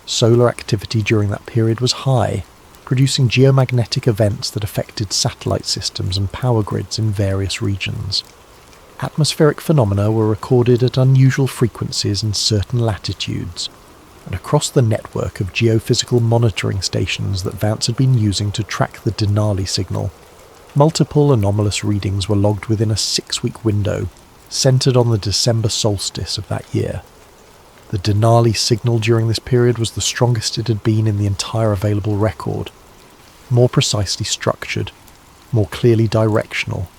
S1: Solar activity during that period was high, producing geomagnetic events that affected satellite systems and power grids in various regions. atmospheric phenomena were recorded at unusual frequencies in certain latitudes, and across the network of geophysical monitoring stations that Vance had been using to track the Denali signal, multiple anomalous readings were logged within a 6-week window, centred on the December solstice of that year. The Denali signal during this period was the strongest it had been in the entire available record, more precisely structured, more clearly directional,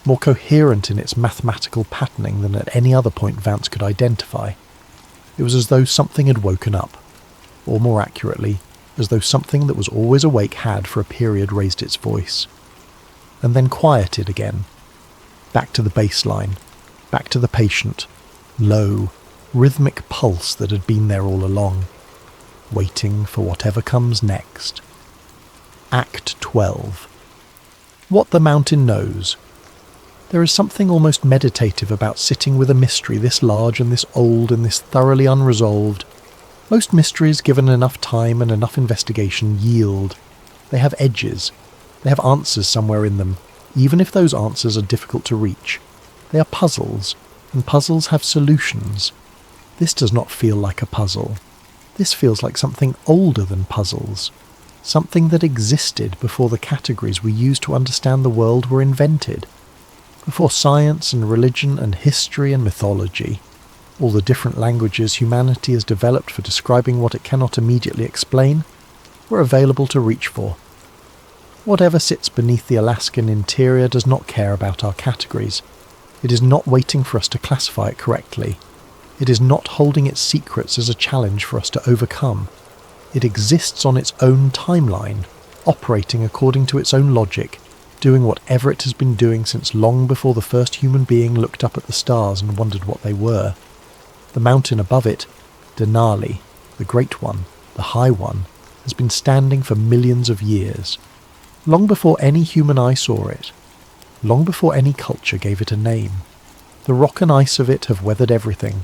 S1: more coherent in its mathematical patterning than at any other point Vance could identify. It was as though something had woken up, or more accurately, as though something that was always awake had for a period raised its voice, and then quieted again, back to the baseline, back to the patient, low, rhythmic pulse that had been there all along, waiting for whatever comes next. Act 12. What the Mountain Knows. There is something almost meditative about sitting with a mystery this large and this old and this thoroughly unresolved. Most mysteries, given enough time and enough investigation, yield. They have edges. They have answers somewhere in them, even if those answers are difficult to reach. They are puzzles, and puzzles have solutions. This does not feel like a puzzle. This feels like something older than puzzles. Something that existed before the categories we use to understand the world were invented. Before science and religion and history and mythology, all the different languages humanity has developed for describing what it cannot immediately explain, were available to reach for. Whatever sits beneath the Alaskan interior does not care about our categories. It is not waiting for us to classify it correctly. It is not holding its secrets as a challenge for us to overcome. It exists on its own timeline, operating according to its own logic, doing whatever it has been doing since long before the first human being looked up at the stars and wondered what they were. The mountain above it, Denali, the Great One, the High One, has been standing for millions of years. Long before any human eye saw it. Long before any culture gave it a name. The rock and ice of it have weathered everything.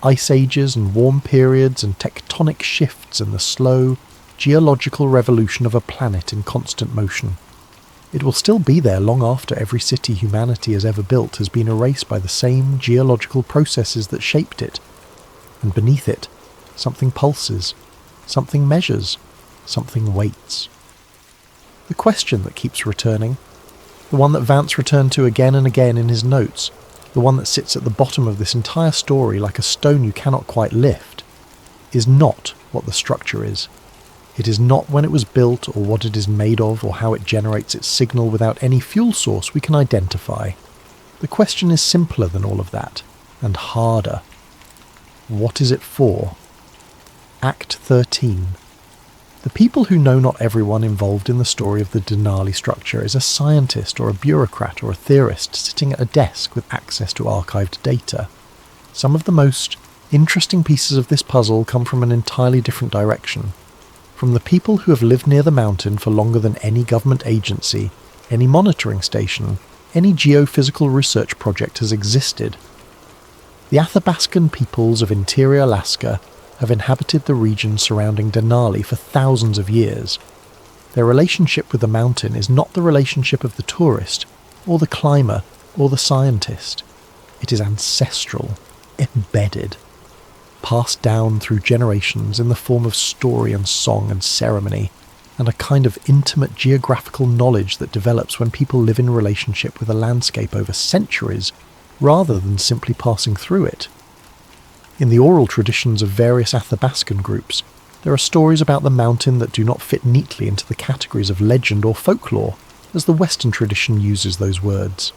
S1: Ice ages and warm periods and tectonic shifts and the slow, geological revolution of a planet in constant motion. It will still be there long after every city humanity has ever built has been erased by the same geological processes that shaped it. And beneath it, something pulses, something measures, something waits. The question that keeps returning, the one that Vance returned to again and again in his notes, the one that sits at the bottom of this entire story like a stone you cannot quite lift, is not what the structure is. It is not when it was built or what it is made of or how it generates its signal without any fuel source we can identify. The question is simpler than all of that, and harder. What is it for? Act 13. The people who know not everyone involved in the story of the Denali structure is a scientist or a bureaucrat or a theorist sitting at a desk with access to archived data. Some of the most interesting pieces of this puzzle come from an entirely different direction. From the people who have lived near the mountain for longer than any government agency, any monitoring station, any geophysical research project has existed. The Athabascan peoples of interior Alaska have inhabited the region surrounding Denali for thousands of years. Their relationship with the mountain is not the relationship of the tourist, or the climber, or the scientist. It is ancestral, embedded, passed down through generations in the form of story and song and ceremony, and a kind of intimate geographical knowledge that develops when people live in relationship with a landscape over centuries, rather than simply passing through it. In the oral traditions of various Athabascan groups, there are stories about the mountain that do not fit neatly into the categories of legend or folklore, as the Western tradition uses those words.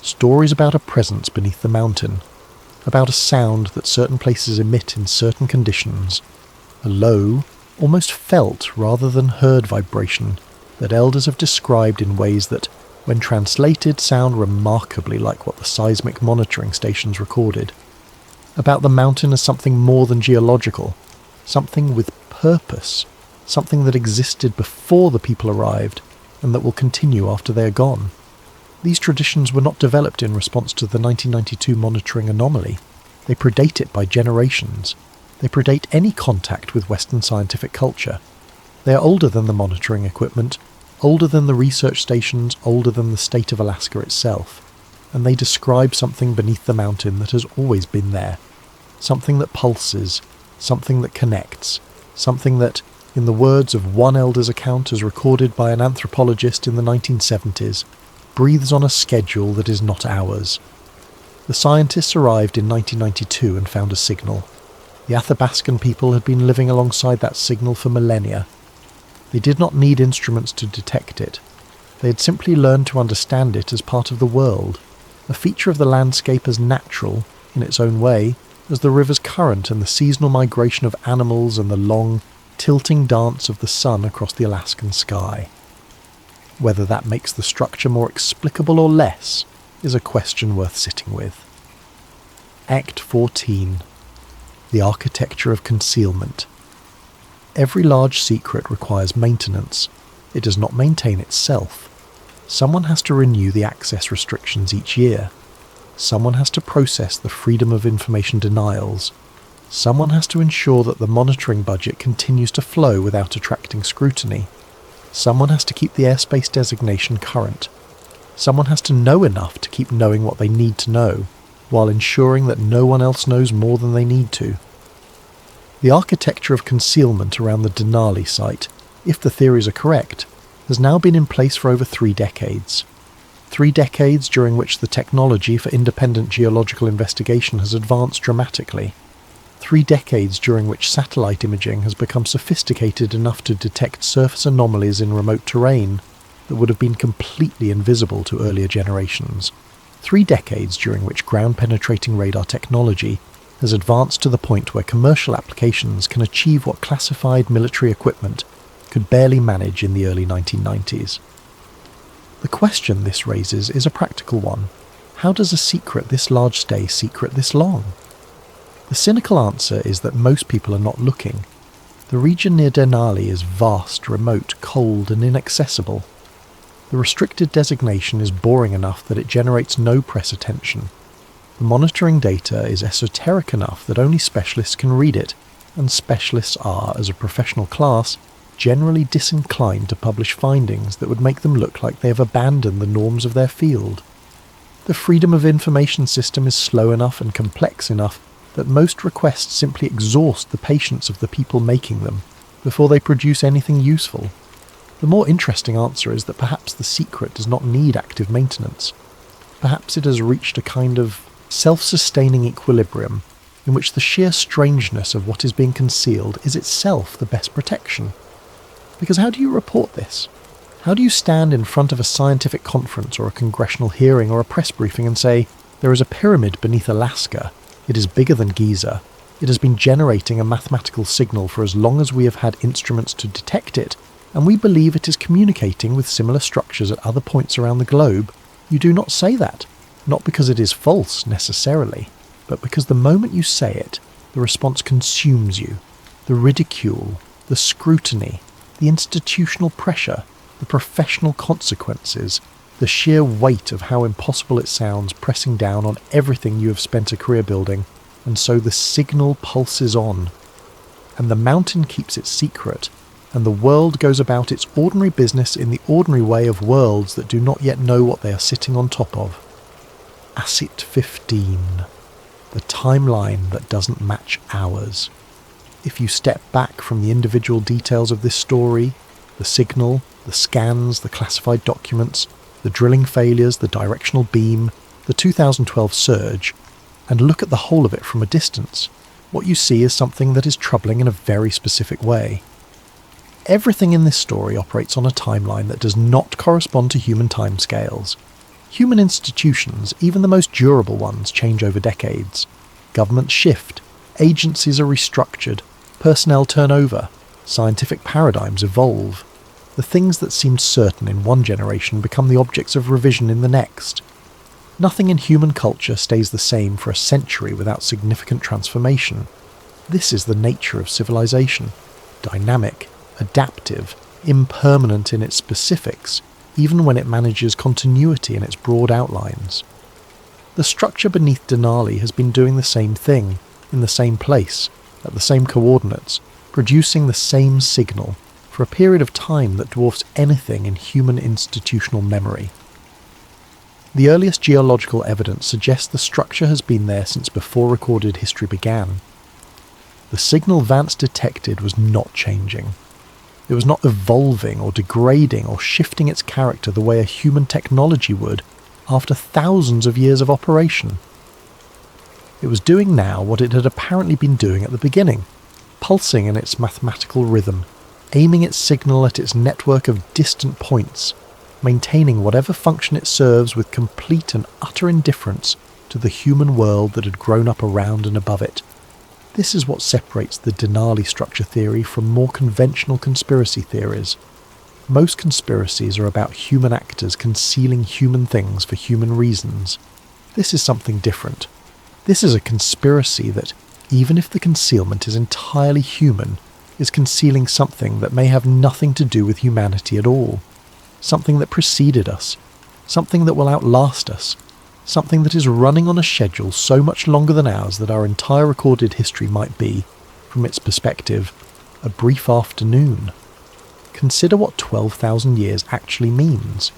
S1: Stories about a presence beneath the mountain, about a sound that certain places emit in certain conditions, a low, almost felt rather than heard vibration that elders have described in ways that, when translated, sound remarkably like what the seismic monitoring stations recorded. About the mountain as something more than geological, something with purpose, something that existed before the people arrived and that will continue after they are gone. These traditions were not developed in response to the 1992 monitoring anomaly. They predate it by generations. They predate any contact with Western scientific culture. They are older than the monitoring equipment, older than the research stations, older than the state of Alaska itself. and they describe something beneath the mountain that has always been there. Something that pulses, something that connects, something that, in the words of one elder's account as recorded by an anthropologist in the 1970s, breathes on a schedule that is not ours. The scientists arrived in 1992 and found a signal. The Athabascan people had been living alongside that signal for millennia. They did not need instruments to detect it. They had simply learned to understand it as part of the world, a feature of the landscape as natural, in its own way, as the river's current and the seasonal migration of animals and the long, tilting dance of the sun across the Alaskan sky. Whether that makes the structure more explicable or less is a question worth sitting with. Act 14. The Architecture of Concealment. Every large secret requires maintenance. It does not maintain itself. Someone has to renew the access restrictions each year. Someone has to process the freedom of information denials. Someone has to ensure that the monitoring budget continues to flow without attracting scrutiny. Someone has to keep the airspace designation current. Someone has to know enough to keep knowing what they need to know, while ensuring that no one else knows more than they need to. The architecture of concealment around the Denali site, if the theories are correct, has now been in place for over 3 decades. 3 decades during which the technology for independent geological investigation has advanced dramatically. 3 decades during which satellite imaging has become sophisticated enough to detect surface anomalies in remote terrain that would have been completely invisible to earlier generations. 3 decades during which ground-penetrating radar technology has advanced to the point where commercial applications can achieve what classified military equipment could barely manage in the early 1990s. The question this raises is a practical one. How does a secret this large stay secret this long? The cynical answer is that most people are not looking. The region near Denali is vast, remote, cold, and inaccessible. The restricted designation is boring enough that it generates no press attention. The monitoring data is esoteric enough that only specialists can read it, and specialists are, as a professional class, generally disinclined to publish findings that would make them look like they have abandoned the norms of their field. The freedom of information system is slow enough and complex enough that most requests simply exhaust the patience of the people making them before they produce anything useful. The more interesting answer is that perhaps the secret does not need active maintenance. Perhaps it has reached a kind of self-sustaining equilibrium in which the sheer strangeness of what is being concealed is itself the best protection. Because how do you report this? How do you stand in front of a scientific conference or a congressional hearing or a press briefing and say, there is a pyramid beneath Alaska, it is bigger than Giza, it has been generating a mathematical signal for as long as we have had instruments to detect it, and we believe it is communicating with similar structures at other points around the globe? You do not say that, not because it is false necessarily, but because the moment you say it, the response consumes you. The ridicule, the scrutiny, the institutional pressure, the professional consequences, the sheer weight of how impossible it sounds pressing down on everything you have spent a career building, and so the signal pulses on. And the mountain keeps its secret, and the world goes about its ordinary business in the ordinary way of worlds that do not yet know what they are sitting on top of. Asset 15. The timeline that doesn't match ours. If you step back from the individual details of this story, the signal, the scans, the classified documents, the drilling failures, the directional beam, the 2012 surge, and look at the whole of it from a distance, what you see is something that is troubling in a very specific way. Everything in this story operates on a timeline that does not correspond to human timescales. Human institutions, even the most durable ones, change over decades. Governments shift, agencies are restructured, personnel turn over, scientific paradigms evolve. The things that seemed certain in one generation become the objects of revision in the next. Nothing in human culture stays the same for a century without significant transformation. This is the nature of civilization. Dynamic, adaptive, impermanent in its specifics, even when it manages continuity in its broad outlines. The structure beneath Denali has been doing the same thing, in the same place, at the same coordinates, producing the same signal, for a period of time that dwarfs anything in human institutional memory. The earliest geological evidence suggests the structure has been there since before recorded history began. The signal Vance detected was not changing. It was not evolving or degrading or shifting its character the way a human technology would after thousands of years of operation. It was doing now what it had apparently been doing at the beginning, pulsing in its mathematical rhythm, aiming its signal at its network of distant points, maintaining whatever function it serves with complete and utter indifference to the human world that had grown up around and above it. This is what separates the Denali structure theory from more conventional conspiracy theories. Most conspiracies are about human actors concealing human things for human reasons. This is something different. This is a conspiracy that, even if the concealment is entirely human, is concealing something that may have nothing to do with humanity at all. Something that preceded us. Something that will outlast us. Something that is running on a schedule so much longer than ours that our entire recorded history might be, from its perspective, a brief afternoon. Consider what 12,000 years actually means.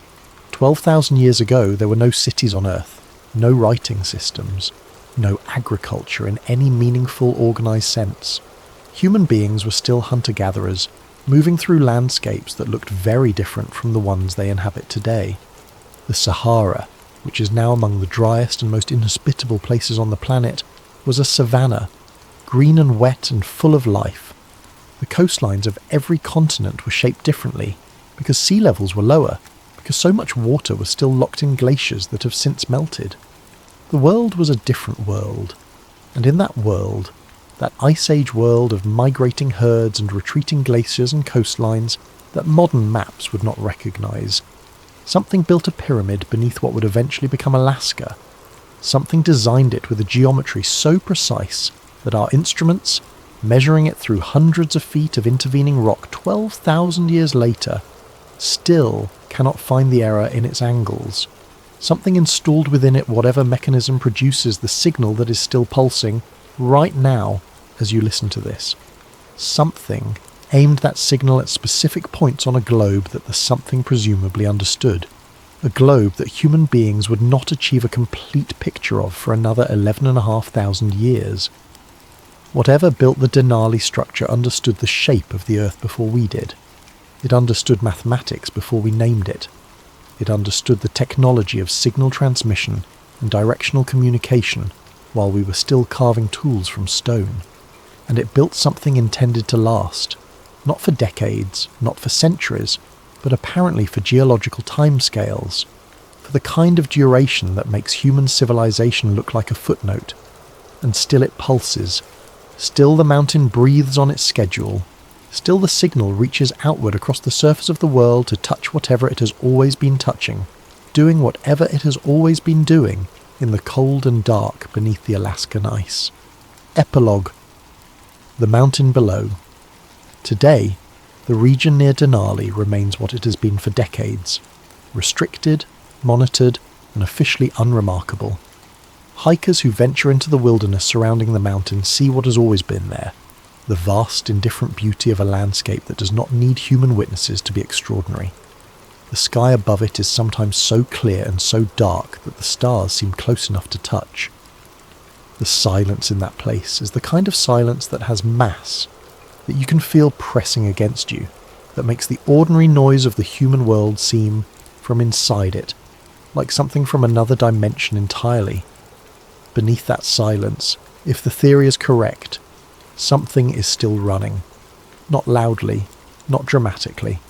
S1: 12,000 years ago there were no cities on Earth, no writing systems, no agriculture in any meaningful organised sense. Human beings were still hunter-gatherers, moving through landscapes that looked very different from the ones they inhabit today. The Sahara, which is now among the driest and most inhospitable places on the planet, was a savanna, green and wet and full of life. The coastlines of every continent were shaped differently, because sea levels were lower, because so much water was still locked in glaciers that have since melted. The world was a different world, and in that world, that Ice Age world of migrating herds and retreating glaciers and coastlines that modern maps would not recognise, something built a pyramid beneath what would eventually become Alaska. Something designed it with a geometry so precise that our instruments, measuring it through hundreds of feet of intervening rock 12,000 years later, still cannot find the error in its angles. Something installed within it whatever mechanism produces the signal that is still pulsing right now as you listen to this. Something aimed that signal at specific points on a globe that the something presumably understood. A globe that human beings would not achieve a complete picture of for another 11,500 years. Whatever built the Denali structure understood the shape of the Earth before we did. It understood mathematics before we named it. It understood the technology of signal transmission and directional communication while we were still carving tools from stone. And it built something intended to last, not for decades, not for centuries, but apparently for geological timescales, for the kind of duration that makes human civilization look like a footnote. And still it pulses. Still the mountain breathes on its schedule. Still the signal reaches outward across the surface of the world to touch whatever it has always been touching, doing whatever it has always been doing in the cold and dark beneath the Alaskan ice. Epilogue. The mountain below. Today, the region near Denali remains what it has been for decades, restricted, monitored, and officially unremarkable. Hikers who venture into the wilderness surrounding the mountain see what has always been there, the vast, indifferent beauty of a landscape that does not need human witnesses to be extraordinary. The sky above it is sometimes so clear and so dark that the stars seem close enough to touch. The silence in that place is the kind of silence that has mass, that you can feel pressing against you, that makes the ordinary noise of the human world seem, from inside it, like something from another dimension entirely. Beneath that silence, if the theory is correct, something is still running. Not loudly, not dramatically.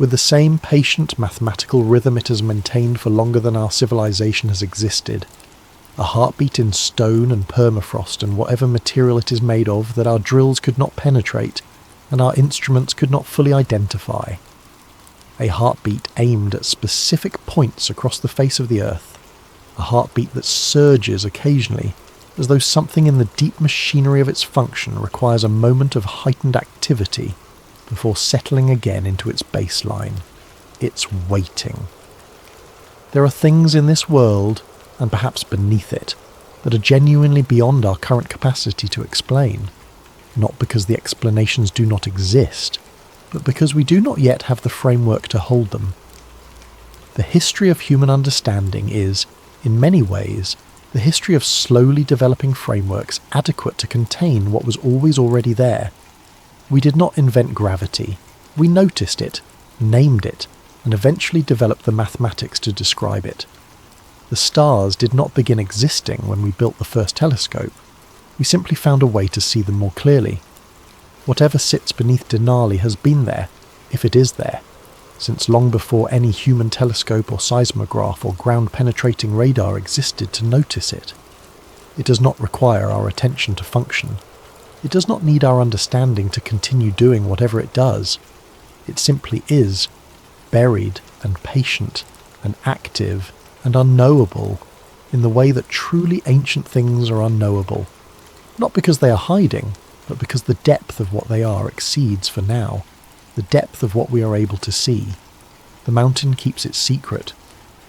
S1: With the same patient mathematical rhythm it has maintained for longer than our civilization has existed. A heartbeat in stone and permafrost and whatever material it is made of that our drills could not penetrate and our instruments could not fully identify. A heartbeat aimed at specific points across the face of the earth. A heartbeat that surges occasionally, as though something in the deep machinery of its function requires a moment of heightened activity before settling again into its baseline. It's waiting. There are things in this world, and perhaps beneath it, that are genuinely beyond our current capacity to explain, not because the explanations do not exist, but because we do not yet have the framework to hold them. The history of human understanding is, in many ways, the history of slowly developing frameworks adequate to contain what was always already there. We did not invent gravity. We noticed it, named it, and eventually developed the mathematics to describe it. The stars did not begin existing when we built the first telescope. We simply found a way to see them more clearly. Whatever sits beneath Denali has been there, if it is there, since long before any human telescope or seismograph or ground-penetrating radar existed to notice it. It does not require our attention to function. It does not need our understanding to continue doing whatever it does. It simply is, buried and patient and active and unknowable in the way that truly ancient things are unknowable. Not because they are hiding, but because the depth of what they are exceeds, for now, the depth of what we are able to see. The mountain keeps its secret.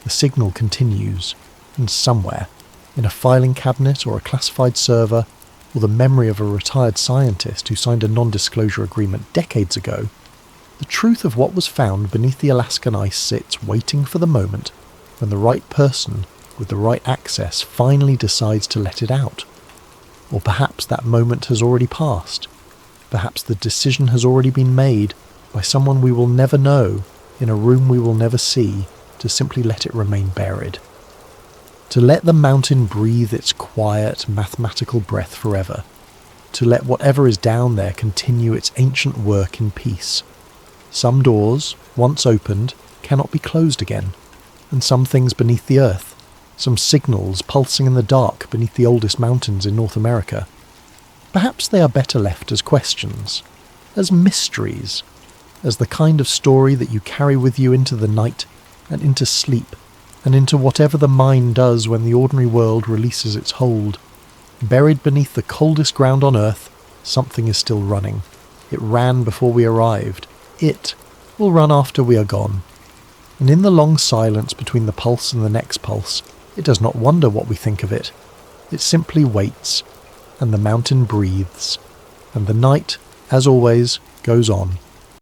S1: The signal continues, and somewhere, in a filing cabinet or a classified server, or the memory of a retired scientist who signed a non-disclosure agreement decades ago, the truth of what was found beneath the Alaskan ice sits waiting for the moment when the right person with the right access finally decides to let it out. Or perhaps that moment has already passed. Perhaps the decision has already been made by someone we will never know in a room we will never see to simply let it remain buried. To let the mountain breathe its quiet, mathematical breath forever. To let whatever is down there continue its ancient work in peace. Some doors, once opened, cannot be closed again. And some things beneath the earth, some signals pulsing in the dark beneath the oldest mountains in North America. Perhaps they are better left as questions, as mysteries, as the kind of story that you carry with you into the night and into sleep and into whatever the mind does when the ordinary world releases its hold. Buried beneath the coldest ground on earth, something is still running. It ran before we arrived. It will run after we are gone. And in the long silence between the pulse and the next pulse, it does not wonder what we think of it. It simply waits, and the mountain breathes, and the night, as always, goes on.